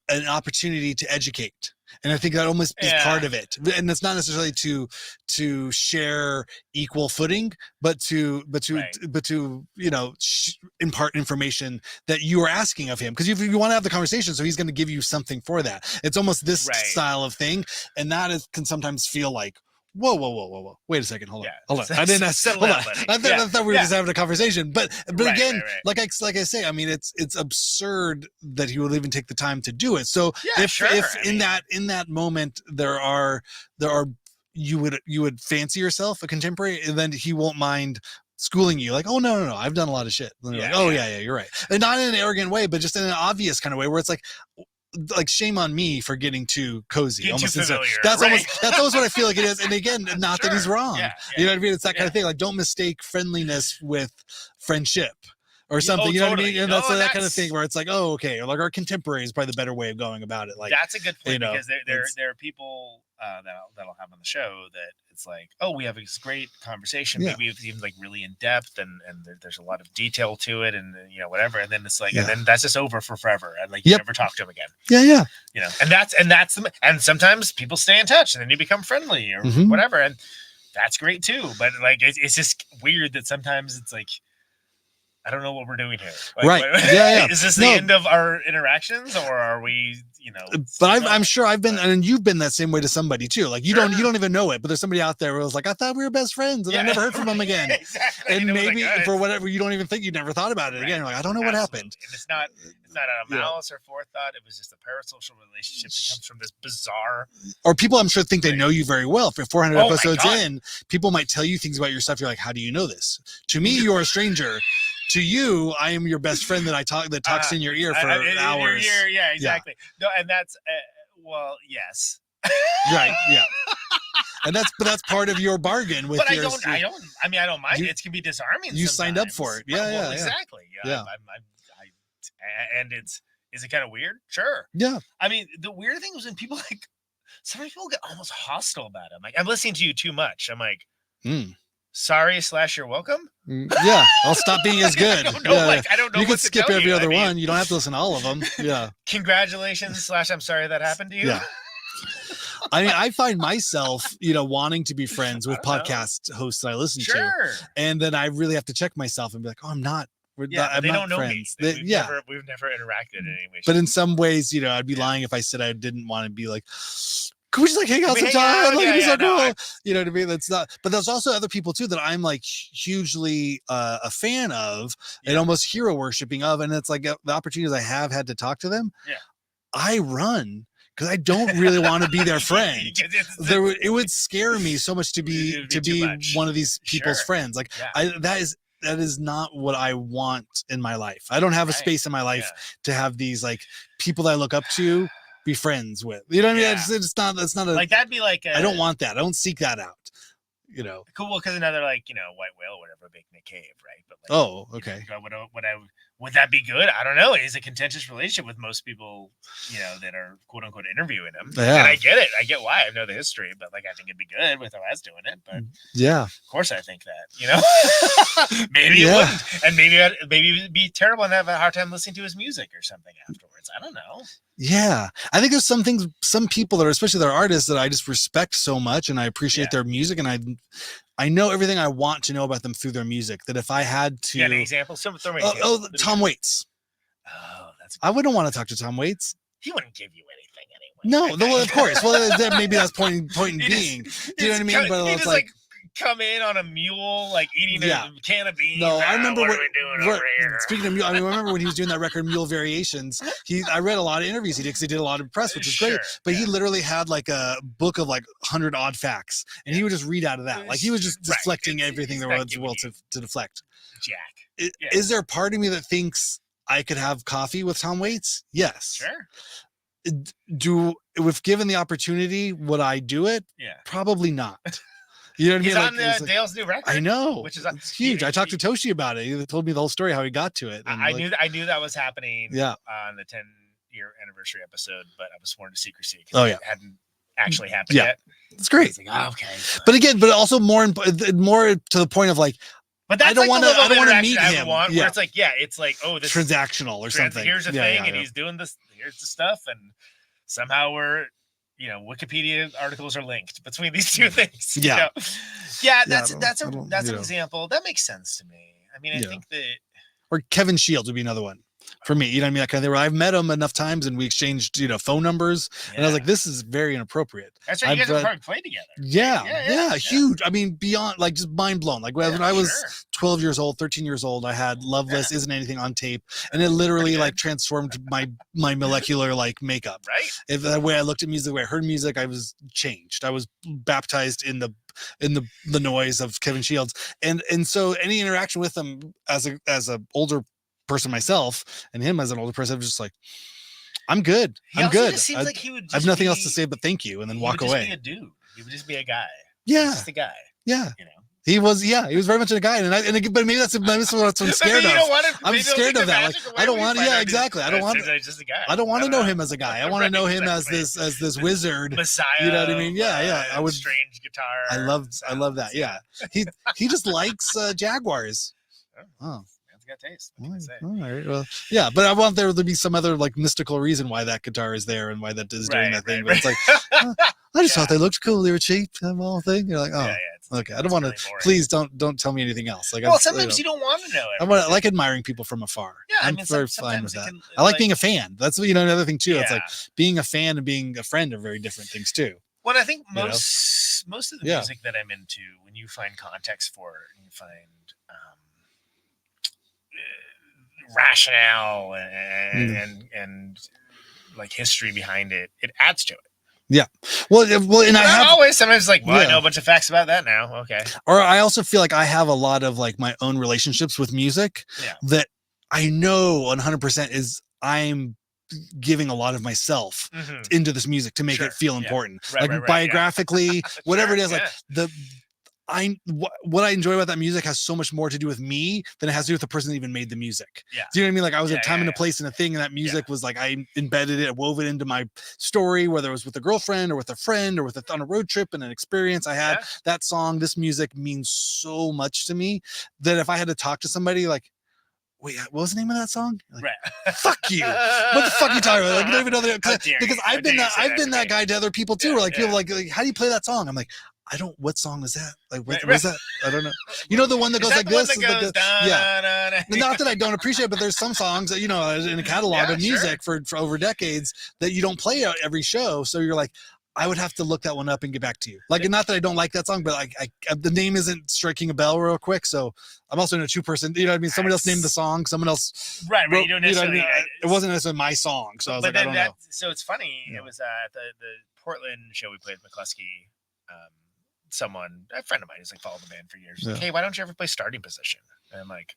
an opportunity to educate. And I think that almost is part of it. And it's not necessarily to share equal footing, but to you know, impart information that you are asking of him. Because if you want to have the conversation, so he's going to give you something for that. It's almost this style of thing, and that can sometimes feel like, whoa. Wait a second. Hold on. I didn't ask. Hold on. I thought we were just having a conversation. But again, like I say, I mean, it's absurd that he would even take the time to do it. So if in that moment there are you would fancy yourself a contemporary, and then he won't mind schooling you, like, oh no, I've done a lot of shit. And you're like, oh yeah, you're right. And not in an arrogant way, but just in an obvious kind of way where it's like shame on me for getting too cozy. Almost that's almost what I feel like it is. And again, not that he's wrong. You know what I mean? It's that kind of thing. Like, don't mistake friendliness with friendship or something. You know what I mean? And that's that kind of thing where it's like, oh, okay. Or like our contemporary is probably the better way of going about it. Like, that's a good point, you know, because there are people that'll have on the show that it's like, oh, we have this great conversation. Maybe it's even like really in depth and there's a lot of detail to it, and you know, whatever. And then it's like, and then that's just over for forever, and like you never talk to him again. Yeah. You know, and sometimes people stay in touch and then you become friendly or whatever, and that's great too. But like, it's just weird that sometimes it's like, I don't know what we're doing here. Like, right. Yeah. Is this the end of our interactions, or are we, you know? But I'm sure I've been, and you've been that same way to somebody too. Like you don't even know it, but there's somebody out there who was like, I thought we were best friends, and I never heard from him again. Exactly. And maybe for whatever, you don't even think, you never thought about it again. You're like, I don't know what happened. And it's not out of malice or forethought. It was just a parasocial relationship that comes from this bizarre. Or people, I'm sure, think they know you very well. For 400 Oh episodes in, people might tell you things about your stuff. You're like, how do you know this? To me, you're a stranger. To you, I am your best friend that talks in your ear for hours. Yeah, exactly. No, and that's well, yes. Right. Yeah. And that's part of your bargain with. But I don't mind. It can be disarming. You signed up for it. Yeah. Exactly. Yeah. And is it kind of weird? Sure. Yeah. I mean, the weird thing was when people like, some people get almost hostile about it. I'm like, I'm listening to you too much. I'm like, sorry / you're welcome. Yeah, I'll stop being as good. I don't know. I don't know. You what could to skip tell every you. other one. You don't have to listen to all of them. Yeah. Congratulations / I'm sorry that happened to you. Yeah. I mean, I find myself, wanting to be friends with podcast hosts that I listen to, and then I really have to check myself and be like, oh, I'm not. I'm they not don't know friends. me. We've never interacted in any way. But in some ways, I'd be lying if I said I didn't want to be like, could we just like hang out sometime? Like, it'd be so cool. You know what I mean? That's not. But there's also other people too that I'm like hugely a fan of and almost hero worshiping of, and it's like the opportunities I have had to talk to them. Yeah, I run. Because I don't really want to be their friend. It would scare me so much to be one of these people's friends. Like that is not what I want in my life. I don't have a space in my life to have these like people that I look up to be friends with. You know what I mean? It's not. That's not a like. That'd be like. I don't want that. I don't seek that out. Cool. Because another white whale or whatever making a cave, right? But like, oh, okay. Would that be good? I don't know. It's a contentious relationship with most people, that are quote unquote interviewing him. Yeah. And I get it. I get why. I know the history, but like I think it'd be good with OS doing it. But yeah, of course I think that. Maybe it wouldn't, and maybe it'd be terrible and have a hard time listening to his music or something afterwards. I don't know. Yeah, I think there's some people that are, especially their artists, that I just respect so much, and I appreciate their music, and I know everything I want to know about them through their music. That if I had to, an example, throw me an example. Tom Waits. Oh, that's. I wouldn't want to talk to Tom Waits. He wouldn't give you anything anyway. No, well, of course. Well, maybe that's point in being. Do you know what I mean? But it's like come in on a mule, like eating a can of beans. No, I remember what are we doing over here? Speaking of mule, I remember when he was doing that record Mule Variations. I read a lot of interviews he did because he did a lot of press, which is great. But he literally had like a book of like 100 odd facts, and he would just read out of that. Like he was just deflecting everything there was in the world to deflect. Jack. Is there a part of me that thinks I could have coffee with Tom Waits? Yes. Sure. If given the opportunity, would I do it? Yeah. Probably not. You know what He's I mean? on Dale's new record. I know, which is it's huge. I talked to Toshi about it. He told me the whole story how he got to it. I knew that was happening. Yeah. On the 10-year anniversary episode, but I was sworn to secrecy because it hadn't actually happened yet. It's great. Like, oh, okay. But also more to the point of like. But that's I don't want to meet him. Where it's like, it's like, oh, this transactional or something. Here's a thing, and he's doing this. Here's the stuff, and somehow we're. Wikipedia articles are linked between these two things. Yeah. That's an example. That makes sense to me. I mean, I think that. Or Kevin Shields would be another one for me. You know what I mean? That kind of thing where I've met him enough times and we exchanged, phone numbers. And I was like, this is very inappropriate. That's right. You guys have probably played together. Yeah. Huge. I mean, beyond like just mind blown. Like when I was 12 years old, 13 years old, I had Loveless Isn't Anything on tape. And it literally like transformed my molecular like makeup. Right. The way I looked at music, the way I heard music, I was changed. I was baptized in the noise of Kevin Shields. And so any interaction with him as a older person myself and him as an older person, I was just like, I'm good. I'm good. Just seems like he would I have nothing else to say but thank you and then walk away. He would just be a dude. He would just be a guy. Yeah. Just a guy. Yeah. He was very much a guy, but maybe that's what I'm scared of. I'm scared of that. Like I don't want to. Yeah, exactly. I don't want. Just a guy. I don't want to know him as a guy. I want to know him as this wizard, Messiah. You know what I mean? Yeah. I would. Strange guitar. I love that. Yeah. He just likes Jaguars. Oh. Got taste. All right. Well, yeah, but I want there to be some other like mystical reason why that guitar is there and why that is doing that thing. But it's like, I just thought they looked cool. They were cheap. And the whole thing. You're like, oh, okay. I don't want to. Really please don't tell me anything else. Like, sometimes you don't want to know. I like admiring people from afar. Yeah, I'm very fine with that. I like being a fan. That's another thing too. It's like being a fan and being a friend are very different things too. Well, I think most of the music that I'm into, when you find context for it, and you find rationale and like history behind it, it adds to it. Yeah. Well, and I have always sometimes like, I know a bunch of facts about that now. Okay. Or I also feel like I have a lot of like my own relationships with music that I know 100% is I'm giving a lot like myself into this music to make it feel important. Biographically, whatever it is, like what I enjoy about that music has so much more to do with me than it has to do with the person that even made the music. Yeah. Do you know what I mean? Like I was at a time and a place and a thing, and that music was like I embedded it, wove it into my story, whether it was with a girlfriend or with a friend or on a road trip and an experience I had. That song, this music means so much to me that if I had to talk to somebody like, wait, what was the name of that song? Like, fuck you. What the fuck are you talking about? Like, you don't even know because I've been that guy to other people too. Like people like, how do you play that song? I'm like, what song is that? Like, what is that? I don't know. You know, the one that goes like this? Not that I don't appreciate it, but there's some songs that, in a catalog of music for over decades that you don't play at every show. So you're like, I would have to look that one up and get back to you. Like, not that I don't like that song, but like the name isn't striking a bell real quick. So I'm also in a 2-person, you know what I mean? Somebody else named the song. Someone else. Right. You don't necessarily. It wasn't necessarily my song. So I was like, I don't know. So it's funny. It was at the Portland show we played with McCluskey. A friend of mine who's like followed the band for years. Like, hey, why don't you ever play starting position? And I'm like,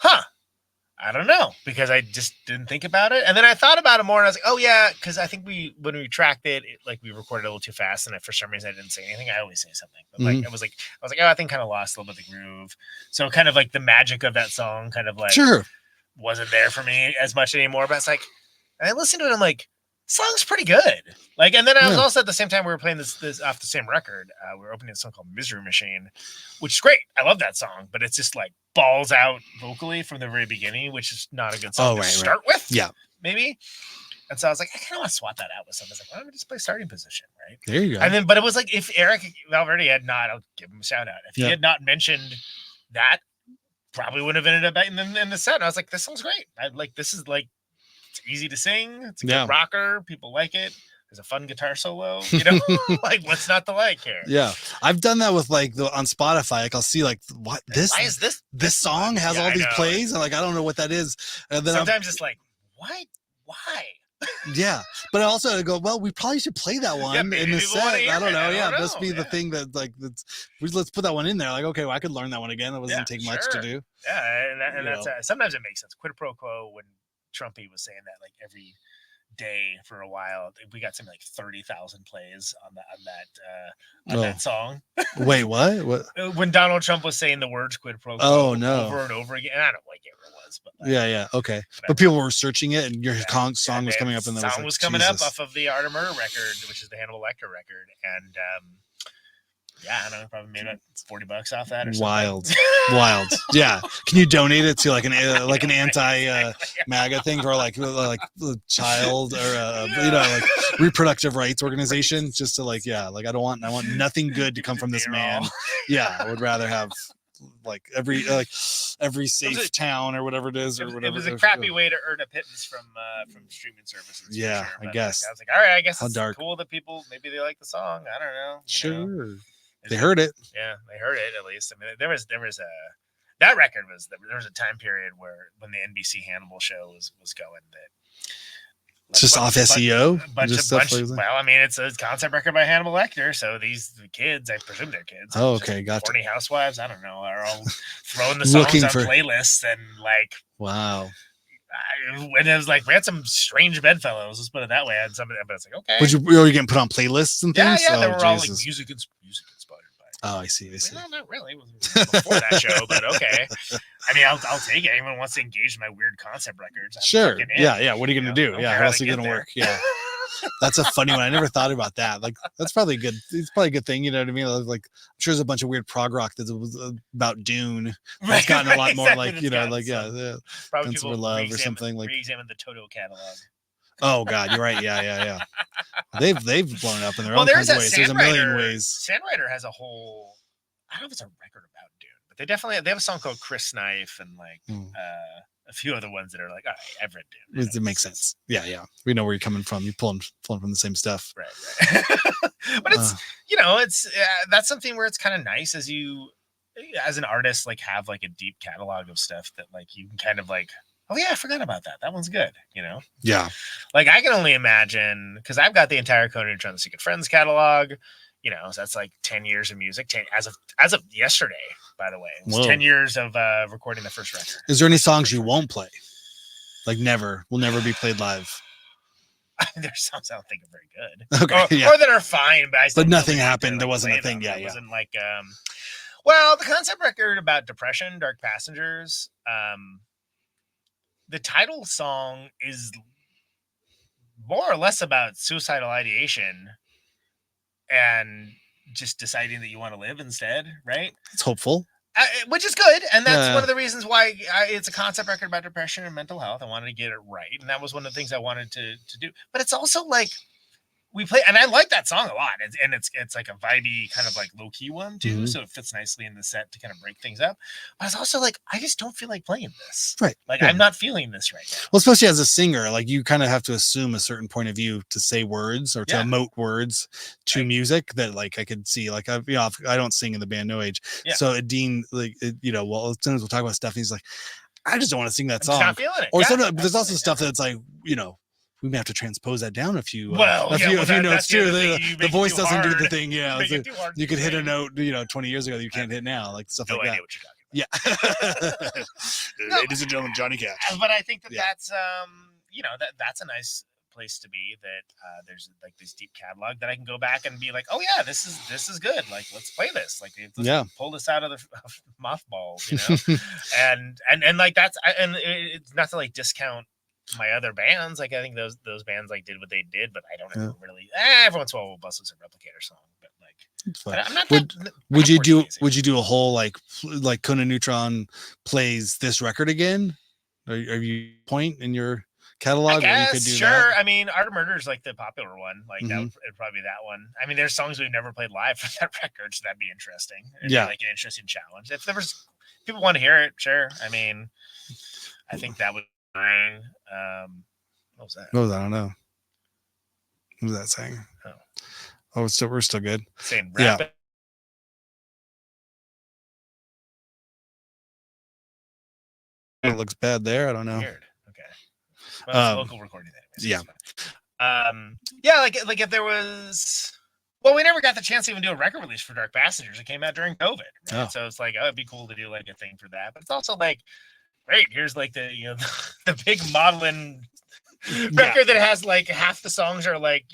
I don't know, because I just didn't think about it. And then I thought about it more and I was like, oh yeah, because I think when we tracked it, like we recorded a little too fast, and for some reason I didn't say anything. I always say something, but like I was like, oh, I think kind of lost a little bit of the groove. So kind of like the magic of that song kind of like wasn't there for me as much anymore. But it's like, and I listened to it, I'm like, song's pretty good. Like, and then I was also at the same time we were playing this off the same record. We were opening a song called Misery Machine, which is great. I love that song, but it's just like balls out vocally from the very beginning, which is not a good song to start with. Yeah, maybe. And so I was like, I kind of want to swap that out with something. I was like, why don't we just play starting position, right? There you go. And then, but it was like, if Eric Valverde had not, I'll give him a shout out. If he had not mentioned that, probably would have ended up in the set. And I was like, this song's great. This is like, it's easy to sing. It's a good rocker. People like it. There's a fun guitar solo, like what's not to like here? Yeah. I've done that with like on Spotify. Like I'll see like what this, why is this song has all these plays. And like, I don't know what that is. And then sometimes it's like, what? Why? Yeah. But I also go, well, we probably should play that one in the set. I don't know. Yeah. Must be the thing that like, let's put that one in there. Like, okay, well, I could learn that one again. It doesn't take much to do. Yeah. And that's sometimes it makes sense. Quid pro quo, when Trumpy was saying that like every day for a while, we got something like 30,000 plays on that song. Wait, what? When Donald Trump was saying the words quid pro quo over and over again, and I don't like it was, but like, okay. But people were searching it, and your song was coming up, and the song was coming up off of the Art of Murder record, which is the Hannibal Lecter record, and I don't know, probably made about $40 off that or something. Wild. Yeah. Can you donate it to like an anti MAGA thing, or like child or like reproductive rights organization, just to like I want nothing good to come from this man. Yeah, I would rather have like every safe town or whatever it is, or whatever. It was a crappy way to earn a pittance from streaming services. Yeah, sure. I guess. I was like, all right, I guess it's cool that people maybe they like the song. I don't know. Sure. They heard it. Yeah, they heard it at least. I mean, there was that record was there was a time period where when the NBC Hannibal show was going that just off SEO. Well, I mean, it's a concept record by Hannibal Lecter, so these kids, I presume they're kids. Oh, okay, gotcha. Horny housewives, I don't know, are all throwing the songs on playlists and like. Wow. And it was like we had some strange bedfellows. Let's put it that way. I had some, but it's like okay. Were you getting put on playlists and things? Yeah, they were all like music inspired by. Oh, I see. Well, not really. It was before that show, but okay. I mean, I'll take it. Anyone wants to engage in my weird concept records? Sure. Yeah. What are you gonna do? Yeah. How else are you gonna work? Yeah. That's a funny one. I never thought about that. Like, that's probably good. It's probably a good thing. You know what I mean? Like, I'm sure there's a bunch of weird prog rock that's about Dune. It's gotten a lot more like, probably Guns for Love or something. Like, re-examine the Toto catalog. Oh God, you're right. Yeah. They've blown up in their own kinds of ways. There's a million ways. Sandwriter has a whole. I don't know if it's a record about Dune, but they have a song called Chris Knife and like a few other ones that are like, all right, I've read Dune. It makes sense. Yeah. We know where you're coming from. You're pulling from the same stuff. Right. But it's it's that's something where it's kind of nice as an artist, like have like a deep catalog of stuff that like you can kind of like. Oh yeah, I forgot about that. That one's good, Yeah. Like I can only imagine because I've got the entire Conan Neutron the Secret Friends catalog. So that's like 10 years of music. As of yesterday, by the way, it was 10 years of recording the first record. Is there any songs you won't play? Like will never be played live. There's songs I don't think are very good. Okay, or that are fine, but nothing happened. There wasn't a thing. It wasn't like well, the concept record about depression, Dark Passengers. The title song is more or less about suicidal ideation and just deciding that you want to live instead, right? It's hopeful. Which is good. And that's one of the reasons why it's a concept record about depression and mental health. I wanted to get it right. And that was one of the things I wanted to do. But it's also like, we play, and I like that song a lot. It's like a vibey kind of like low key one too, so it fits nicely in the set to kind of break things up. But it's also like I just don't feel like playing this. Right. Like I'm not feeling this right now. Well, especially as a singer, like you kind of have to assume a certain point of view to say words or to emote words to music that like I could see. Like I don't sing in the band No Age, so Dean as soon as we'll talk about stuff, he's like, I just don't want to sing that song. Not feeling it. Or sometimes there's also stuff that's like we may have to transpose that down a few notes too. The voice doesn't do the thing. Yeah, you could hit a note, 20 years ago that you can't hit now, like stuff like that. What you're talking about. Yeah, ladies and gentlemen, Johnny Cash. But I think that's that's a nice place to be. That there's like this deep catalog that I can go back and be like, oh yeah, this is good. Like let's play this. Like let's pull this out of the mothballs, and like that's and it's not to like discount my other bands. Like I think those bands like did what they did, but I don't ever really every once in a while we'll bust us a Replicator song, but like I'm not would you do a whole like Conan Neutron plays this record again? Are you point in your catalog where you could do that? I mean, Art of Murder is like the popular one. Like that would it'd probably be that one. I mean, there's songs we've never played live for that record, so that'd be interesting. It'd be like an interesting challenge. If there was people want to hear it, sure. I mean, I think that would be fine. What was that? What was that? I don't know. What was that saying? Oh, we're still good. Saying rap it. It looks bad there. I don't know. Weird. Okay. Well, it's local recording anyways. Yeah. Like if there was, well, we never got the chance to even do a record release for Dark Passengers. It came out during COVID, right? Oh. So it's like, it'd be cool to do like a thing for that. But it's also like, great. Here's like the the big modeling record that has like half the songs are like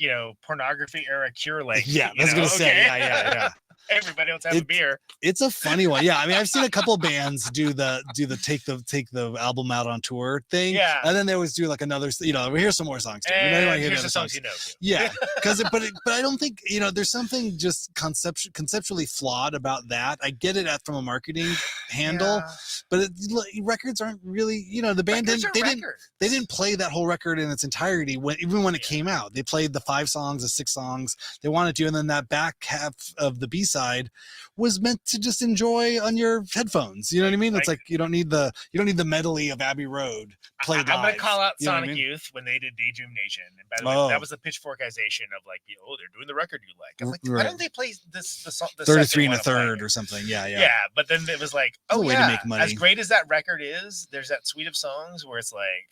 pornography era Cure length. Yeah, I was gonna say. Yeah. Everybody else have a beer. It's a funny one. Yeah, I mean, I've seen a couple bands do the take the album out on tour thing. Yeah, and then they always do like another. Here's some more songs. Too. Here's the songs. Yeah, but I don't think there's something just conceptually flawed about that. I get it from a marketing handle, but records aren't really. The band they didn't play that whole record in its entirety even when it came out. They played the 5 songs, the 6 songs they wanted to, and then that back half of the B side was meant to just enjoy on your headphones. You know what I mean? It's like you don't need the medley of Abbey Road played live. I'm gonna call out Sonic Youth when they did Daydream Nation. And by the way, that was the pitchforkization of like, they're doing the record you like. I'm like, why don't they play the 33 1/3 or something? Yeah. But then it was like, way to make money. As great as that record is, there's that suite of songs where it's like,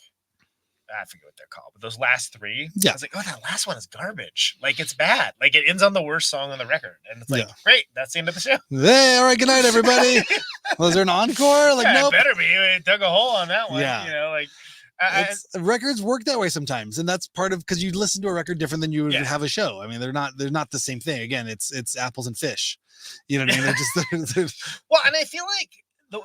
I forget what they're called, but those last 3, I was like, that last one is garbage. Like, it's bad. Like, it ends on the worst song on the record. And it's like, great, that's the end of the show. Hey, all right, good night, everybody. Was there an encore? Like, nope. It better be. It dug a hole on that one. Yeah. Records work that way sometimes, and that's part of because you listen to a record different than you would have a show. I mean, they're not the same thing. Again, it's apples and fish. You know what I mean? They're just well, and I feel like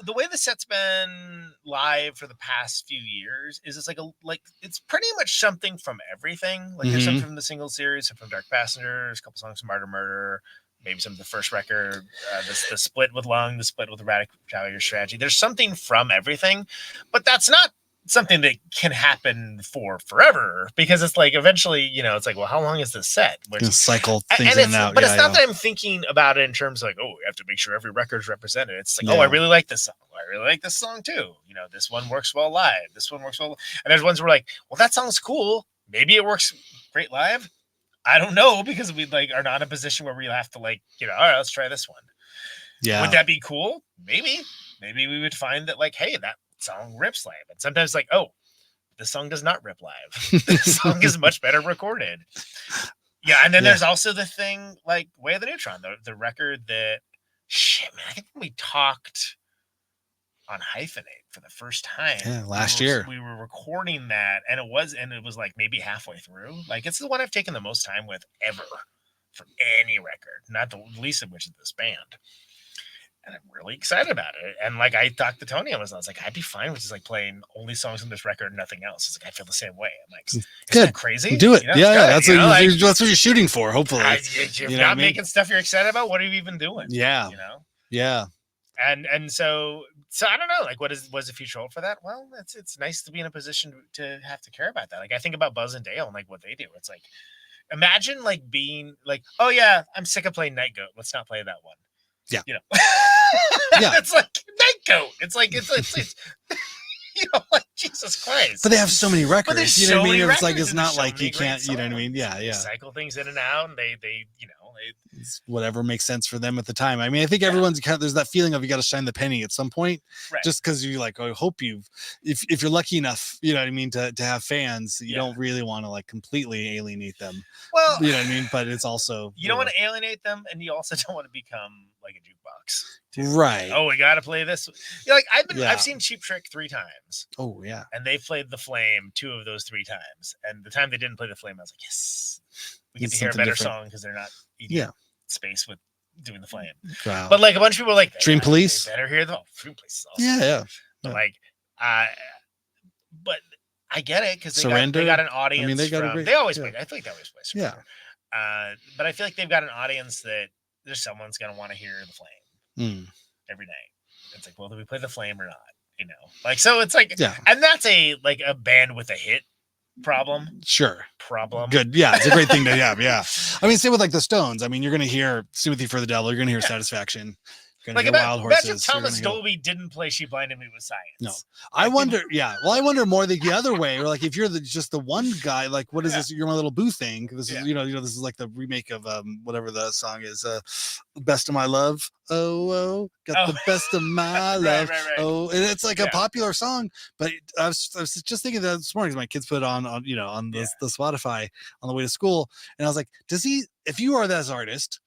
the way the set's been live for the past few years is it's like it's pretty much something from everything. Like there's something from the single series, some from Dark Passengers, a couple songs from Art of Murder, maybe some of the first record, the split with Lung, the split with Radical Strategy. There's something from everything, but that's not something that can happen for forever because it's like eventually, it's like, well, how long is this set? Cycle things in and out. But it's not that I'm thinking about it in terms of like, we have to make sure every record's represented. It's like, I really like this song. I really like this song too. This one works well live. This one works well. And there's ones where like, well, that song's cool. Maybe it works great live. I don't know because we are not in a position where we have to all right, let's try this one. Yeah. Would that be cool? Maybe we would find that hey, that song rips live, and sometimes the song does not rip live. The song is much better recorded. And then there's also the thing like Way of the Neutron, the record that I think when we talked on Hyphenate for the first time last year, we were recording that, and it was like maybe halfway through. Like it's the one I've taken the most time with ever for any record, not the least of which is this band. And I'm really excited about it. And I talked to Tony, I was like, I'd be fine with just playing only songs on this record and nothing else. It's like I feel the same way. I'm like, isn't that crazy? Do it. That's what you're shooting for, hopefully. You're not making stuff you're excited about. What are you even doing? Yeah. Yeah. And so I don't know, was the future hold for that? Well, it's nice to be in a position to have to care about that. I think about Buzz and Dale and what they do. It's like, imagine being like, oh yeah, I'm sick of playing Night Goat. Let's not play that one. Yeah. It's like Night Goat. It's Jesus Christ. But they have so many records. There's you know what I mean? It's it's not like you can't, you know what I mean? Yeah. They cycle things in and out, and they it's whatever makes sense for them at the time. I mean, I think everyone's there's that feeling of you got to shine the penny at some point, just because you I hope if you're lucky enough, you know what I mean, to have fans, you don't really want to completely alienate them. Well, you know what I mean? But it's also, you don't want to alienate them, and you also don't want to become like a jukebox. Right. Oh, we got to play this. I've seen Cheap Trick 3 times. Oh yeah. And they played The Flame 2 of those 3 times. And the time they didn't play The Flame, I was like, yes, we get to hear a better song because they're not eating space with doing The Flame. Wow. But a bunch of people were like, Dream Police. They better hear Dream Police. Is awesome. Yeah. But but I get it because Surrender. They got an audience. I mean, they always play. I feel like they always play Surrender. Yeah. But I feel like they've got an audience that there's someone's gonna want to hear The Flame every night. It's like, well, do we play The Flame or not? So it's like, and that's a band with a hit problem. Sure. Problem. Good. Yeah, it's a great thing to have. Yeah. I mean, same with like the Stones. I mean, you're going to hear Sympathy for the Devil. You're going to hear Satisfaction. You're going to hear Wild Horses. Imagine if Thomas Dolby didn't play She Blinded Me with Science. No. I wonder. Yeah. Well, I wonder more the other way. Or like if you're just the one guy, like what is this? You're My Little Boo thing. This is, this is like the remake of whatever the song is. Best of My Love. Oh, got the best of my love. Right. Oh, and it's like a popular song, but I was just thinking that this morning. My kids put it on the Spotify on the way to school, and I was like, if you are this artist,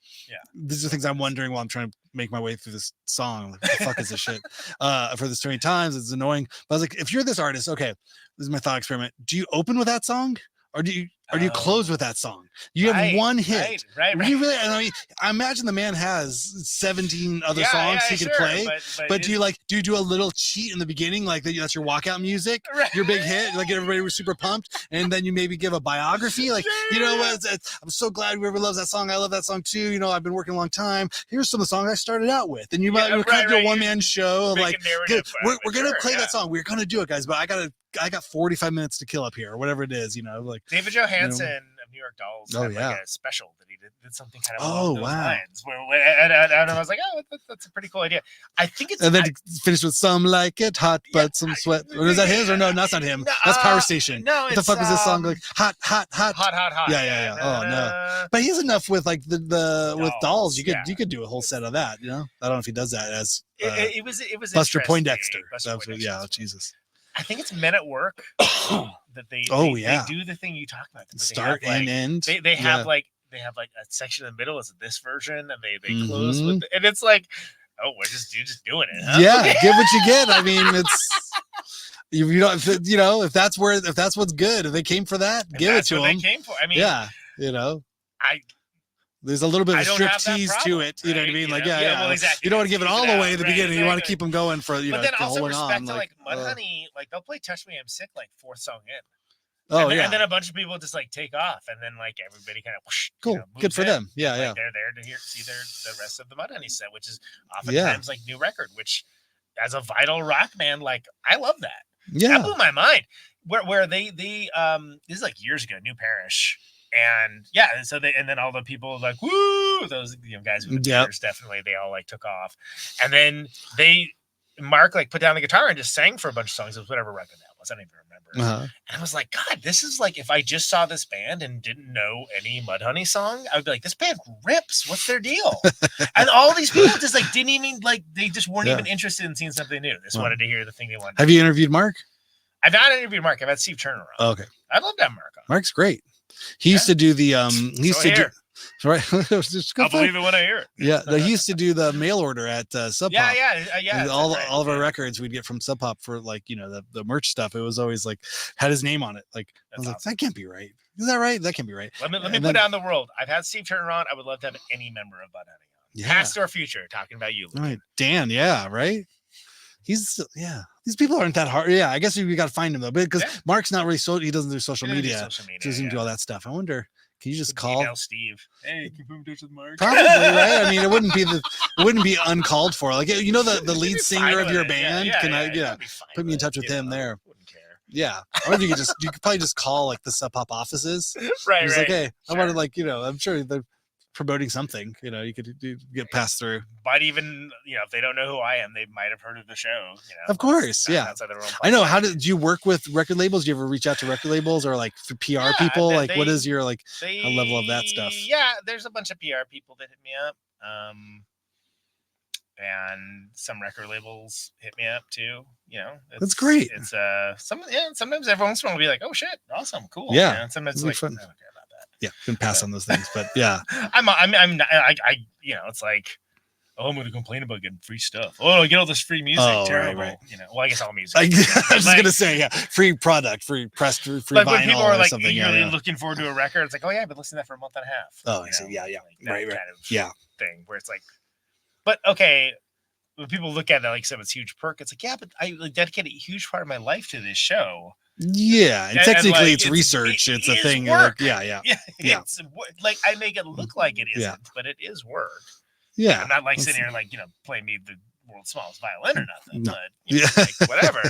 these are things I'm wondering while I'm trying to make my way through this song. Like, what the fuck is this shit? For this 20 times, it's annoying. But I was like, if you're this artist, okay, this is my thought experiment. Do you open with that song? Or do you close with that song? You have one hit. Right. You really, I mean, I imagine the man has 17 other songs he could play. But do you do a little cheat in the beginning, like that's your walkout music, your big hit, like everybody was super pumped, and then you maybe give a biography, like I'm so glad whoever loves that song, I love that song too. I've been working a long time. Here's some of the songs I started out with, and you might kind of do a one man show of like, we're gonna play that song. We're gonna do it, guys, but I got 45 minutes to kill up here, or whatever it is, like David Johansen of New York Dolls had like a special that he did something kind of along those lines. And I was like, that's a pretty cool idea. I think it's. And then finished with Some Like It Hot, but some sweat. Or is that his? Or no, that's not him. That's Power Station. No, what the fuck was this song like? Hot. Hot. Yeah. Oh no. But he's enough with like the with Dolls. You could do a whole set of that. I don't know if he does that as. It was Buster Poindexter. Jesus. I think it's Men at Work that they do the thing you talk about. Start and end. They have like a section in the middle is this version, and they close with and it's like, you're just doing it. Huh? Yeah, get what you get. I mean, it's you don't if that's what's good. If they came for that, give it to them. They came for. I mean, there's a little bit of striptease to it. You know what I mean? Like, well, exactly. You don't want to give it all away at the beginning. You want to keep them going for, but then also respect on. To like Mudhoney, like they'll play Touch Me I'm Sick like fourth song in. And then a bunch of people just like take off, and then like everybody kind of cool. Good for them. Yeah. They're there to see the rest of the Mudhoney set, which is oftentimes like new record. Which, as a Vital rock man, like I love that. Yeah, that blew my mind. Where they this is like years ago, New Parish. And so and then all the people like woo, those guys with the beers, definitely they all like took off, and then Mark like put down the guitar and just sang for a bunch of songs. It was whatever record that was, I don't even remember. And I was like, God, this is like if I just saw this band and didn't know any Mudhoney song, I would be like, this band rips. What's their deal? And all these people just like didn't even like they just weren't even interested in seeing something new. They just wanted to hear the thing they wanted. Have you interviewed Mark? I've not interviewed Mark. I've had Steve Turner on. Oh, okay, I'd love to have Mark on. Mark's great. He used to do the right. I'll believe it when I hear it. Yeah, he used to do the mail order at Sub Pop. Yeah. All of our records we'd get from Sub Pop for like the merch stuff. It was always like had his name on it. Like I was like, that can't be right. Is that right? That can't be right. Let me put down the world. I've had Steve Turner on. I would love to have any member of Mudhoney on. Past or future, talking about you. Right, Dan. Yeah, right. These people aren't that hard. Yeah, I guess we got to find him though, because Mark's not really he doesn't do social media. He doesn't do all that stuff. I wonder, can you just call Steve? Hey, can you put in touch with Mark? Probably, right? I mean, it wouldn't be uncalled for. Like the lead singer of your band. Put me in touch with him there. Wouldn't care. Yeah, or you could probably just call like the Sub Pop offices. Right. Like, hey, I wanted I'm sure they're promoting something, you could get passed through. But even if they don't know who I am, they might have heard of the show. Of course, I know. How do you work with record labels? Do you ever reach out to record labels or like PR people? Like, what is your level of that stuff? Yeah, there's a bunch of PR people that hit me up, and some record labels hit me up too. That's great. It's sometimes every once in a while will be like, oh shit, awesome, cool. Yeah, and sometimes it's like, fun. I don't care about that. Yeah, can pass on those things, but yeah, I'm it's like, oh, I'm going to complain about getting free stuff. Oh, I get all this free music. Terrible. Right. Well, I guess all music. I was going to say, free product, free press, free like vinyl, when people are like, something. Looking forward to a record. It's like, oh yeah, I've been listening to that for a month and a half. Oh, I see. Yeah. Right. Kind of thing where it's like, but okay. When people look at it like it's huge perk, it's like, yeah, but I dedicated a huge part of my life to this show. Yeah, and technically it's research. It's a thing. Work. Yeah. It's like I make it look like it isn't, but it is work. Yeah, I'm not like sitting here like playing me the world's smallest violin or nothing, No. but you know, like, whatever.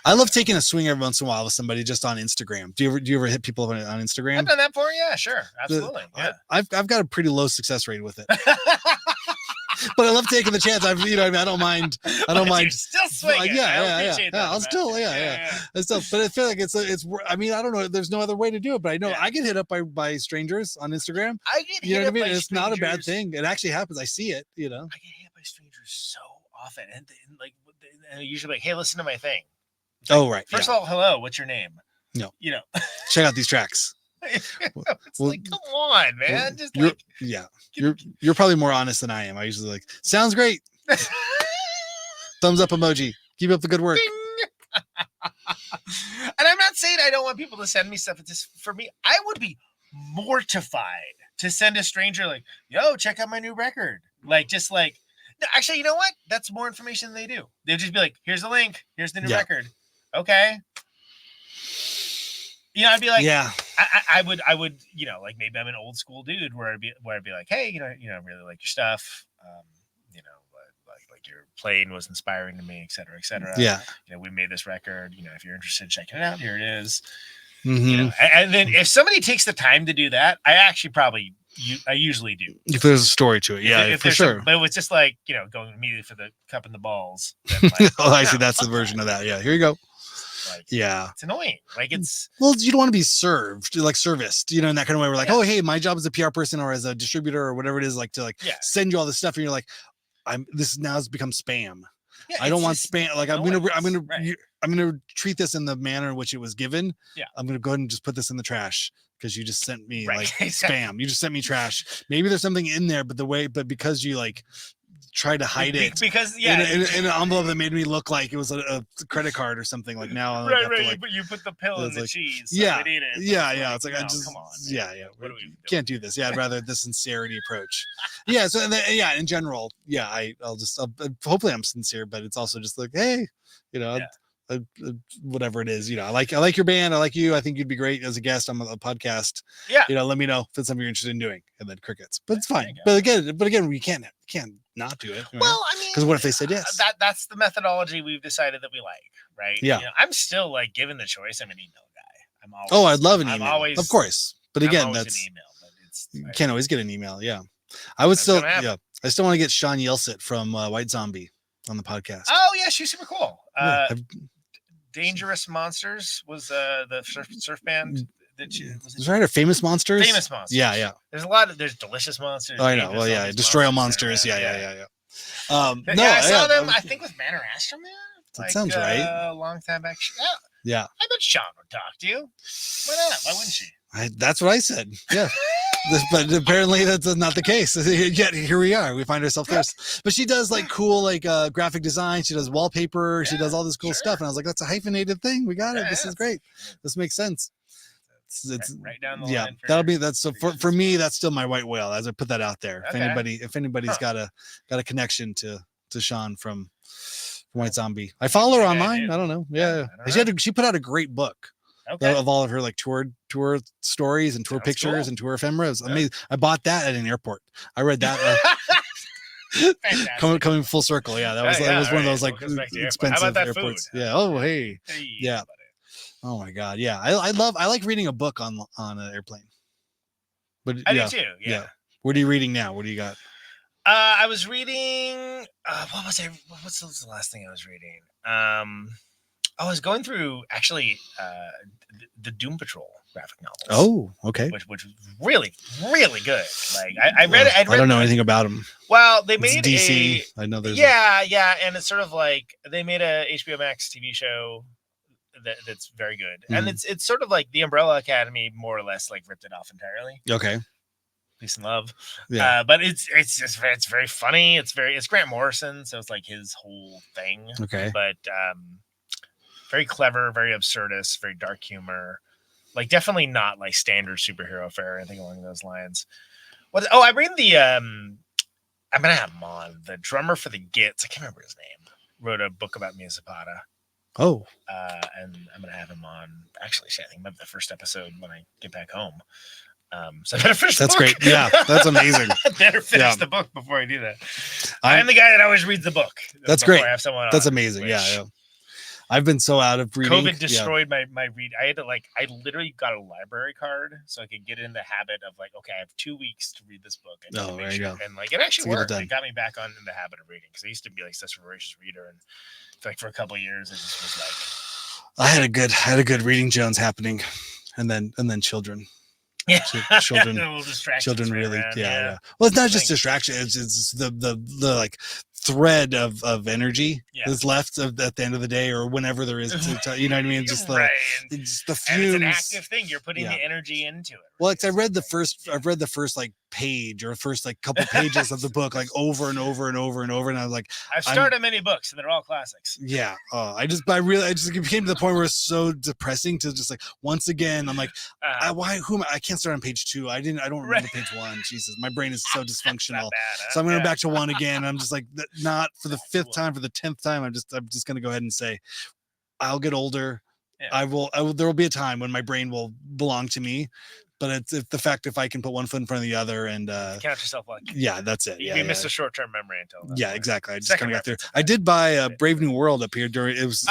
I love taking a swing every once in a while with somebody just on Instagram. Do you ever hit people on Instagram? I've done that before. Yeah, sure, absolutely. Yeah, I've got a pretty low success rate with it. But I love taking the chance. I don't mind. You're still swinging. Yeah. I'll still, yeah. It's still, but I feel like it's. I mean, I don't know. There's no other way to do it. But I know I get hit up by strangers on Instagram. I get You know hit what I up mean? by It's not a bad strangers. thing. It actually happens. I see it. You know. I get hit by strangers so often, and like usually like, hey, listen to my thing. Oh right. First of all, hello. What's your name? No. You know. Check out these tracks. It's like, come on, man. Just you're probably more honest than I am. I usually like, sounds great. Thumbs up emoji. Keep up the good work. And I'm not saying I don't want people to send me stuff. It's just for me, I would be mortified to send a stranger like, yo, check out my new record. Like, just like, no, actually, you know what? That's more information than they do. They'll just be like, here's the link. Here's the new record. Okay. You know, I'd be like, I would, you know, like maybe I'm an old school dude where I'd be like, hey, you know, I really like your stuff. You know, like your playing was inspiring to me, et cetera, et cetera. Yeah. You know, we made this record, you know, if you're interested in checking it out, here it is. Mm-hmm. You know, and then if somebody takes the time to do that, I actually I usually do. If there's a story to it. Yeah, for sure. But it was just like, you know, going immediately for the cup and the balls. Then, like, oh, I see. That's the version of that. Yeah. Here you go. Like, yeah, it's annoying. Like well, you don't want to be served, like serviced, you know, in that kind of way. We're like, oh, hey, my job as a PR person or as a distributor or whatever it is, like to send you all this stuff, and you're like, this now has become spam. Yeah, I don't want spam. Like I'm gonna treat this in the manner in which it was given. Yeah, I'm gonna go ahead and just put this in the trash because you just sent me like spam. You just sent me trash. Maybe there's something in there, but because you like tried to hide it because in an envelope that made me look like it was a credit card or something. Like now, you put the pill in the cheese. So yeah, eat it. Yeah. It's like I just come on, yeah. Can't do this. Yeah, I'd rather the sincerity approach. Yeah. So in general, I'll hopefully I'm sincere, but it's also just like, hey, you know. Whatever it is, you know, I like your band. I like you. I think you'd be great as a guest on a podcast. Yeah, you know, let me know if it's something you're interested in doing, and then crickets. But it's fine. But again, we can't not do it. Well, I mean, because what if they said yes? That's the methodology we've decided that we like, right? Yeah. You know, I'm still like given the choice. I'm an email guy. I'd love an email. Of course, but again, that's an email. But you can't always get an email. Yeah, I would still. Yeah, I still want to get Sean Yelsit from White Zombie on the podcast. Oh yeah, she's super cool. Dangerous Monsters was the surf band that she was right, or Famous Monsters. Famous Monsters. Yeah. There's Delicious Monsters. Oh, I know. Well, yeah, Destroy All Monsters. Yeah. I saw them. I think with Manor Astroman. That sounds right. A long time back. Yeah. I bet Sean would talk to you. Why not? Why wouldn't she? That's what I said. Yeah. But apparently that's not the case. Yet here we are. We find ourselves there. But she does like cool graphic design. She does wallpaper. She does all this cool stuff. And I was like, that's a hyphenated thing. We got it. This is great. This makes sense. It's right down the line. That's so for me. That's still my white whale. As I put that out there. Okay. If anybody's got a connection to Sean from White Zombie, I follow her online. I don't know. Yeah. She put out a great book. Okay. Of all of her like tour stories and tour pictures and tour ephemera. It was amazing. I bought that at an airport. I read that. coming full circle. Yeah, that was one of those like expensive airports. Food? Yeah. Oh hey. Yeah. Oh my god. Yeah. I like reading a book on an airplane. But I do too. Yeah. What are you reading now? What do you got? I was reading. What's the last thing I was reading? I was going through actually the Doom Patrol graphic novels. Oh, okay. Which was really, really good. Like I read it. I don't know anything about them. Well, they made DC. I know there's and it's sort of like they made a HBO Max TV show that's very good, and it's sort of like the Umbrella Academy, more or less, like ripped it off entirely. Okay. Peace and love. Yeah. But it's very funny. It's Grant Morrison, so it's like his whole thing. Okay. But very clever, very absurdist, very dark humor. Like definitely not like standard superhero fare or anything along those lines. I bring the I'm gonna have him on. The drummer for the Gits, I can't remember his name, wrote a book about Mia Zapata. Oh. And I'm gonna have him on. Actually, I think maybe the first episode when I get back home. So I better finish the That's book. great. Yeah, that's amazing. Better finish the book before I do that. I'm the guy that always reads the book. That's great. I have someone That's on, amazing. which Yeah. I've been so out of reading. COVID destroyed my read. I had to I literally got a library card so I could get in the habit of okay, I have 2 weeks to read this book. And there you go. And it actually worked. It It got me back on in the habit of reading because I used to be such a voracious reader, and for a couple of years, it just was I had a good reading Jones happening, and then children. Yeah, children really. Around, yeah. Well, it's not just distraction. It's the thread of energy that's left at the end of the day or whenever there is. You know what I mean? Just the fumes. And it's an active thing. You're putting the energy into it. Well, I've read the first page or first couple pages of the book over and over and over and over, and I was I've started many books and they're all classics. Yeah. I just came to the point where it's so depressing to just once again I'm I can't start on page 2. I don't remember page 1. Jesus, my brain is so dysfunctional. So I'm going back to 1 again. And I'm just not for the 5th time, for the 10th time. I'm just going to go ahead and say I'll get older. Yeah. There will be a time when my brain will belong to me. But it's the fact if I can put one foot in front of the other and count yourself lucky. Yeah, that's it. You missed a short-term memory until that point. Exactly. I just kind of got there. I did buy Brave New World up here during it was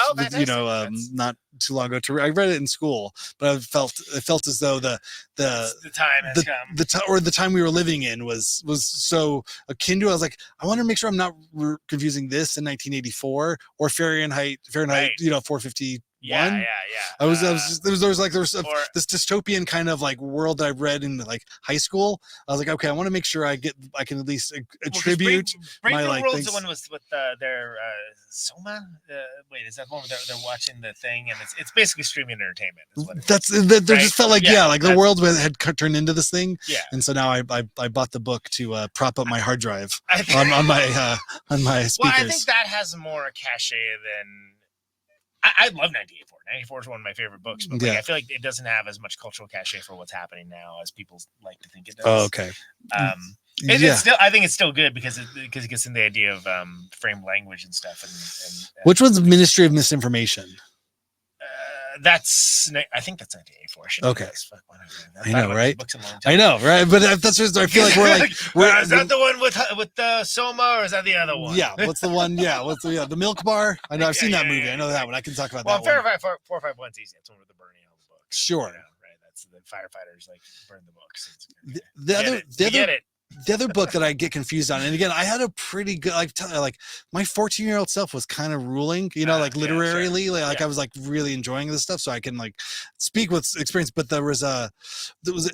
not too long ago. I read it in school, but it felt as though the time has come. The time we were living in was so akin to. I was I want to make sure I'm not confusing this in 1984 or Fahrenheit 450. Yeah. There was this dystopian kind of world that I read in high school. I was okay, I want to make sure I can at least attribute Brave my New World's things. The one with their Soma. Wait, is that one where they're watching the thing and it's basically streaming entertainment? Just felt the world had turned into this thing. Yeah, and so now I bought the book to prop up my hard drive on my speakers. Well, I think that has more cachet than. I love 1984. 1984 is one of my favorite books, but I feel it doesn't have as much cultural cachet for what's happening now as people like to think it does. Oh, okay. It's still, I think it's still good because it gets in the idea of framed language and stuff. And which one's Ministry of Misinformation? I think that's 1984. Okay. I know, right? I know, right? But that's just, I feel we're is that the one with the Soma, or is that the other one? Yeah. What's the one? Yeah. What's the Milk Bar? I know. I've seen that movie. I know that one. I can talk about that one. Well, 451's easy. It's one with the burning of the books. Sure. Right. That's the firefighters burn the books. The other book that I get confused on, and again, I had a pretty good my 14-year-old self was kind of ruling, literarily, I was really enjoying this stuff, so I can speak with experience. But there was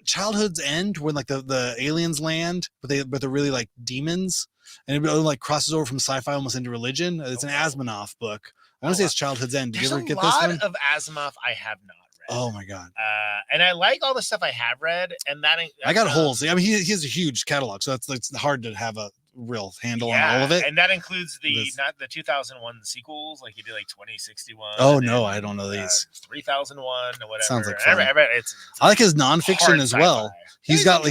Childhood's End when the aliens land, but they're really demons, and it crosses over from sci-fi almost into religion. It's an Asimov book. I want to say it's Childhood's End. Did you ever get this one? There's a lot of Asimov I have not. Oh my god! And I like all the stuff I have read, and I got holes. I mean, he has a huge catalog, so it's hard to have a real handle on all of it. And that includes not the 2001 sequels, you do 2061. Oh no, I don't know these. 3001 or whatever. Sounds like fun. I read I like his nonfiction as well. He's got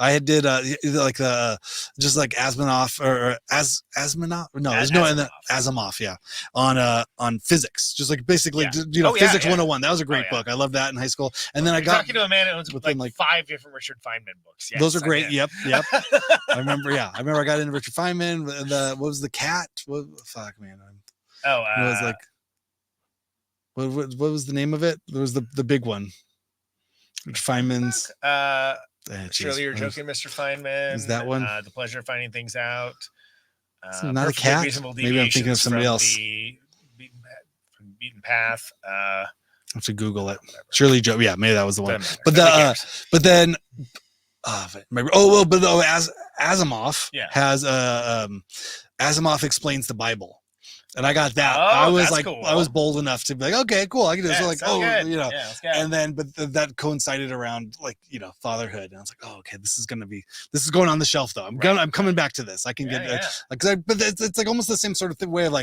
I did just Asimov or Asimov. No, there's no Asimov. On physics, just basically physics 101. That was a great book. I loved that in high school. And then I got talking to a man who owns 5 different Richard Feynman books. Yes, those are great. Yep. I remember. Yeah, I remember I got into Richard Feynman. What was the cat? What was the name of it? There was the big one. Feynman's. Surely you're joking, Mr. Feynman. Is that one? The Pleasure of Finding Things Out. Not a cat. Maybe I'm thinking of somebody else. Beaten Path. I have to Google it. Surely Joe. Yeah, maybe that was the one. But then. Asimov has Asimov Explains the Bible. And I got that. I was cool. I was bold enough to be okay, cool. I can do this. And then, but that coincided around fatherhood. And I was okay, this is going on the shelf though. I'm coming back to this. I can get but it's almost the same sort of way of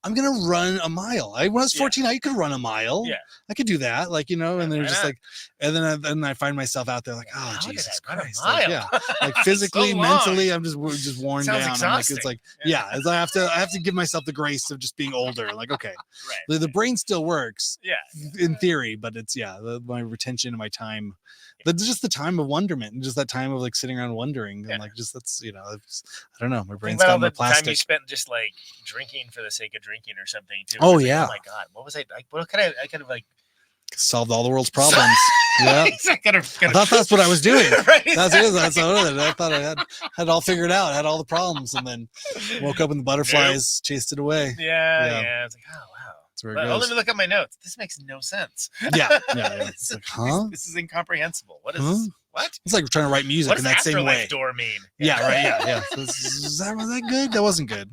I'm going to run a mile. When I was 14, I could run a mile. Yeah. I could do that. And they're just and then I find myself out there Jesus Christ. Physically, mentally, I'm just worn down. Exhausting. I have to give myself the grace of just being older. Like, okay, Right. the brain still works, Yeah. in theory, but it's my retention and my time, just the time of wonderment, and just that time of like sitting around wondering, and like just that's I don't know, my brain's got more plastic. Time you spent just like drinking for the sake of drinking or something too. Oh like, yeah. oh my god, what was I like? What could I could have like solved all the world's problems. Yeah, I thought that's what I was doing. Right, That's what I thought I had it all figured out, had all the problems, and then woke up and the butterflies chased it away. Yeah. It's like, oh wow. That's where it goes. Let me look at my notes. This makes no sense. Yeah. It's like, huh? This is incomprehensible. What is this? What? It's like trying to write music in that same way. Door mean? Yeah, right. Yeah. Was that good? That wasn't good.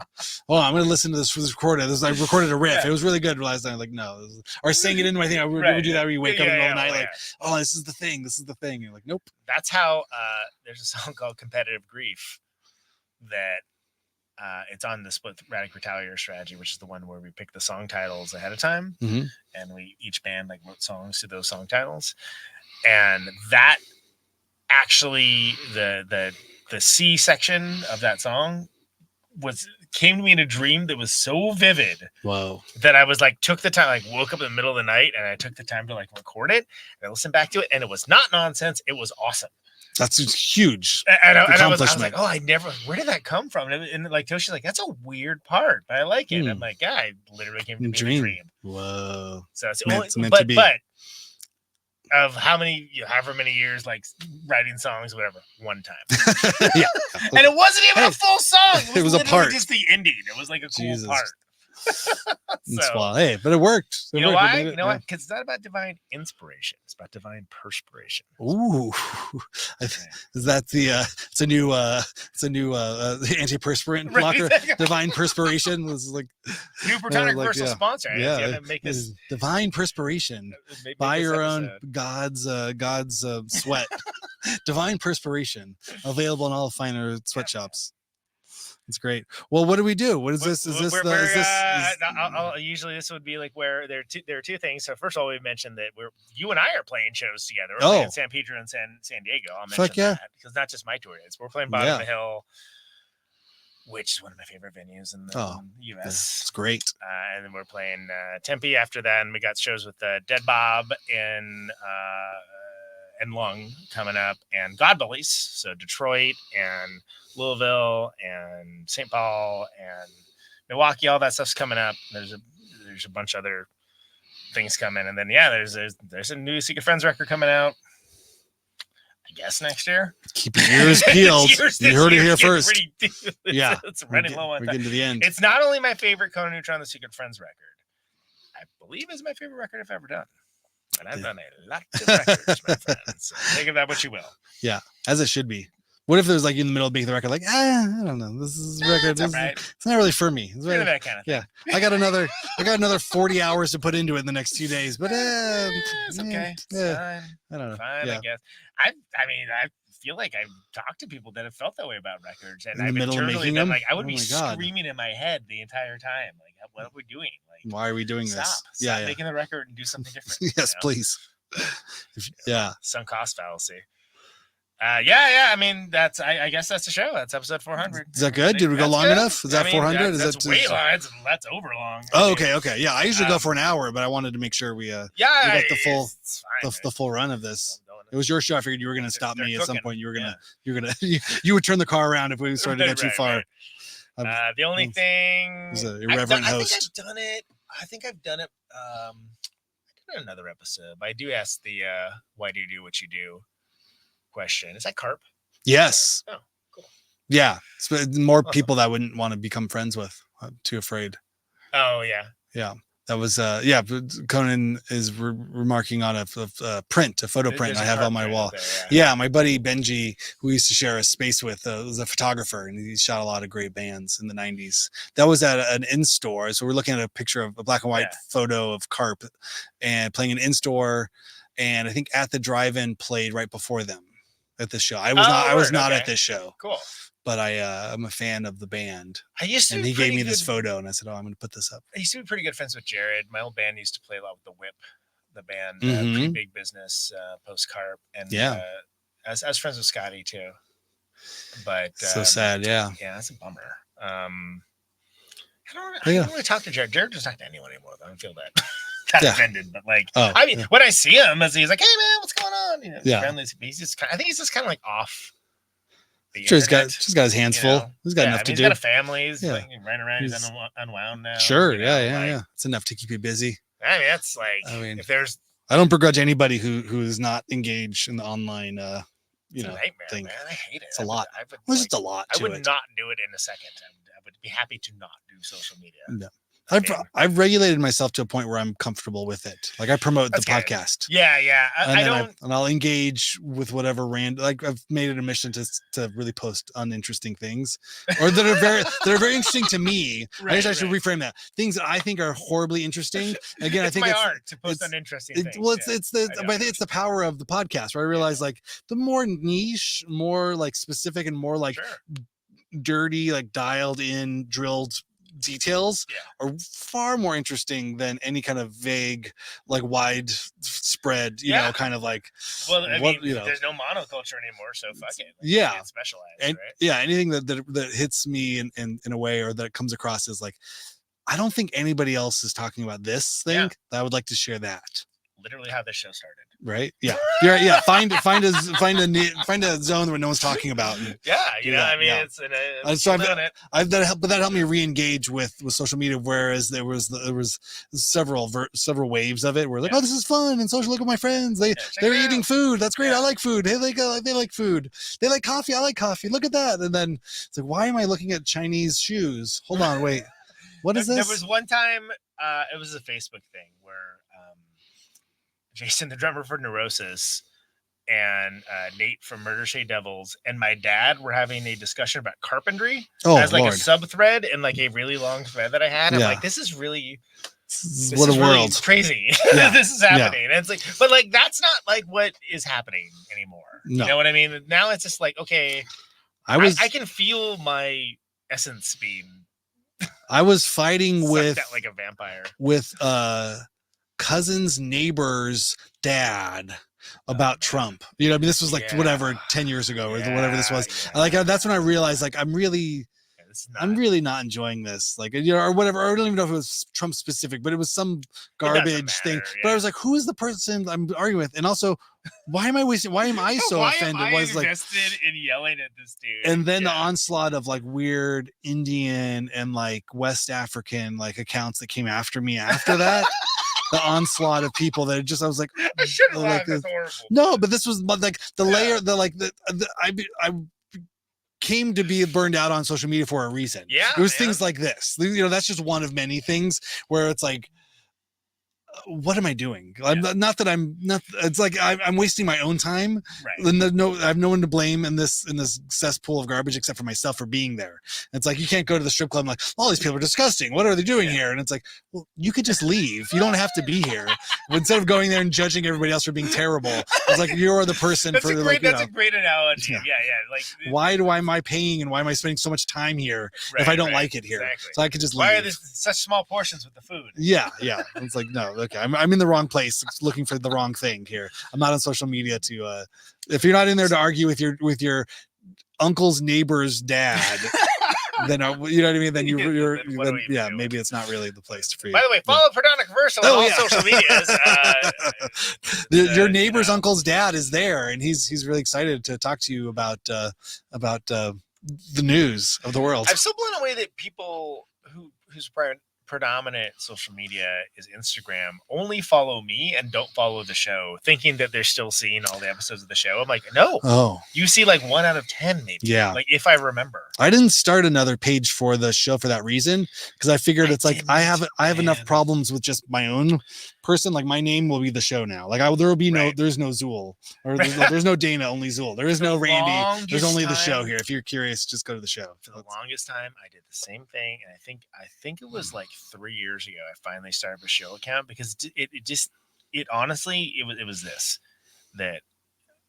Oh, I'm gonna listen to this recorded. I recorded a riff. It was really good last time. Like, no, or sang it into my thing. I would do that where you wake up in the middle of the night, like, oh, this is the thing. And you're like, nope. That's how. There's a song called "Competitive Grief" that. It's on the Split Radic Retaliator strategy, which is the one where we pick the song titles ahead of time, and we each band like wrote songs to those song titles, and that actually the C section of that song came to me in a dream that was so vivid. Whoa! That I was like took the time, like woke up in the middle of the night, and I took the time to like record it and I listened back to it, and it was not nonsense. It was awesome. That's huge. And I was like, oh, where did that come from? And like Toshi's like, that's a weird part, but I like it. I'm like, yeah, I literally came to me in a dream. Whoa. So it's meant to be. But of however many years, like writing songs, whatever, one time. Yeah. And it wasn't even a full song. It was a part. Just the ending. It was like a cool part. Hey, but it worked. You know why? You know why? Because it's not about divine inspiration. It's about divine perspiration. Ooh, is that it's a new antiperspirant blocker? Divine perspiration was like new Protonic Reversal sponsor. Yeah, make this divine perspiration. Buy your own God's sweat. Divine perspiration available in all finer sweatshops. It's great. Well, what do we do? What is this? Usually this would be like where there are two things. So first of all, we mentioned that you and I are playing shows together. We're playing San Pedro and San Diego. I'll mention that because not just my tour dates. We're playing Bottom of the Hill, which is one of my favorite venues in the U.S. It's great. And then we're playing Tempe after that, and we got shows with Dead Bob and Lung coming up, and Godbellies. So Detroit and Louisville and St. Paul and Milwaukee, all that stuff's coming up. There's a bunch of other things coming, and then there's a new Secret Friends record coming out. I guess next year. Keep your ears peeled. You heard it here first. It's running low on time. We're getting to the end. It's not only my favorite Conan Neutron, the Secret Friends record. I believe it's my favorite record I've ever done. And I've done a lot of records, my friends. So think of that what you will. Yeah, as it should be. What if there's like in the middle of making the record, like, I don't know, this is record. It's not really for me. It's really, that kind of thing. Yeah, I got another 40 hours to put into it in the next 2 days, but it's okay. It's fine. I don't know. Fine, I guess. I feel like I've talked to people that have felt that way about records, and I've internally been like, I would be screaming in my head the entire time, like, what are we doing? Like, why are we doing this? Stop making the record and do something different. Yes, please. Sunk cost fallacy. I mean, that's. I guess that's the show. That's episode 400. Is that good? Did we go long enough? Is that 400? That's way long. That's over long. Oh, okay. Yeah, I usually go for an hour, but I wanted to make sure we got the full run of this. It was your show. I figured you were going to stop me at some point. You would turn the car around if we started to go too far. The only thing is an irreverent host. I think I've done it. I did it another episode, but I do ask the why do you do what you do question. Is that Carp? Yes. Oh, cool. Yeah. It's more people that I wouldn't want to become friends with. I'm too afraid. Oh, yeah. Yeah. That was, Conan is remarking on a photo print I have on my wall. There, my buddy Benji, who we used to share a space with, was a photographer, and he shot a lot of great bands in the 90s. That was at an in-store. So we're looking at a picture of a black and white photo of Carp and playing an in-store. And I think At the Drive-In played right before them at this show. I was not at this show. Cool. But I'm a fan of the band. He gave me this photo, and I said, I'm going to put this up. I used to be pretty good friends with Jared. My old band used to play a lot with the Whip, the band, pretty big business, post Carp. And I was friends with Scotty too. But so sad, yeah. Yeah, that's a bummer. I don't really talk to Jared. Jared doesn't talk to anyone anymore. Though. I don't feel that offended, but like, I mean, when I see him, he's like, "Hey man, what's going on?" You know, friendly. He's just, I think he's just kind of like off. Sure, he's got his hands full. He's got enough to do. He's got a family. He's like running around. He's unwound now. Sure, yeah. It's enough to keep you busy. I mean, that's like, if there's, I don't begrudge anybody who is not engaged in the online, nightmare, thing. Man. I hate it. It's a lot. It's just a lot. I would not do it in a second. I would be happy to not do social media. No. I've regulated myself to a point where I'm comfortable with it. Like I promote the podcast. Yeah. And I'll engage with whatever like I've made it a mission to really post uninteresting things or that are very interesting to me. I should reframe that. Things that I think are horribly interesting. Again, I think it's my art to post uninteresting things. Well, I think it's the power of the podcast where I realize like the more niche, more like specific and more like dirty, like dialed in, drilled details are far more interesting than any kind of vague, like widespread, you know, kind of like. Well, I mean, there's no monoculture anymore, so fuck it. Like, it's specialized, and right? Anything that hits me in a way or that comes across as like, I don't think anybody else is talking about this thing. I would like to share that. Literally how this show started. Right? Yeah. Find a zone where no one's talking about. It's but that helped me re-engage with social media. Whereas there was several waves of it where like, oh, this is fun and social. Look at my friends. They're eating food. That's great. I like food. They like food. They like coffee. I like coffee. Look at that. And then it's like, why am I looking at Chinese shoes? Hold on, wait. What is this? There was one time, it was a Facebook thing where Jason, the drummer for Neurosis, and Nate from Murder Shade Devils, and my dad were having a discussion about carpentry as like a sub thread and like a really long thread that I had. I'm like, this is really world crazy. This is happening. And it's like, but like that's not like what is happening anymore. No. You know what I mean? Now it's just like, okay, I can feel my essence being. I was fighting with out like a vampire with cousin's neighbor's dad about Trump. You know, I mean, this was like whatever 10 years ago or whatever this was. Like that's when I realized like I'm really not enjoying this. Like, you know, or whatever. I don't even know if it was Trump specific, but it was some garbage thing. But I was like, who is the person I'm arguing with? And also, why am I so offended? Why am I invested in yelling at this dude? And then the onslaught of like weird Indian and like West African like accounts that came after me after that. The onslaught of people that I was like, I shouldn't laugh. That's horrible. No, but this was like the layer, I came to be burned out on social media for a reason. Yeah, it was things like this. You know, that's just one of many things where it's like, what am I doing? It's like I'm wasting my own time. Right. I have no one to blame in this cesspool of garbage except for myself for being there. It's like you can't go to the strip club and like, all these people are disgusting. What are they doing here? And it's like, well, you could just leave. You don't have to be here. Instead of going there and judging everybody else for being terrible, it's like you're the person that's a great analogy. Yeah. Like, why am I paying and why am I spending so much time here if I don't like it here? Exactly. So I could just leave. Why are there such small portions with the food? Yeah. It's like, no. Okay, I'm in the wrong place looking for the wrong thing here. I'm not on social media to if you're not in there to argue with your uncle's neighbor's dad, then you know what I mean, then maybe it's not really the place for you. By the way, follow Protonic Reversal on all social medias. Your neighbor's uncle's dad is there and he's really excited to talk to you about the news of the world. I'm so blown away that people whose predominant social media is Instagram only follow me and don't follow the show, thinking that they're still seeing all the episodes of the show. I'm like, no, you see like 1 out of 10 maybe. Yeah, like if I remember. I didn't start another page for the show for that reason because I figured I have enough problems with just my own person. Like my name will be the show now. Like there will be there's no Zool or there's no Dana, only Zool. There is no Randy. There's only the show here. If you're curious, just go to the show. For the longest time, I did the same thing, and I think it was like 3 years ago I finally started a show account because it honestly was this, that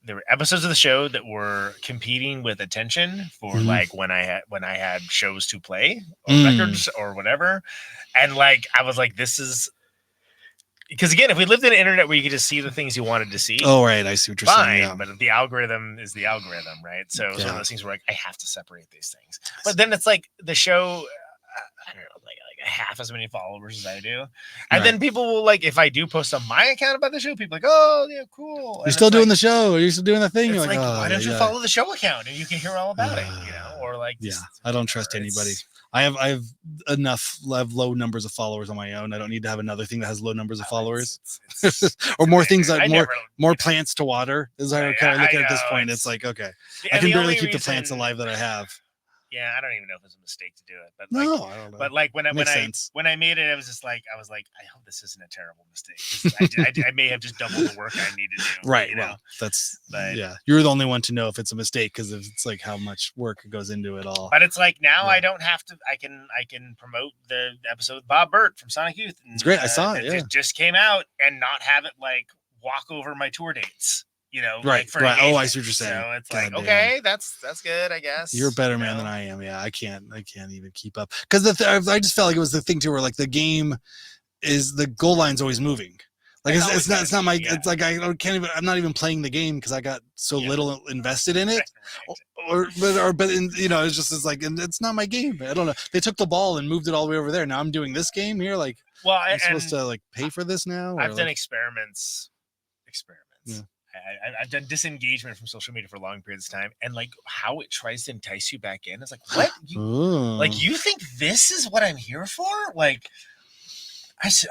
there were episodes of the show that were competing with attention for like when I had shows to play or records or whatever, and like I was like, this is. Because again, if we lived in an internet where you could just see the things you wanted to see, right, I see what you're saying. Yeah. But the algorithm is the algorithm, right? So it's one of those things where like I have to separate these things. But then it's like the show, I don't know, like half as many followers as I do. And then people will like, if I do post on my account about the show, people are like, oh yeah, cool. And you're still doing the show. You're still doing the thing. It's You're like, oh, why don't you follow the show account and you can hear all about it, or like, I don't trust anybody. I have enough. I have low numbers of followers on my own. I don't need to have another thing that has low numbers of followers, or more things like more plants to water. Is how I kind of look at this point. It's like, okay, I can barely keep the plants alive that I have. Yeah, I don't even know if it was a mistake to do it, but I don't know. But like when I made it, I was just like, I hope this isn't a terrible mistake. I may have just doubled the work I needed to do. Right. Well, you're the only one to know if it's a mistake because it's like how much work goes into it all. But it's like now I don't have to. I can promote the episode with Bob Burt from Sonic Youth. And, it's great. I saw it. It just came out and not have it like walk over my tour dates. Right. Like oh, I see what you're saying. So it's God like, damn. Okay, that's good, I guess. You're a better man than I am. Yeah, I can't even keep up because I just felt like it was the thing too, where like the game is the goal line's always moving. Like it's not my. Yeah. It's like I can't even. I'm not even playing the game because I got so little invested in it. Right. But it's like, and it's not my game. I don't know. They took the ball and moved it all the way over there. Now I'm doing this game here. Like, I'm supposed to like pay for this now. I've done experiments. Yeah. I've done disengagement from social media for long periods of time, and like how it tries to entice you back in. It's like, what? You think this is what I'm here for? Like,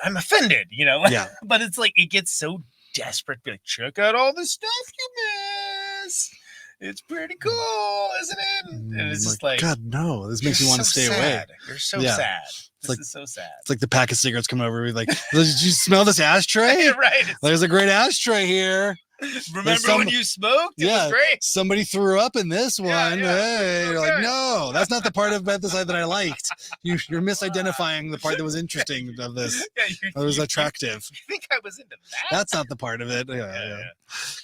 I'm offended, Yeah. But it's like it gets so desperate to be like, check out all the stuff you miss. It's pretty cool, isn't it? And it's just like, God, no. This makes you want to stay away. You're so sad. This is so sad. It's like the pack of cigarettes coming over. Like, did you smell this ashtray? Right. There's a great ashtray here. Remember when you smoked? It was great. Somebody threw up in this one. Hey, you're like, no, that's not the part of the side that I liked. You're misidentifying the part that was interesting of this. That was attractive. You think I was into that? That's not the part of it. Yeah.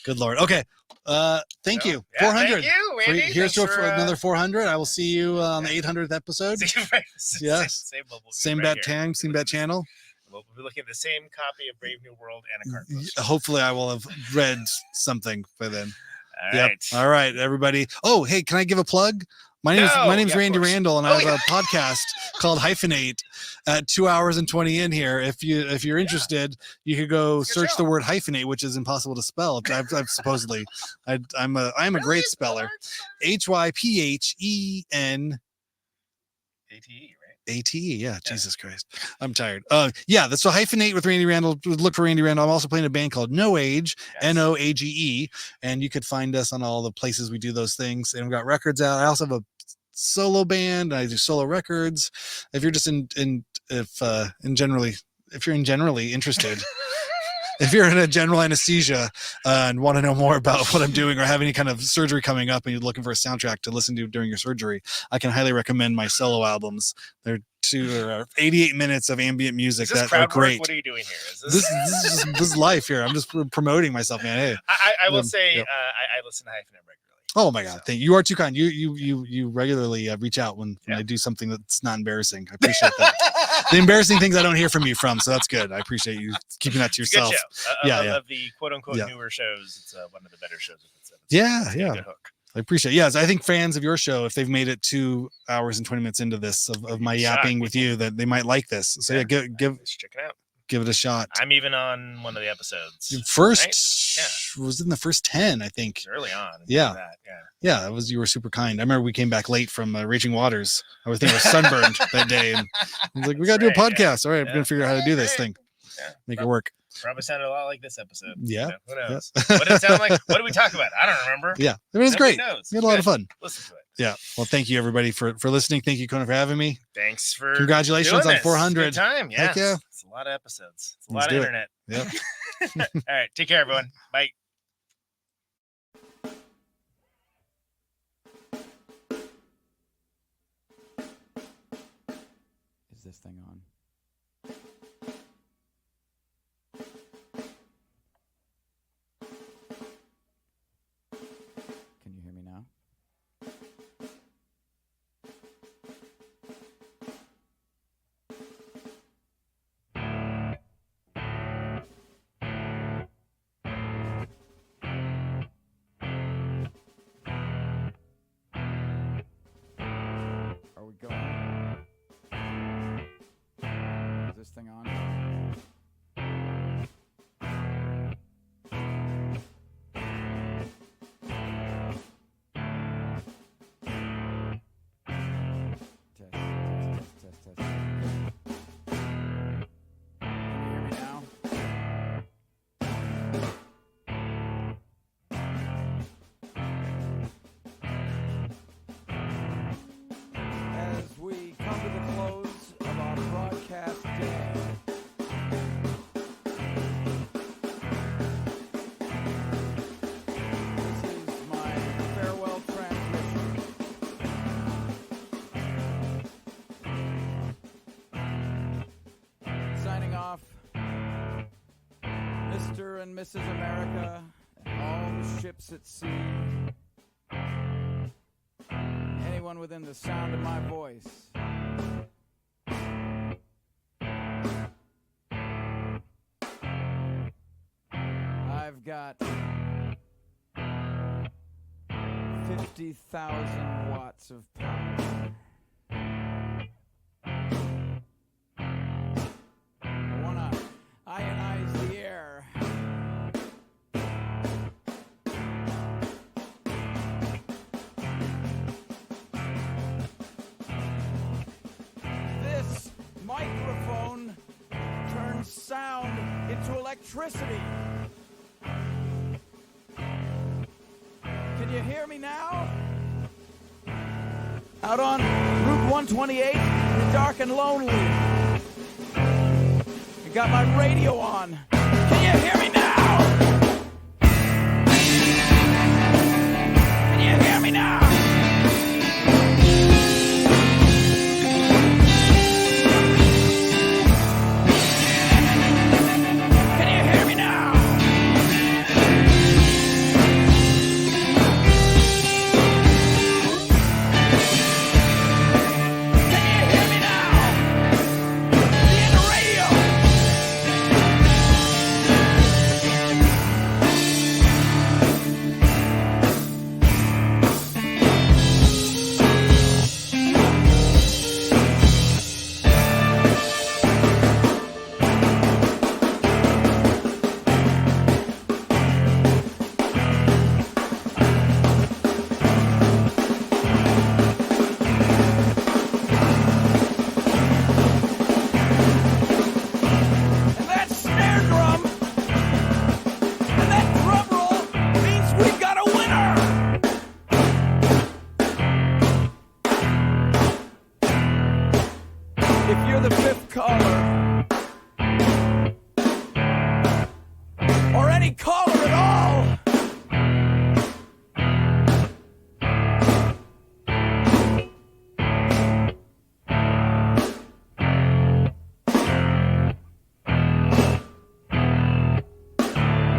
Good Lord. Okay. Thank you. Yeah, 400. Thank you, Randy. Here's to another 400. I will see you on the 800th episode. Yes. Same bat channel. We'll be looking at the same copy of Brave New World and a card poster. Hopefully I will have read something by then. Right. All right, everybody. Oh, hey, can I give a plug? My name's Randy Randall, and I have a podcast called Hyphenate at 2 hours and 20 in here. If you're interested, you could go search the word hyphenate, which is impossible to spell. I've supposedly I'm a great speller. HYPHEN ATE, yeah, Jesus Christ. I'm tired. That's so Hyphenate with Randy Randall. Look for Randy Randall. I'm also playing a band called No Age, NOAGE, and you could find us on all the places we do those things. And we've got records out. I also have a solo band. I do solo records. If you're just if you're generally interested. If you're in a general anesthesia and want to know more about what I'm doing or have any kind of surgery coming up and you're looking for a soundtrack to listen to during your surgery, I can highly recommend my solo albums. They're 88 minutes of ambient music that are great. What are you doing here? This is life here. I'm just promoting myself, man. Hey, I will say I listen to Hyphenate regularly. Oh my God! Thank you. You are too kind. You regularly reach out when I do something that's not embarrassing. I appreciate that. The embarrassing things I don't hear from you so that's good. I appreciate you keeping that to yourself. Good show. Of the quote unquote newer shows, it's one of the better shows. It's a good hook. I appreciate it. Yes, I think fans of your show, if they've made it 2 hours and 20 minutes into this of my yapping with you, that they might like this. So check it out. Give it a shot. I'm even on one of the episodes. Was in the first 10, I think. It's early on. That was, you were super kind. I remember we came back late from Raging Waters. I was sunburned that day. And I was like, we got to do a podcast. All right, I'm going to figure out how to do this thing. Make it work. Probably sounded a lot like this episode. Yeah. Who knows? What did it sound like? What did we talk about? I don't remember. Yeah. It was great. We had a lot of fun. Listen to it. Yeah. Well, thank you everybody for listening. Thank you, Conan, for having me. Thanks for congratulations on 400. Good time. Yeah. It's a lot of episodes. It's a lot of internet. Yep. All right. Take care, everyone. Bye. Is this thing on? Can you hear me now? this thing on? Test. Can you hear me now? As we come to the close of our broadcast day, this is my farewell transmission. Signing off, Mr. and Mrs. America, and all the ships at sea. Anyone within the sound of my voice. I've got 50,000 watts of power. I want to ionize the air. This microphone turns sound into electricity. Can you hear me now? Out on Route 128, dark and lonely. I got my radio on. Can you hear me now? Can you hear me now? Can you hear me now?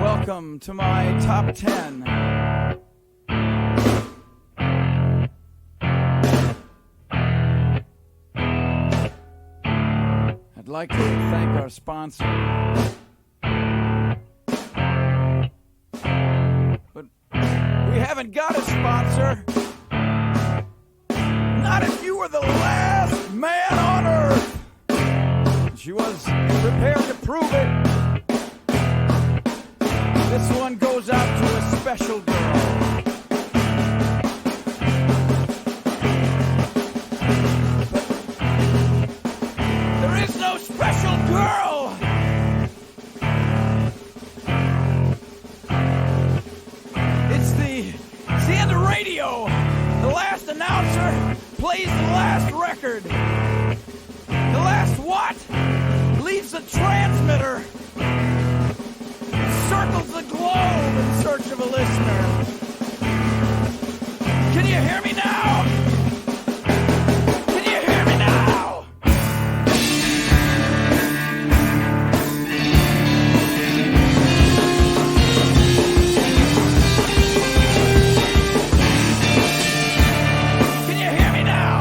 Welcome to my top 10. I'd like to thank our sponsor. But we haven't got a sponsor. Not if you were the last man on Earth. She was prepared to prove it. This one goes out to a special girl. But there is no special girl. It's the end of radio. The last announcer plays the last record. The last what? Leaves the transmitter. Circles the globe in search of a listener. Can you hear me now? Can you hear me now? Can you hear me now?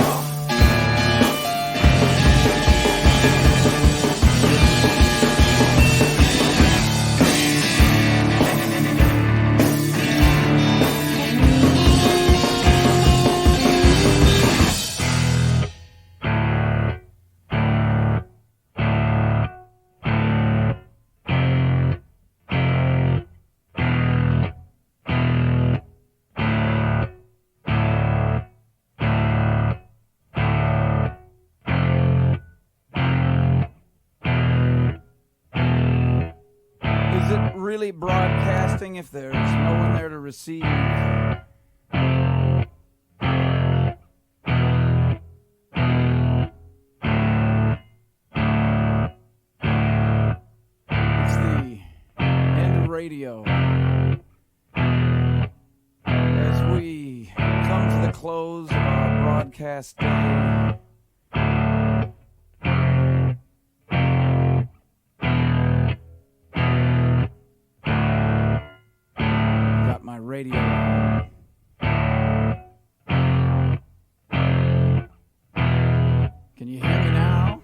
Is it really broadcasting if there's no one there to receive? It's the end of radio. As we come to the close of our broadcast day, got my radio on. Can you hear me now?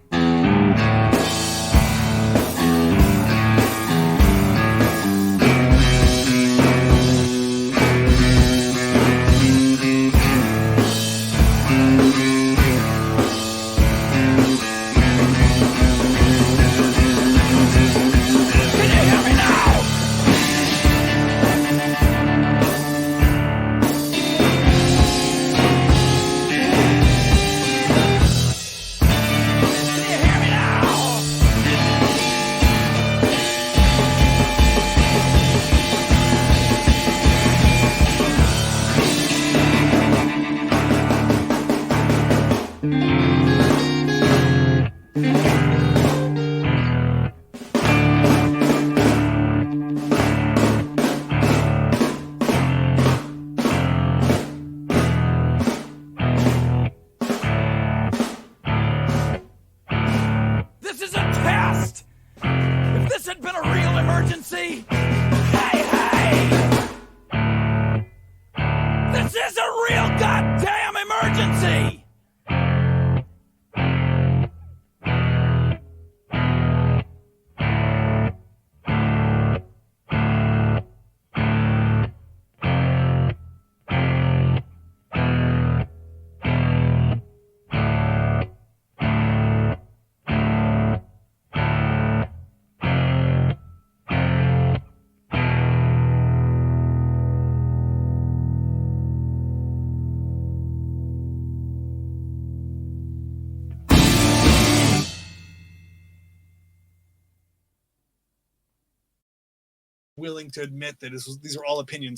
This is a test! If this had been a real emergency, hey! This is a real goddamn emergency! Willing to admit that these are all opinions